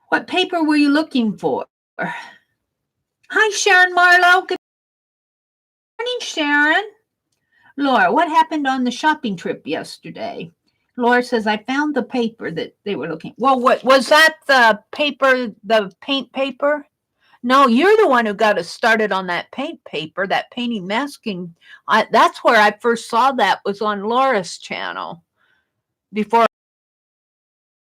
What paper were you looking for? Hi, Sharon Marlowe. Good morning, Sharon. Laura, what happened on the shopping trip yesterday? Laura says, I found the paper that they were looking. Well, what was that, the paper, the paint paper? No, you're the one who got us started on that paint paper, that painting masking. That's where I first saw that, was on Laura's channel before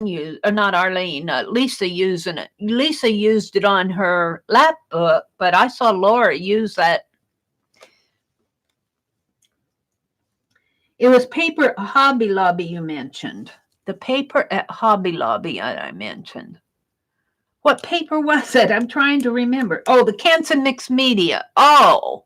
used, or not Arlene, Lisa using it. Lisa used it on her lap book, but I saw Laura use that. It was paper at Hobby Lobby you mentioned. The paper at Hobby Lobby I mentioned. What paper was it? I'm trying to remember. Oh, the Canson Mixed Media. Oh,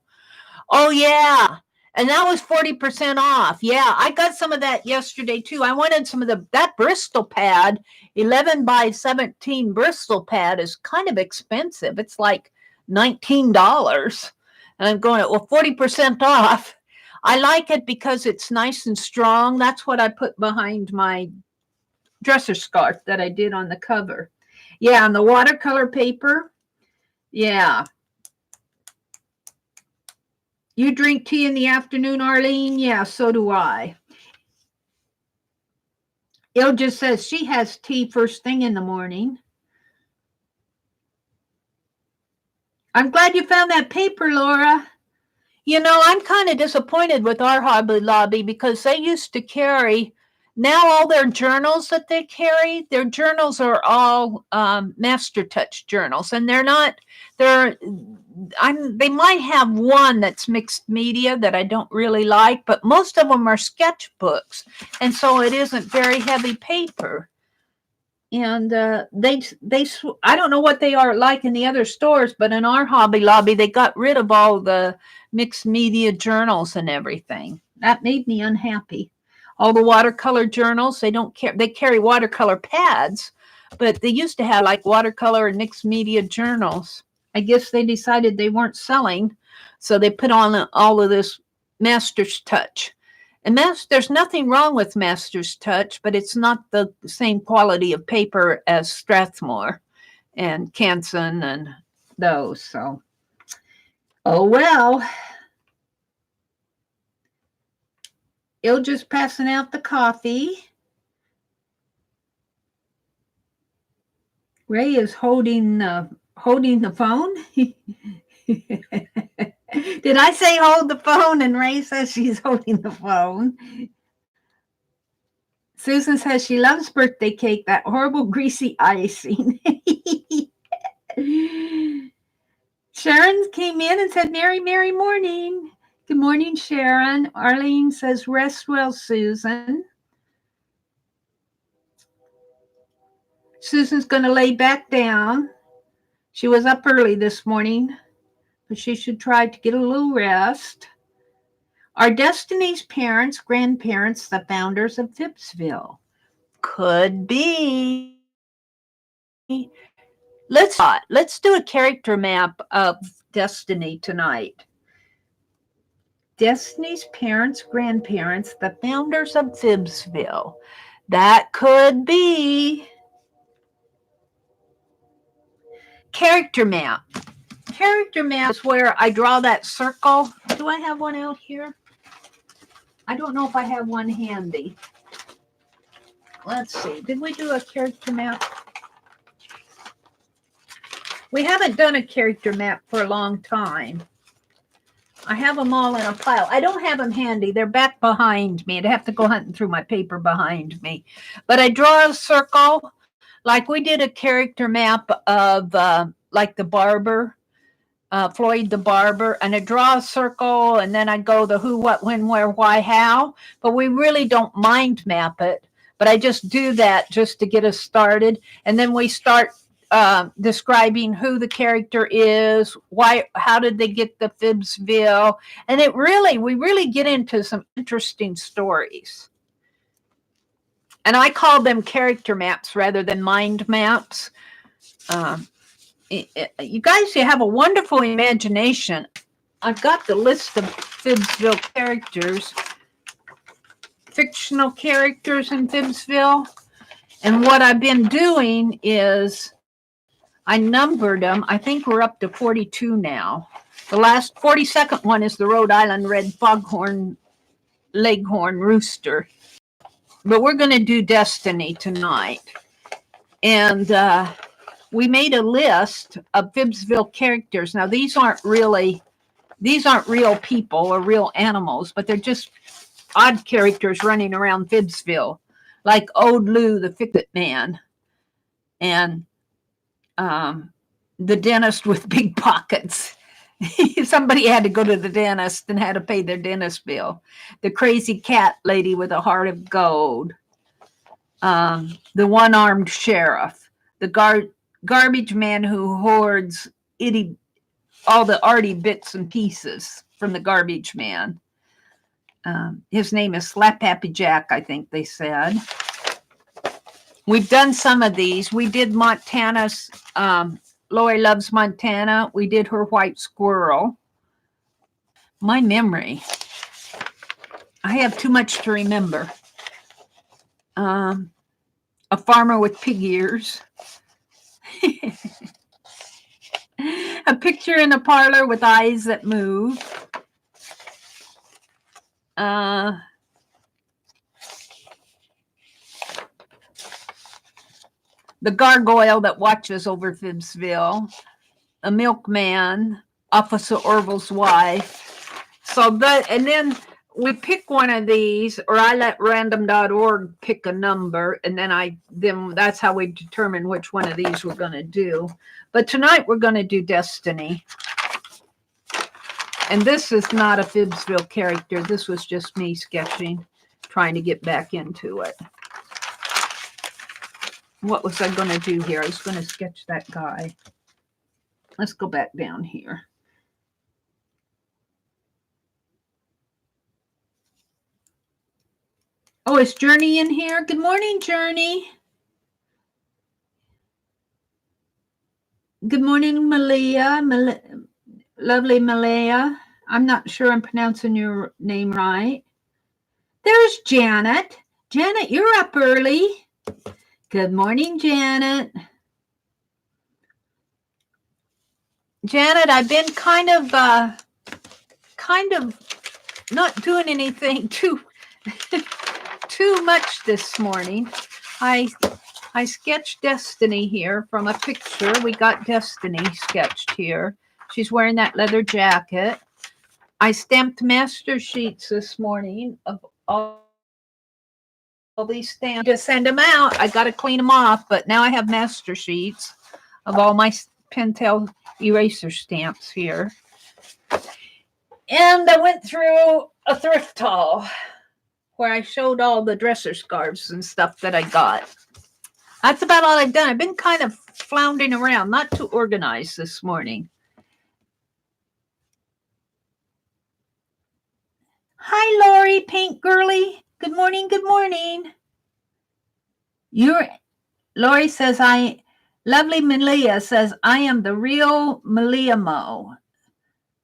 yeah. And that was 40% off. Yeah, I got some of that yesterday too. I wanted some of that Bristol pad, 11 by 17 Bristol pad is kind of expensive. It's like $19. And I'm going, well, 40% off. I like it because it's nice and strong. That's what I put behind my dresser scarf that I did on the cover. Yeah, and the watercolor paper. Yeah. You drink tea in the afternoon, Arlene? Yeah, so do I. Il just says she has tea first thing in the morning. I'm glad you found that paper, Laura. You know, I'm kind of disappointed with our Hobby Lobby because they used to carry, now all their journals that they carry, their journals are all Master Touch journals, and they might have one that's mixed media that I don't really like, but most of them are sketchbooks, and so it isn't very heavy paper. And I don't know what they are like in the other stores, but in our Hobby Lobby, they got rid of all the mixed media journals and everything. That made me unhappy. All the watercolor journals, they don't care. They carry watercolor pads, but they used to have like watercolor and mixed media journals. I guess they decided they weren't selling, so they put on all of this Master's Touch. And there's nothing wrong with Master's Touch, but it's not the same quality of paper as Strathmore and Canson and those. So, oh well. Il just passing out the coffee. Ray is holding the phone. Did I say hold the phone? And Ray says she's holding the phone. Susan says she loves birthday cake, that horrible greasy icing. Sharon came in and said, Merry morning. Good morning, Sharon. Arlene says, rest well, Susan. Susan's going to lay back down. She was up early this morning, but she should try to get a little rest. Are Destiny's parents, grandparents, the founders of FIBSville? Could be. Let's do a character map of Destiny tonight. Destiny's parents, grandparents, the founders of FIBSville. That could be. Character map. Character map is where I draw that circle. Do I have one out here? I don't know if I have one handy. Let's see. Did we do a character map? We haven't done a character map for a long time. I have them all in a pile. I don't have them handy. They're back behind me. I'd have to go hunting through my paper behind me. But I draw a circle. Like we did a character map of like the barber, Floyd the barber, and I draw a circle, and then I go the who, what, when, where, why, how. But we really don't mind map it. But I just do that just to get us started. And then we start describing who the character is, why, how did they get the FIBSville. And we really get into some interesting stories. And I call them character maps rather than mind maps. You guys, you have a wonderful imagination. I've got the list of FIBSville characters, fictional characters in FIBSville. And what I've been doing is I numbered them. I think we're up to 42 now. The last 42nd one is the Rhode Island Red Foghorn Leghorn Rooster. But we're going to do Destiny tonight. And we made a list of FIBSville characters. Now, these aren't real people or real animals, but they're just odd characters running around FIBSville. like Old Lou, the Fix-It Man, and the dentist with big pockets. Somebody had to go to the dentist and had to pay their dentist bill. The crazy cat lady with a heart of gold. The one-armed sheriff. The garbage man who hoards all the arty bits and pieces from the garbage man. His name is Slap Happy Jack, I think they said. We've done some of these. We did Montana's, Lori Loves Montana. We did her White Squirrel. My memory. I have too much to remember. A farmer with pig ears. A picture in a parlor with eyes that move. The gargoyle that watches over FIBSville. A milkman. Officer Orville's wife. So that, and then we pick one of these, or I let random.org pick a number, and then that's how we determine which one of these we're going to do. But tonight we're going to do Destiny. And this is not a FIBSville character. This was just me sketching, trying to get back into it. What was I going to do here? I was going to sketch that guy. Let's go back down here. Oh, is Journey in here? Good morning, Journey. Good morning, Malia. Lovely Malia. I'm not sure I'm pronouncing your name right. There's Janet. Janet, you're up early. Good morning, Janet. Janet, I've been kind of not doing anything too much this morning. I sketched Destiny here from a picture. We got Destiny sketched here. She's wearing that leather jacket. I stamped master sheets this morning of all these stamps. Just send them out. I got to clean them off, but now I have master sheets of all my Pentel eraser stamps here. And I went through a thrift haul where I showed all the dresser scarves and stuff that I got. That's about all I've done. I've been kind of floundering around, not too organized this morning. Hi, Lori, Paint Girly. Good morning, good morning. Lori says, Lovely Malia says, I am the real Malia Mo.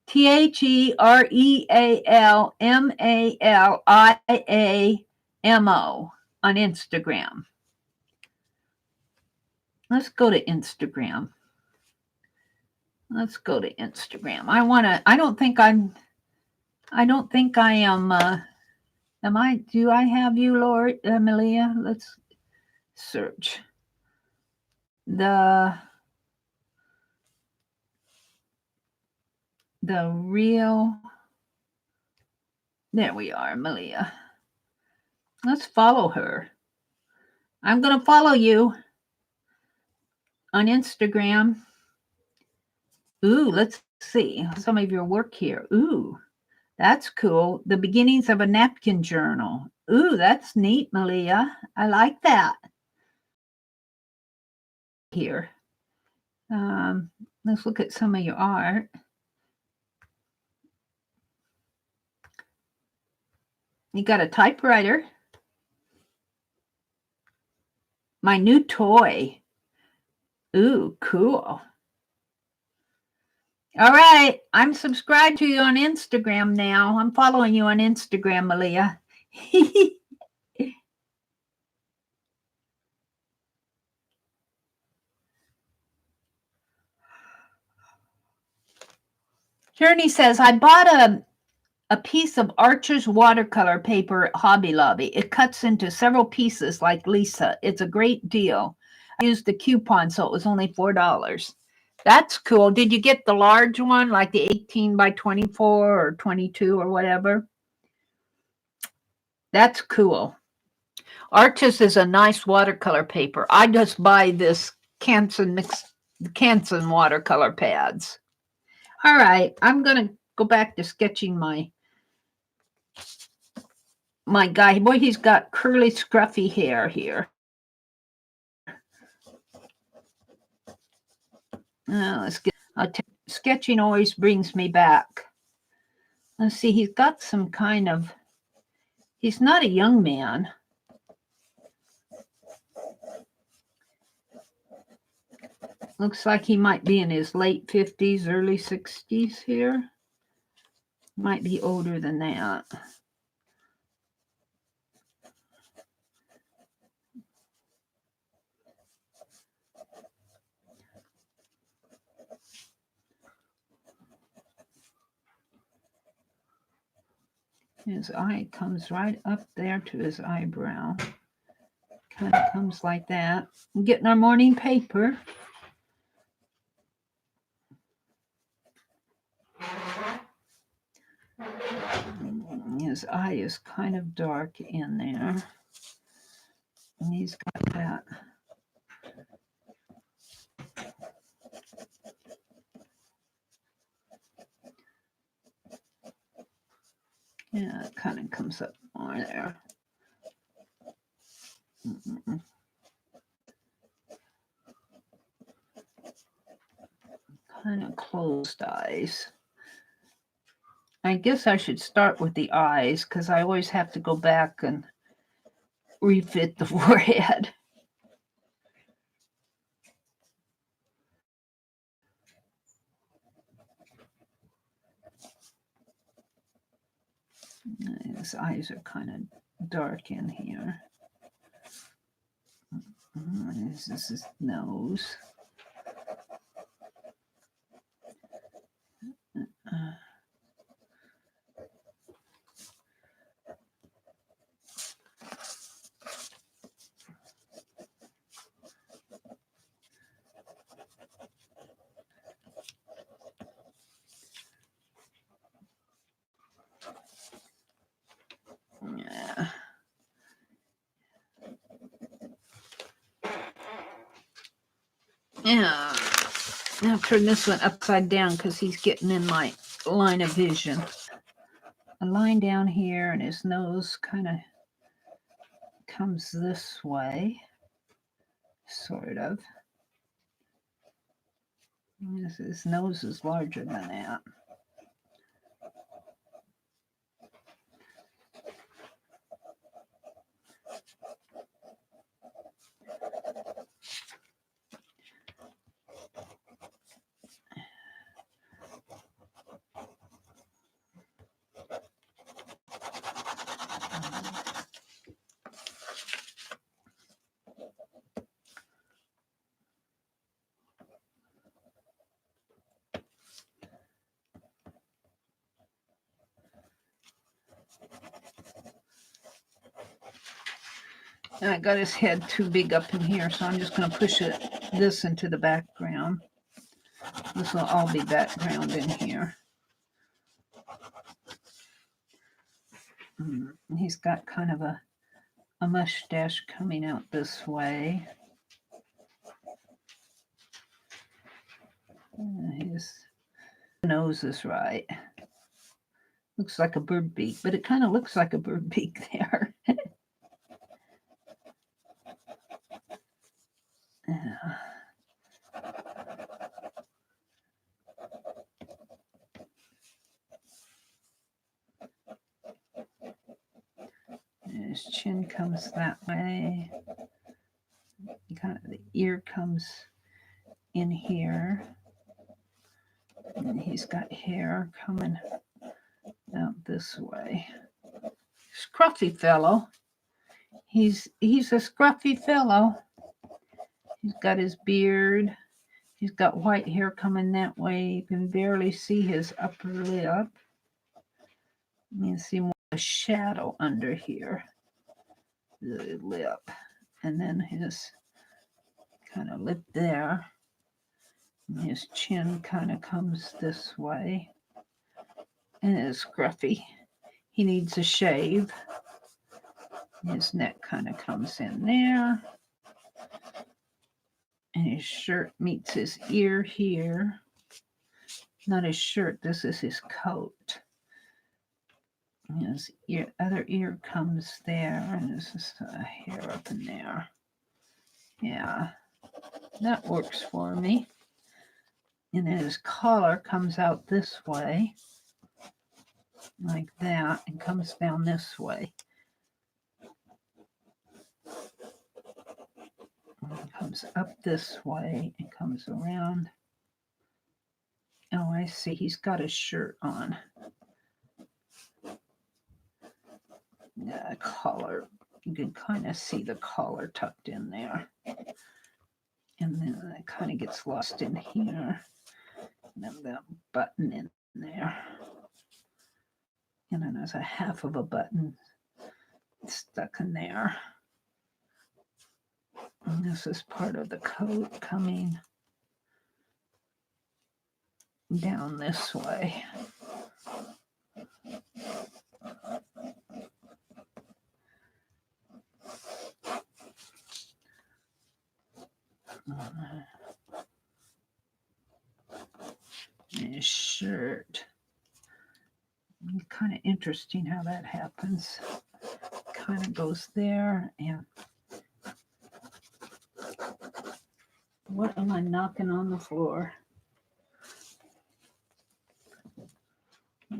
TheRealMaliaMo on Instagram. Let's go to Instagram. I don't think I am, do I have you, Lord, Malia? Let's search. The real, there we are, Malia. Let's follow her. I'm going to follow you on Instagram. Ooh, let's see some of your work here. Ooh, that's cool. The beginnings of a napkin journal. Ooh, that's neat, Malia. I like that. Here. Let's look at some of your art. You got a typewriter. My new toy. Ooh, cool. All right. I'm subscribed to you on Instagram now. I'm following you on Instagram, Malia. Journey says, I bought a piece of Archer's watercolor paper at Hobby Lobby. It cuts into several pieces like Lisa. It's a great deal. I used the coupon, so it was only $4. That's cool. Did you get the large one, like the 18 by 24 or 22 or whatever? That's cool. Arches is a nice watercolor paper. I just buy this Canson watercolor pads. All right, I'm going to go back to sketching my guy. Boy, he's got curly, scruffy hair here. Let's get. Sketching always brings me back. Let's see, he's got some kind of. He's not a young man. Looks like he might be in his late 50s, early 60s here. Might be older than that. His eye comes right up there to his eyebrow. Kind of comes like that. I'm getting our morning paper. His eye is kind of dark in there. And he's got that. Yeah, it kind of comes up more there. Kind of closed eyes. I guess I should start with the eyes because I always have to go back and refit the forehead. His eyes are kind of dark in here. This is his nose. Yeah. Yeah. Now turn this one upside down because he's getting in my line of vision. A line down here, and his nose kind of comes this way, sort of. His nose is larger than that. And I got his head too big up in here, so I'm just going to push this into the background. This will all be background in here. He's got kind of a mustache coming out this way. His nose is right. Looks like a bird beak, but it kind of looks like a bird beak there. Yeah. His chin comes that way. Kind of the ear comes in here. And he's got hair coming out this way. Scruffy fellow. He's a scruffy fellow. He's got his beard. He's got white hair coming that way. You can barely see his upper lip. You can see more of a shadow under here. The lip. And then his kind of lip there. And his chin kind of comes this way. And it's scruffy. He needs a shave. His neck kind of comes in there. And his shirt meets his ear here. Not his shirt, this is his coat. His other ear comes there, and this is a hair up in there. Yeah, that works for me. And then his collar comes out this way, like that, and comes down this way. And comes up this way and comes around. Oh, I see. He's got his shirt on. The collar. You can kind of see the collar tucked in there. And then it kind of gets lost in here. And then that button in there. And then there's a half of a button stuck in there. And this is part of the coat coming down this way. His shirt. Kind of interesting how that happens. Kind of goes there, and what am I knocking on the floor?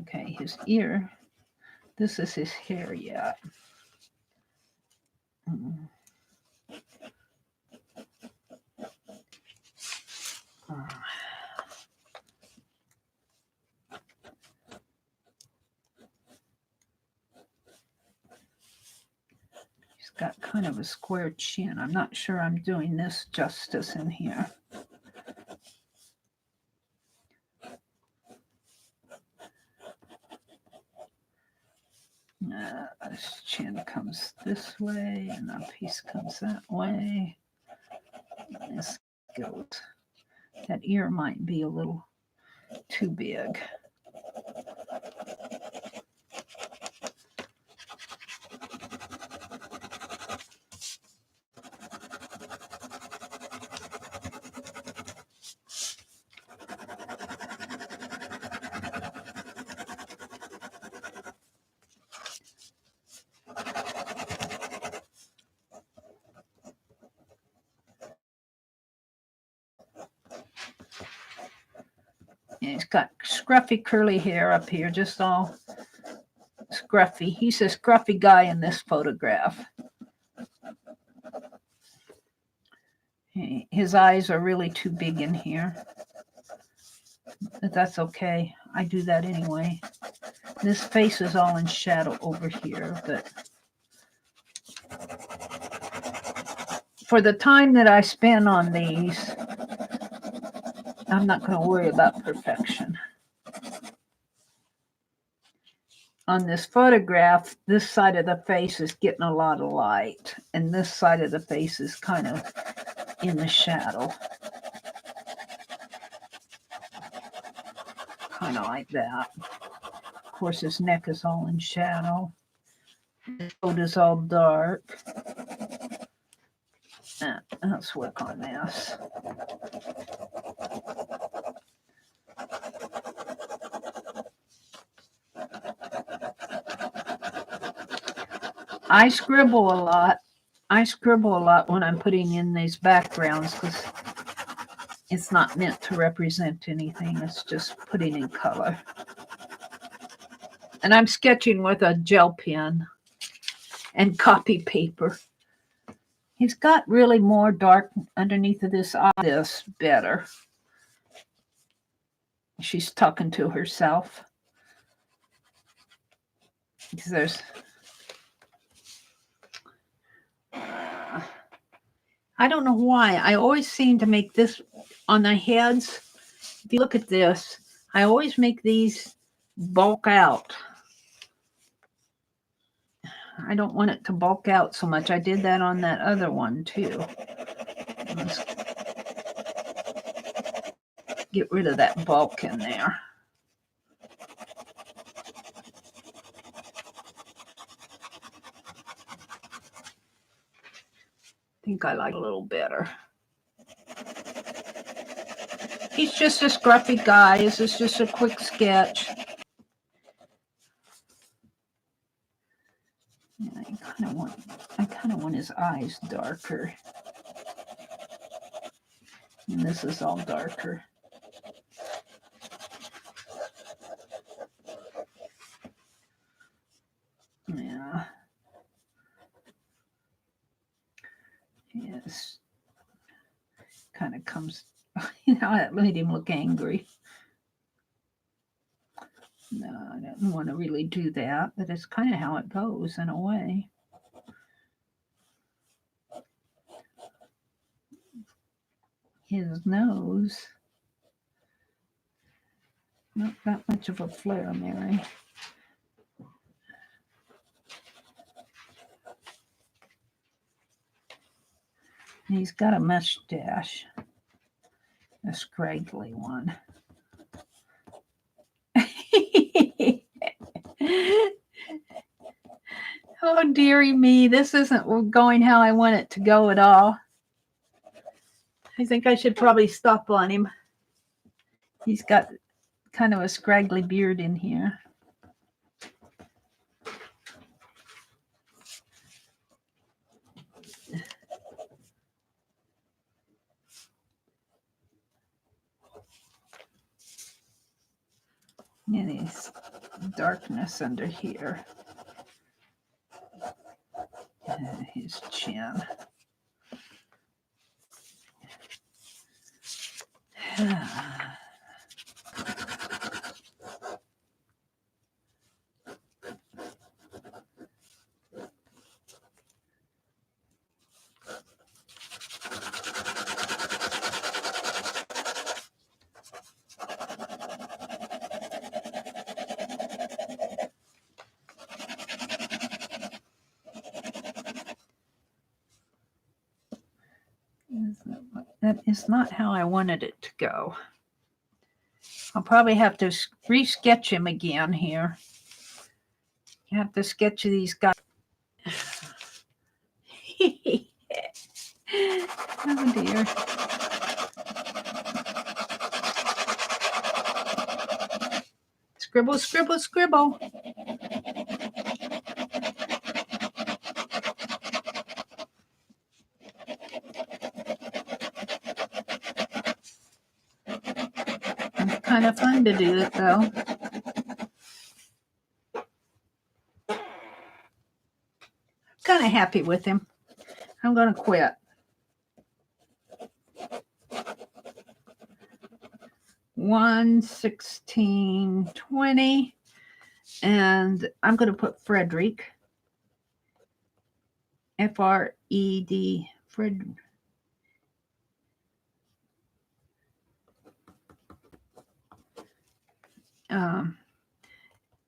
Okay, his ear. This is his hair yet. He's got kind of a square chin. I'm not sure I'm doing this justice in here. His chin comes this way, and a piece comes that way. This goes. That ear might be a little too big. He's got scruffy curly hair up here, just all scruffy. He's a scruffy guy in this photograph. His eyes are really too big in here. But that's okay. I do that anyway. This face is all in shadow over here, but for the time that I spend on these, I'm not going to worry about perfection. On this photograph, this side of the face is getting a lot of light, and this side of the face is kind of in the shadow. Kind of like that. Of course, his neck is all in shadow. His coat is all dark. Let's work on this. I scribble a lot. When I'm putting in these backgrounds because it's not meant to represent anything. It's just putting in color. And I'm sketching with a gel pen and copy paper. He's got really more dark underneath of this eye. This better. She's talking to herself. Because there's... I don't know why. I always seem to make this on the heads. If you look at this, I always make these bulk out. I don't want it to bulk out so much. I did that on that other one too. Let's get rid of that bulk in there. think I like a little better. He's just a scruffy guy. This is just a quick sketch. Yeah, I kind of want his eyes darker. And this is all darker. Yeah. Yes. Kind of comes, you know, that made him look angry. No, I didn't want to really do that, but it's kind of how it goes in a way. His nose, not that much of a flare, Mary. And he's got a mustache, a scraggly one. Oh, dearie me, this isn't going how I want it to go at all. I think I should probably stop on him. He's got kind of a scraggly beard in here. And there's darkness under here. And his chin. That is not how I wanted it to go. I'll probably have to re-sketch him again here. You have to sketch these guys. Oh dear. Scribble, scribble, scribble. It's kind of fun to do it though. Kind of happy with him. I'm going to quit. 1/16/20, and I'm going to put Frederick. F-R-E-D. Fred.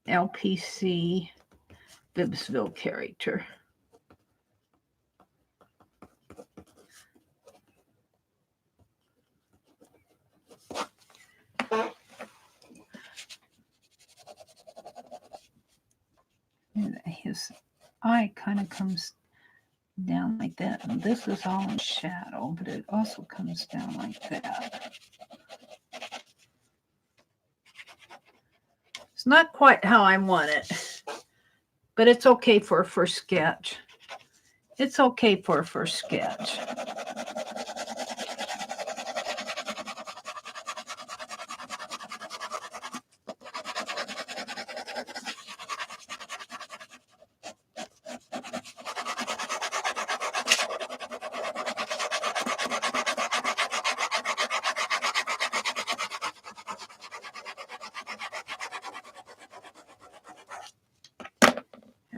LPC FIBSville character. And his eye kind of comes down like that, and this is all in shadow, but it also comes down like that. It's not quite how I want it, but it's okay for a first sketch. It's okay for a first sketch.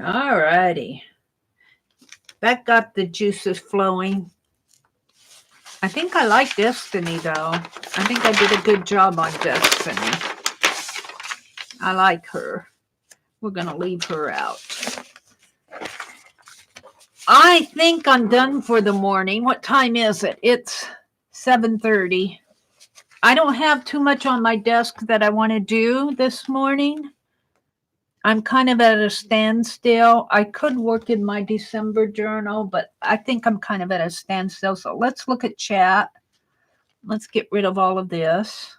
All righty. That got the juices flowing. I think I like Destiny, though. I think I did a good job on Destiny. I like her. We're going to leave her out. I think I'm done for the morning. What time is it? It's 7:30. I don't have too much on my desk that I want to do this morning. I'm kind of at a standstill. I could work in my December journal, but I think I'm kind of at a standstill. So let's look at chat. Let's get rid of all of this.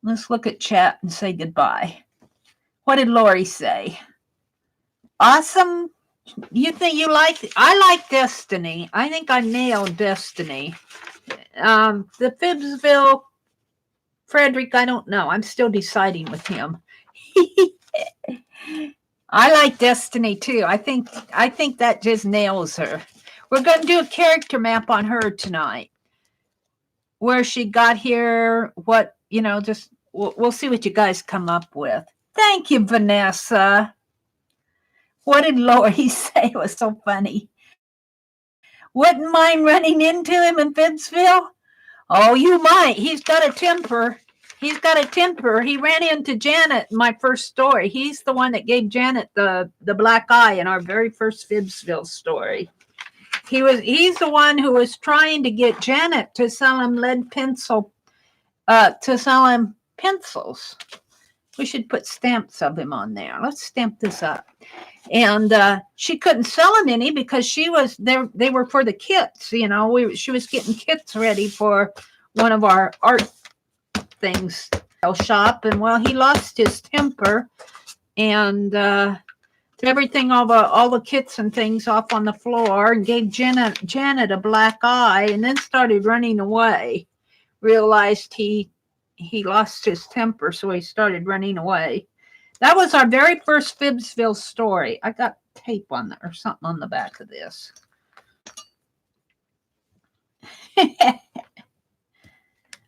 Let's look at chat and say goodbye. What did Lori say? Awesome. You think you like? I like Destiny. I think I nailed Destiny. The FIBSville Frederick, I don't know. I'm still deciding with him. I like Destiny too. I think that just nails her. We're going to do a character map on her tonight. Where she got here, what, just we'll see what you guys come up with. Thank you, Vanessa. What did Lori say? It was so funny. Wouldn't mind running into him in FIBSville? Oh, you might. He's got a temper. He ran into Janet in my first story. He's the one that gave Janet the black eye in our very first FIBSville story. He's the one who was trying to get Janet to sell him pencils. We should put stamps of him on there. Let's stamp this up. And she couldn't sell him any because she was there. They were for the kits, she was getting kits ready for one of our art things shop. And well, he lost his temper and everything, all the kits and things off on the floor, and gave Janet a black eye, and then started running away. Realized he lost his temper, so he started running away. That was our very first FIBSville story. I got tape on that or something on the back of this.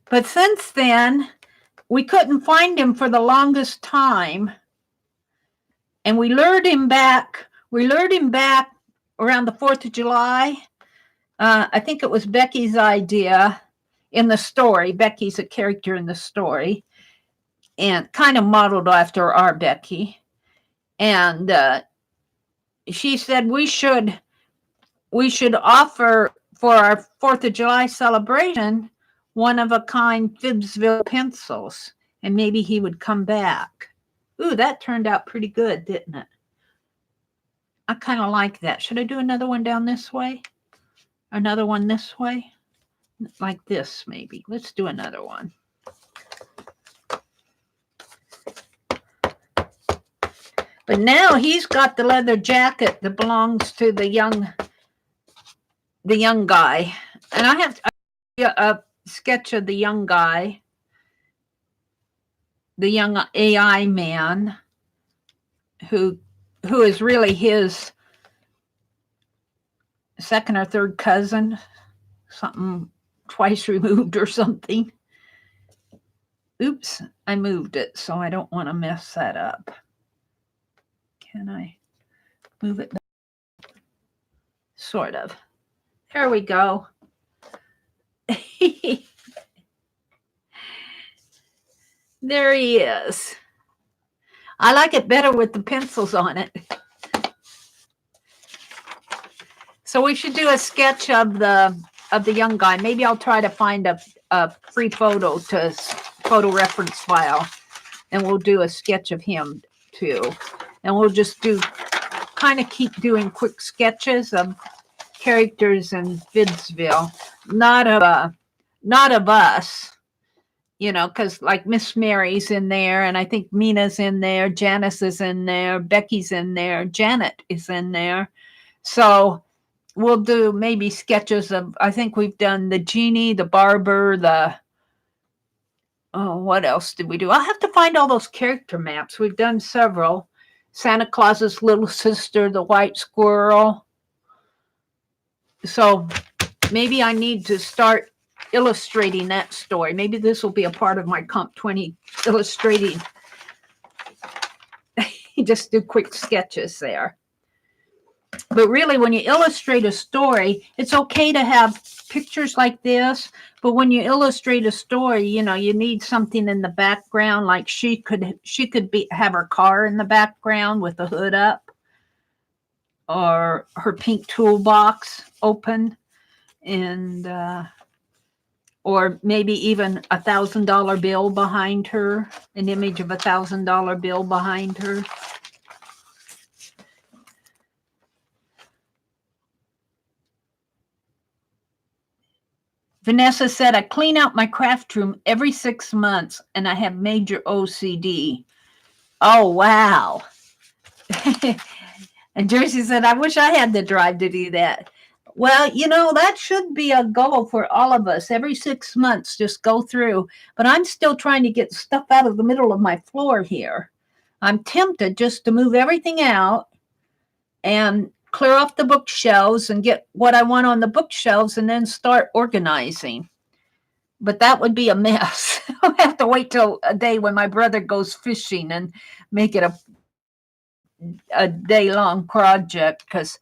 But since then, we couldn't find him for the longest time. And we lured him back. Around the 4th of July. I think it was Becky's idea in the story. Becky's a character in the story. And kind of modeled after our Becky. And she said we should offer for our 4th of July celebration one-of-a-kind FIBSville pencils. And maybe he would come back. Ooh, that turned out pretty good, didn't it? I kind of like that. Should I do another one down this way? Another one this way? Like this, maybe. Let's do another one. But now he's got the leather jacket that belongs to the young guy. And I have a sketch of the young guy, the young AI man, who is really his second or third cousin, something twice removed or something. Oops, I moved it, so I don't want to mess that up. Can I move it back? Sort of. There we go. There he is. I like it better with the pencils on it. So we should do a sketch of the young guy. Maybe I'll try to find a free photo reference file, and we'll do a sketch of him too. And we'll just keep doing quick sketches of characters in FIBSville, not of us. Because like Miss Mary's in there, and I think Mina's in there, Janice is in there, Becky's in there, Janet is in there. So we'll do maybe sketches of, I think we've done the genie, the barber, what else did we do? I'll have to find all those character maps. We've done several. Santa Claus's little sister, the white squirrel. So maybe I need to start illustrating that story. Maybe this will be a part of my Comp 20 illustrating. Just do quick sketches there. But really, when you illustrate a story, it's okay to have pictures like this. But when you illustrate a story, you need something in the background. Like she could have her car in the background with the hood up, or her pink toolbox open, and or maybe even $1,000 bill behind her, an image of $1,000 bill behind her. Vanessa said, I clean out my craft room every 6 months and I have major OCD. Oh, wow. And Jersey said, I wish I had the drive to do that. Well, you know, that should be a goal for all of us. Every 6 months, just go through. But I'm still trying to get stuff out of the middle of my floor here. I'm tempted just to move everything out and clear off the bookshelves and get what I want on the bookshelves and then start organizing. But that would be a mess. I'll have to wait till a day when my brother goes fishing and make it a day-long project, because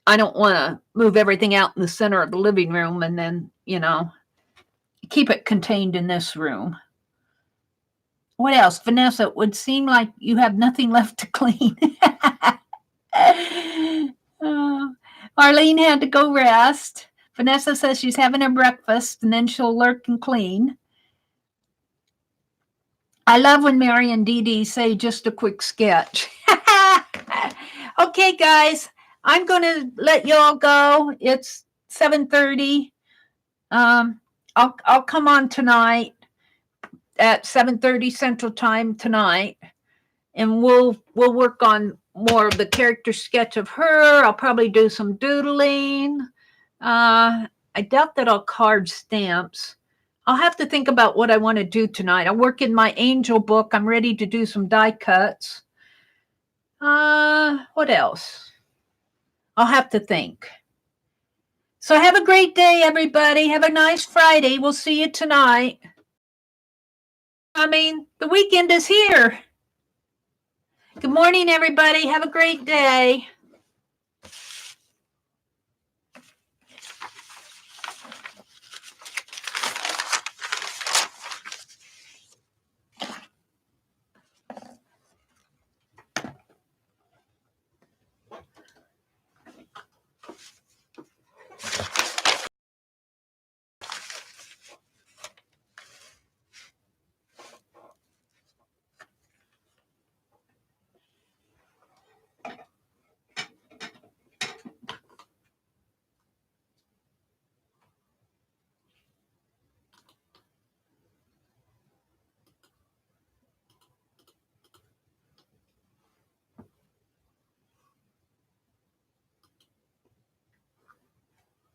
I don't want to move everything out in the center of the living room and then, you know, keep it contained in this room. What else? Vanessa, it would seem like you have nothing left to clean. Arlene had to go rest. Vanessa says she's having her breakfast and then she'll lurk and clean. I love when Mary and Dee Dee say just a quick sketch. Okay, guys, I'm going to let y'all go. It's 7:30. I'll come on tonight at 7:30 Central Time tonight, and we'll work on more of the character sketch of her. I'll probably do some doodling. I doubt that I'll carve stamps. I'll have to think about what I want to do tonight. I'll work in my angel book. I'm ready to do some die cuts. What else? I'll have to think. So have a great day, everybody. Have a nice Friday. We'll see you tonight. I mean, the weekend is here. Good morning, everybody. Have a great day.